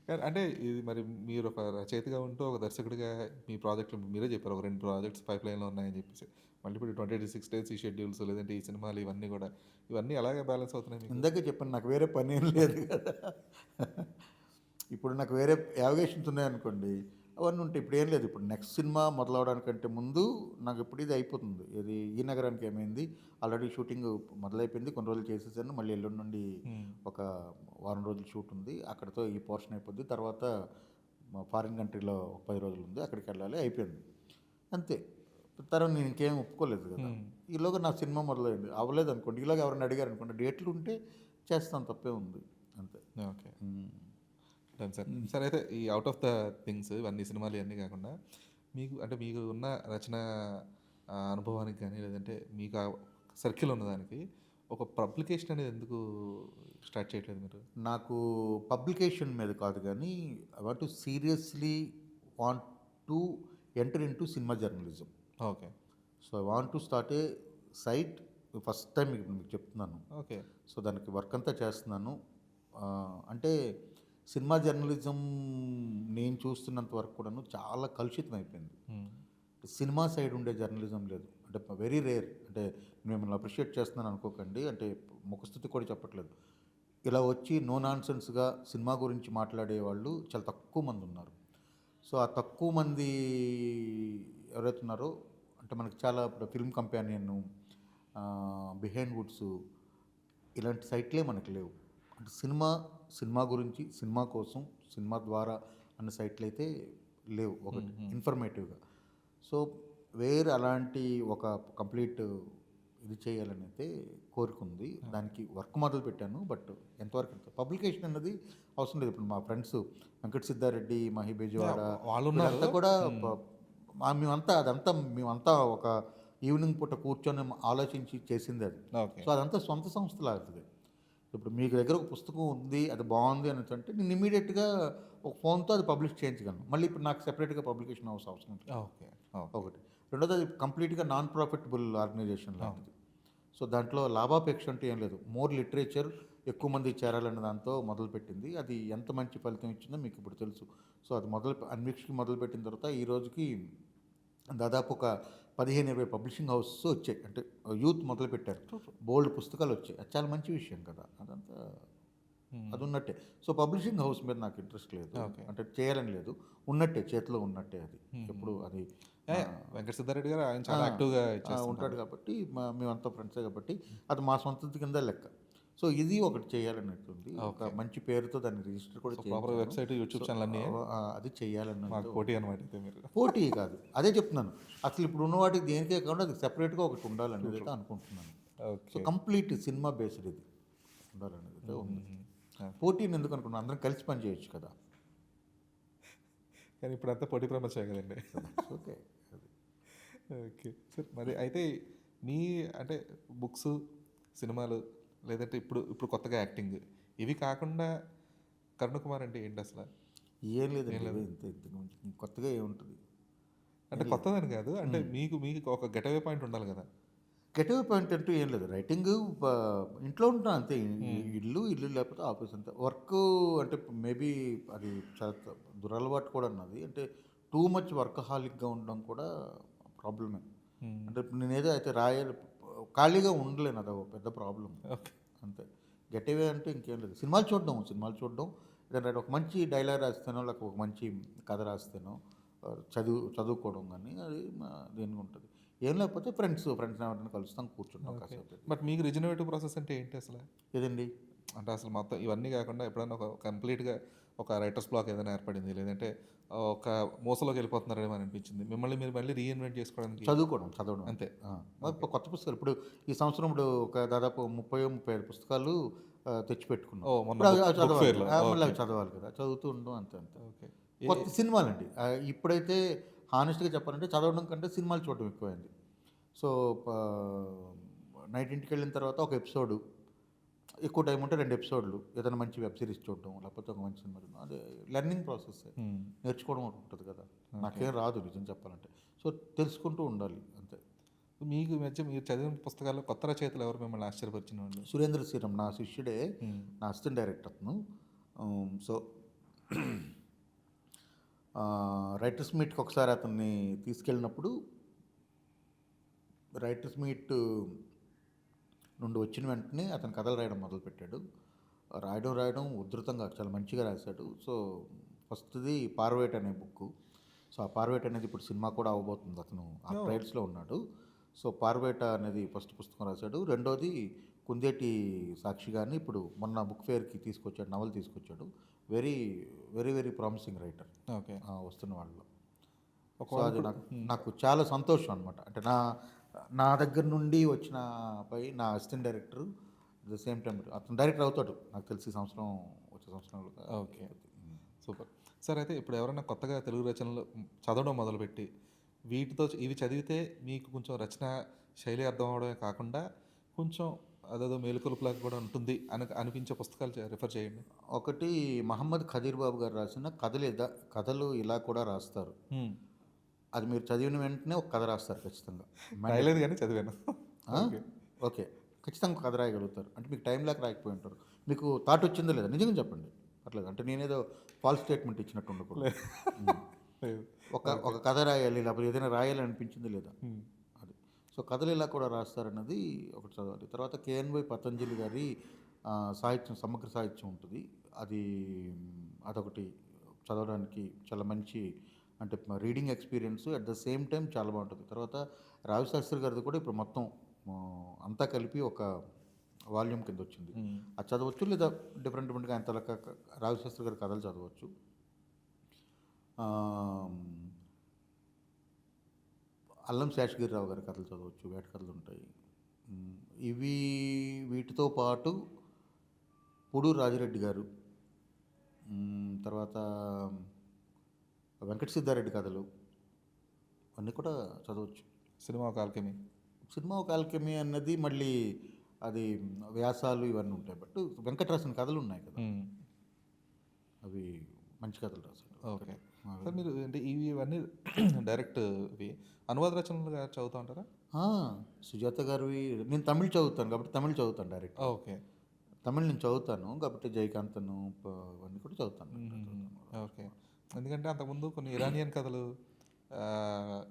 కానీ అంటే ఇది మరి మీరు ఒక రచయితగా ఉంటూ ఒక దర్శకుడిగా మీ ప్రాజెక్టులు మీరే చెప్పారు ఒక 2 ప్రాజెక్ట్స్ పైప్‌లైన్‌లో ఉన్నాయని చెప్పేసి. మళ్ళీ ఇప్పుడు 26 డేస్ ఈ షెడ్యూల్స్ లేదంటే ఈ సినిమాలు ఇవన్నీ కూడా ఇవన్నీ ఎలాగ బ్యాలెన్స్ అవుతున్నాయి మీకు? ఇందాకే చెప్పాను నాకు వేరే పని ఏం లేదు కదా. ఇప్పుడు నాకు వేరే యావిగేషన్స్ ఉన్నాయనుకోండి, అవన్నీ ఉంటాయి. ఇప్పుడు ఏం లేదు. ఇప్పుడు నెక్స్ట్ సినిమా మొదలవడానికంటే ముందు నాకు ఇప్పుడు ఇది అయిపోతుంది. ఇది ఈ నగరానికి ఏమైంది, ఆల్రెడీ షూటింగ్ మొదలైపోయింది, కొన్ని రోజులు చేసేసాను. మళ్ళీ ఎల్లుండి నుండి ఒక వారం రోజులు షూట్ ఉంది, అక్కడితో ఈ పోర్షన్ అయిపోద్ది. తర్వాత ఫారిన్ కంట్రీలో ఒక 10 రోజులు ఉంది, అక్కడికి వెళ్ళాలి, అయిపోయింది అంతే. తర్వాత నేను ఇంకేం ఒప్పుకోలేదు కదా. ఈలోగా నా సినిమా మొదలైంది, అవ్వలేదు అనుకోండి, ఈలోగా ఎవరైనా అడిగారు అనుకోండి, డేట్లు ఉంటే చేస్తాను, తప్పే ఉంది అంతే. Okay done sir. సార్ అయితే ఈ అవుట్ ఆఫ్ ద థింగ్స్ ఇవన్నీ సినిమాలు ఇవన్నీ కాకుండా మీకు అంటే మీకు ఉన్న రచన అనుభవానికి కానీ లేదంటే మీకు ఆ సర్కిల్ ఉన్నదానికి ఒక పబ్లికేషన్ అనేది ఎందుకు స్టార్ట్ చేయట్లేదు మీరు? నాకు పబ్లికేషన్ మీద కాదు కానీ I want to seriously want to enter in to cinema journalism. Okay. So I want to start a site, first time మీకు చెప్తున్నాను. ఓకే. సో దానికి వర్క్ అంతా చేస్తున్నాను. అంటే సినిమా జర్నలిజం నేను చూస్తున్నంత వరకు కూడాను చాలా కలుషితం అయిపోయింది. సినిమా సైడ్ ఉండే జర్నలిజం లేదు, అంటే వెరీ రేర్. అంటే మిమ్మల్ని అప్రిషియేట్ చేస్తున్నాను అనుకోకండి, అంటే ముఖస్థుతి కూడా చెప్పట్లేదు. ఇలా వచ్చి నో నాన్సెన్స్గా సినిమా గురించి మాట్లాడే వాళ్ళు చాలా తక్కువ మంది ఉన్నారు. సో ఆ తక్కువ మంది ఎవరైతే ఉన్నారో, అంటే మనకి చాలా ఇప్పుడు ఫిల్మ్ కంపానియన్, బిహైండ్ వుడ్స్, ఇలాంటి సైట్లే మనకు లేవు. అంటే సినిమా గురించి, సినిమా కోసం, సినిమా ద్వారా అన్న సైట్లు అయితే లేవు ఒకటి ఇన్ఫర్మేటివ్గా. సో వేరే అలాంటి ఒక కంప్లీట్ ఇది చేయాలని అయితే కోరుకుంది. దానికి వర్క్ మొదలు పెట్టాను, బట్ ఎంతవరకు పబ్లికేషన్ అన్నది అవసరం లేదు. ఇప్పుడు మా ఫ్రెండ్స్ వెంకట సిద్ధారెడ్డి, మహి బేజవాడ వాళ్ళంతా కూడా మేమంతా ఒక ఈవినింగ్ పూట కూర్చొని ఆలోచించి చేసింది అది. సో అదంతా సొంత సంస్థలు అవుతుంది. ఇప్పుడు మీకు దగ్గర ఒక పుస్తకం ఉంది, అది బాగుంది అని అంటే నేను ఇమీడియట్గా ఒక ఫోన్తో అది పబ్లిష్ చేయించగలను. మళ్ళీ ఇప్పుడు నాకు సెపరేట్గా పబ్లికేషన్ అవసరం ఉంటుంది. ఓకే. ఒకటి. రెండోది, అది కంప్లీట్గా నాన్ ప్రాఫిటబుల్ ఆర్గనైజేషన్ లాంటిది. సో దాంట్లో లాభాపేక్ష అంటే ఏం లేదు, మోర్ లిటరేచర్ ఎక్కువ మంది చేరాలన్న దాంతో మొదలుపెట్టింది. అది ఎంత మంచి ఫలితం ఇచ్చిందో మీకు ఇప్పుడు తెలుసు. సో అది అన్వీక్షకి మొదలుపెట్టిన తర్వాత ఈ రోజుకి దాదాపు ఒక 15-20 పబ్లిషింగ్ హౌస్ వచ్చాయి. అంటే యూత్ మొదలుపెట్టారు, బోల్డ్ పుస్తకాలు వచ్చాయి. అది చాలా మంచి విషయం కదా, అదంతా అది ఉన్నట్టే. సో పబ్లిషింగ్ హౌస్ మీద నాకు ఇంట్రెస్ట్ లేదు, అంటే చేయాలని లేదు, ఉన్నట్టే, చేతిలో ఉన్నట్టే. అది ఎప్పుడు అది వెంకట సిద్ధారెడ్డి గారు ఆయన చాలా యాక్టివ్గా ఉంటాడు కాబట్టి, మేమంతా ఫ్రెండ్సే కాబట్టి అది మా సొంత కింద లెక్క. సో ఇది ఒకటి చేయాలన్నట్టుంది, ఒక మంచి పేరుతో దాన్ని రిజిస్టర్ కూడా చేయాలి. వెబ్సైట్, యూట్యూబ్ ఛానల్ అన్నీ అది చేయాలన్న పోటీ అనమాట. పోటీ కాదు, అదే చెప్తున్నాను. అసలు ఇప్పుడు ఉన్న వాటికి దేనికే కాకుండా అది సెపరేట్గా ఒకటి ఉండాలనేది అయితే అనుకుంటున్నాను. సో కంప్లీట్ సినిమా బేస్డ్ ఇది ఉండాలనేది అయితే ఉంది. పోటీని ఎందుకు అనుకున్నాను, అందరం కలిసి పని చేయొచ్చు కదా. కానీ ఇప్పుడు అంతా పోటీ ప్రపంచమే కదండి. ఓకే. Okay sir. మరి అయితే మీ అంటే బుక్స్, సినిమాలు, లేదంటే ఇప్పుడు కొత్తగా యాక్టింగ్, ఇవి కాకుండా కరుణ కుమార్ అంటే ఏంటి అసలు? ఏం లేదండి, ఇంత కొత్తగా ఏముంటుంది అంటే కొత్తదని కాదు, అంటే మీకు ఒక గెటవే పాయింట్ ఉండాలి కదా. గెటవే పాయింట్ అంటూ ఏం లేదు. రైటింగ్ ఇంట్లో ఉంటాను అంతే, ఇల్లు లేకపోతే ఆఫీస్ అంతే. వర్క్ అంటే మేబీ అది చాలా దురలవాటు కూడా అన్నది, అంటే టూ మచ్ వర్కహాలిక్గా ఉండడం కూడా ప్రాబ్లమే. అంటే నేనేదో అయితే ఖాళీగా ఉండలేను, అది ఒక పెద్ద ప్రాబ్లం అంతే. గెటవే అంటే ఇంకేం లేదు. సినిమాలు చూడడం, లేదంటే ఒక మంచి డైలాగ్ రాస్తేనో, లేకపోతే ఒక మంచి కథ రాస్తేనో, చదువుకోవడం కానీ, అది దేనికి ఉంటుంది. ఏం లేకపోతే ఫ్రెండ్స్ ఎవరైనా కలుస్తాం, కూర్చుంటాం కాసేపు. బట్ మీకు రిజనరేటివ్ ప్రాసెస్ అంటే ఏంటి అసలు? ఏదండి అంటే అసలు మొత్తం ఇవన్నీ కాకుండా ఎప్పుడైనా ఒక కంప్లీట్గా ఒక రైటర్స్ బ్లాక్ ఏదైనా ఏర్పడింది, లేదంటే ఒక మోసలోకి వెళ్ళిపోతున్నారేమో అనిపించింది, మిమ్మల్ని మీరు మళ్ళీ రీఇన్వెంట్ చేసుకోవడానికి? చదవడం అంతే. కొత్త పుస్తకాలు ఇప్పుడు ఈ సంవత్సరం ఒక దాదాపు 30-35 పుస్తకాలు తెచ్చిపెట్టుకున్నాం. మళ్ళీ చదవాలి కదా, చదువుతూ ఉండడం అంతే. ఓకే. కొత్త సినిమాలండి ఇప్పుడైతే హానెస్ట్గా చెప్పాలంటే చదవడం కంటే సినిమాలు చూడడం ఎక్కువైంది. సో నైట్ ఇంటికి వెళ్ళిన తర్వాత ఒక ఎపిసోడు, ఎక్కువ టైం ఉంటే 2 ఎపిసోడ్లు, ఏదైనా మంచి వెబ్ సిరీస్ చూడడం, లేకపోతే ఒక మంచి సినిమా చూడడం. అదే లెర్నింగ్ ప్రాసెస్, నేర్చుకోవడం ఉంటుంది కదా. నాకేం రాదు నిజం చెప్పాలంటే. సో తెలుసుకుంటూ ఉండాలి అంతే. మీకు ఈ మధ్య మీరు చదివిన పుస్తకాల్లో కొత్త రచయితలు ఎవరు మిమ్మల్ని ఆశ్చర్యపరిచిన వాళ్ళు? సురేంద్ర శ్రీరామ్ నా శిష్యుడే, నా అసిస్టెంట్ డైరెక్టర్ అతను. సో రైటర్స్ మీట్కి ఒకసారి అతన్ని తీసుకెళ్ళినప్పుడు రైటర్స్ మీట్ నుండి వచ్చిన వెంటనే అతను కథలు రాయడం మొదలుపెట్టాడు. రాయడం ఉధృతంగా చాలా మంచిగా రాశాడు. సో ఫస్ట్ది పార్వేట్ అనే బుక్. సో ఆ పార్వేట్ అనేది ఇప్పుడు సినిమా కూడా అవ్వబోతుంది. అతను ఆ ట్రయల్స్లో ఉన్నాడు. సో పార్వేట అనేది ఫస్ట్ పుస్తకం రాశాడు. రెండోది కుందేటి సాక్షి గారిని ఇప్పుడు మొన్న బుక్ ఫేర్కి తీసుకొచ్చాడు, నవల తీసుకొచ్చాడు. Very very very promising writer okay. వస్తున్న వాళ్ళలో. సో అది నాకు చాలా సంతోషం అనమాట. అంటే నా దగ్గర నుండి వచ్చిన నా assistant director the same time అతను డైరెక్టర్ అవుతాడు నాకు తెలిసి వచ్చే సంవత్సరంలో. Okay, super sir. అయితే ఇప్పుడు ఎవరైనా కొత్తగా తెలుగు రచనలు చదవడం మొదలుపెట్టి ఇవి చదివితే మీకు కొంచెం రచన శైలి అర్థం అవడమే కాకుండా కొంచెం అదేదో మేలుకొలుపులాగా కూడా ఉంటుంది అనిపించే పుస్తకాలు రిఫర్ చేయండి. ఒకటి మహమ్మద్ ఖదీర్ బాబు గారు రాసిన కథలు ఇలా కూడా రాస్తారు. అది మీరు చదివిన వెంటనే ఒక కథ రాస్తారు ఖచ్చితంగా. రాయలేదు కానీ చదివాను. ఓకే, ఖచ్చితంగా కథ రాయగలుగుతారు. అంటే మీకు టైం లేక రాయకపోయి ఉంటారు. మీకు థాట్ వచ్చిందో లేదా నిజంగా చెప్పండి, పర్లేదు. అంటే నేనేదో ఫాల్స్ స్టేట్మెంట్ ఇచ్చినట్టు ఉండకూడదు. ఒక కథ రాయాలి, లేకపోతే ఏదైనా రాయాలి అనిపించింది లేదా అది. సో కథలు ఇలా కూడా రాస్తారన్నది ఒకటి చదవాలి. తర్వాత కేఎన్వై పతంజలి గారి సాహిత్యం, సమగ్ర సాహిత్యం ఉంటుంది. అదొకటి చదవడానికి చాలా మంచి, అంటే reading experience at the same time చాలా బాగుంటుంది. తర్వాత రావిశాస్త్రి గారిది కూడా ఇప్పుడు మొత్తం అంతా కలిపి ఒక వాల్యూమ్ కింద వచ్చింది. అది చదవచ్చు, లేదా డిఫరెంట్గా ఆయన తలక రావిశాస్త్రి గారి కథలు చదవచ్చు. అల్లం శేషగిరిరావు గారి కథలు చదవచ్చు, వేట కథలు ఉంటాయి. వీటితో పాటు పూడూరు రాజిరెడ్డి గారు, తర్వాత వెంకట సిద్ధారెడ్డి కథలు అన్నీ కూడా చదవచ్చు. సినిమా ఒక ఆల్కెమీ అన్నది మళ్ళీ అది వ్యాసాలు ఇవన్నీ ఉంటాయి. బట్ వెంకట రాసిన కథలు ఉన్నాయి కదా, అవి మంచి కథలు రాశారు. ఓకే సార్, మీరు అంటే ఇవన్నీ డైరెక్ట్ అనువాద రచనలుగా చదువుతూ ఉంటారా? సుజాత గారివి నేను తమిళ్ చదువుతాను కాబట్టి తమిళ్ చదువుతాను డైరెక్ట్. ఓకే, తమిళ్ నేను చదువుతాను కాబట్టి జయకాంతను ఇవన్నీ కూడా చదువుతాను. ఓకే, ఎందుకంటే అంతకుముందు కొన్ని ఇరానియన్ కథలు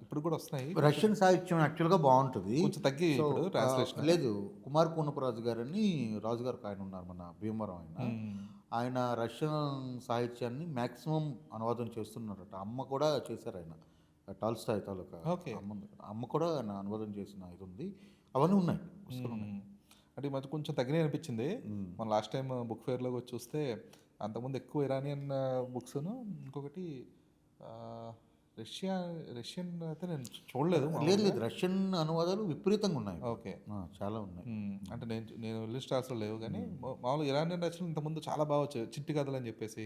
ఇప్పుడు కూడా వస్తున్నాయి. రష్యన్ సాహిత్యం యాక్చువల్గా బాగుంటుంది, కొంచెం తగ్గి ట్రాన్స్లేషన్ లేదు. కుమార్ పూర్ణపురాజు గారని రాజుగారు ఆయన ఉన్నారు మన భీమవరం. ఆయన రష్యన్ సాహిత్యాన్ని మ్యాక్సిమం అనువాదం చేస్తున్నారట. అమ్మ కూడా చేశారు ఆయన, టాల్స్టాయ్ తాలూకా అమ్మ కూడా ఆయన అనువాదం చేసిన ఇది ఉంది. అవన్నీ ఉన్నాయి, పుస్తకాలు ఉన్నాయి. అంటే మధ్య కొంచెం తగ్గినాయి అనిపించింది. మన లాస్ట్ టైం బుక్ ఫేర్లో వచ్చి చూస్తే అంతకుముందు ఎక్కువ ఇరానియన్ బుక్స్ను, ఇంకొకటి రష్యన్ అయితే నేను చూడలేదు. లేదు, రష్యన్ అనువాదాలు విపరీతంగా ఉన్నాయి. ఓకే, చాలా ఉన్నాయి. అంటే నేను లిస్ట్ స్టార్స్లో లేవు కానీ మామూలు ఇరానియన్ రచనలు ఇంతకుముందు చాలా బాగా వచ్చాయి. చిట్టి కథలు అని చెప్పేసి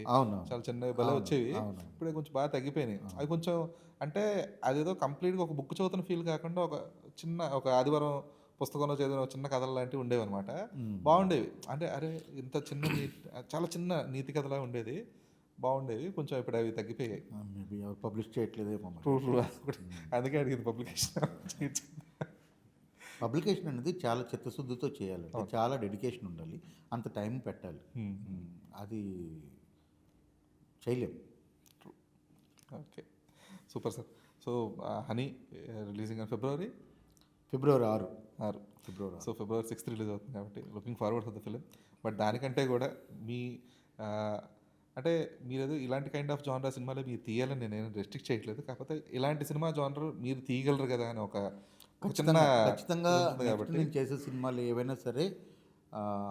చాలా చిన్న బల వచ్చేవి. ఇప్పుడే కొంచెం బాగా తగ్గిపోయినాయి. అవి కొంచెం అంటే అదేదో కంప్లీట్గా ఒక బుక్ చదువుతున్న ఫీల్ కాకుండా ఒక ఆదివారం పుస్తకంలో చదివిన చిన్న కథలు లాంటివి ఉండేవి అనమాట. బాగుండేవి. అంటే అరే ఇంత చాలా చిన్న నీతి కథలా ఉండేది, బాగుండేవి. కొంచెం ఇప్పుడు అవి తగ్గిపోయాయి. మేబీ ఎవరు పబ్లిష్ చేయట్లేదేమో. అందుకే అడిగింది పబ్లికేషన్ అనేది చాలా చిత్తశుద్ధితో చేయాలి, చాలా డెడికేషన్ ఉండాలి, అంత టైం పెట్టాలి. అది చేయలేం. Okay, super sir. So honey releasing on February 6. So February 6th release అవుతుంది కాబట్టి looking forward for the film. But దానికంటే కూడా అంటే మీరు ఇలాంటి కైండ్ ఆఫ్ జానర్ సినిమాలో మీరు తీయాలని నేను రెస్ట్రిక్ట్ చేయట్లేదు. కాకపోతే ఇలాంటి సినిమా జానర్ మీరు తీయగలరు కదా అని ఒక ఖచ్చితంగా కాబట్టి నేను చేసే సినిమాలు ఏవైనా సరే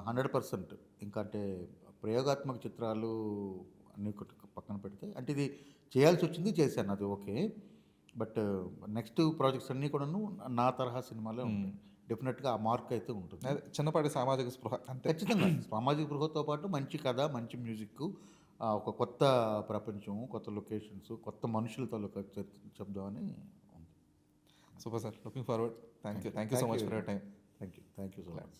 100%. ఇంకా అంటే ప్రయోగాత్మక చిత్రాలు అన్ని పక్కన పెడితే, అంటే ఇది చేయాల్సి వచ్చింది, చేశాను, అది ఓకే. బట్ నెక్స్ట్ ప్రాజెక్ట్స్ అన్నీ కూడాను నా తరహా సినిమాలే ఉంటాయి. డెఫినెట్గా ఆ మార్క్ అయితే ఉంటుంది. చిన్నపాటి సామాజిక స్పృహ ఖచ్చితంగా. సామాజిక స్పృహతో పాటు మంచి కథ, మంచి మ్యూజిక్, ఒక కొత్త ప్రపంచం, కొత్త లొకేషన్స్, కొత్త మనుషులతో చెప్దామని ఉంది. Super sir, looking forward. Thank you so much for your time. Thank you so much.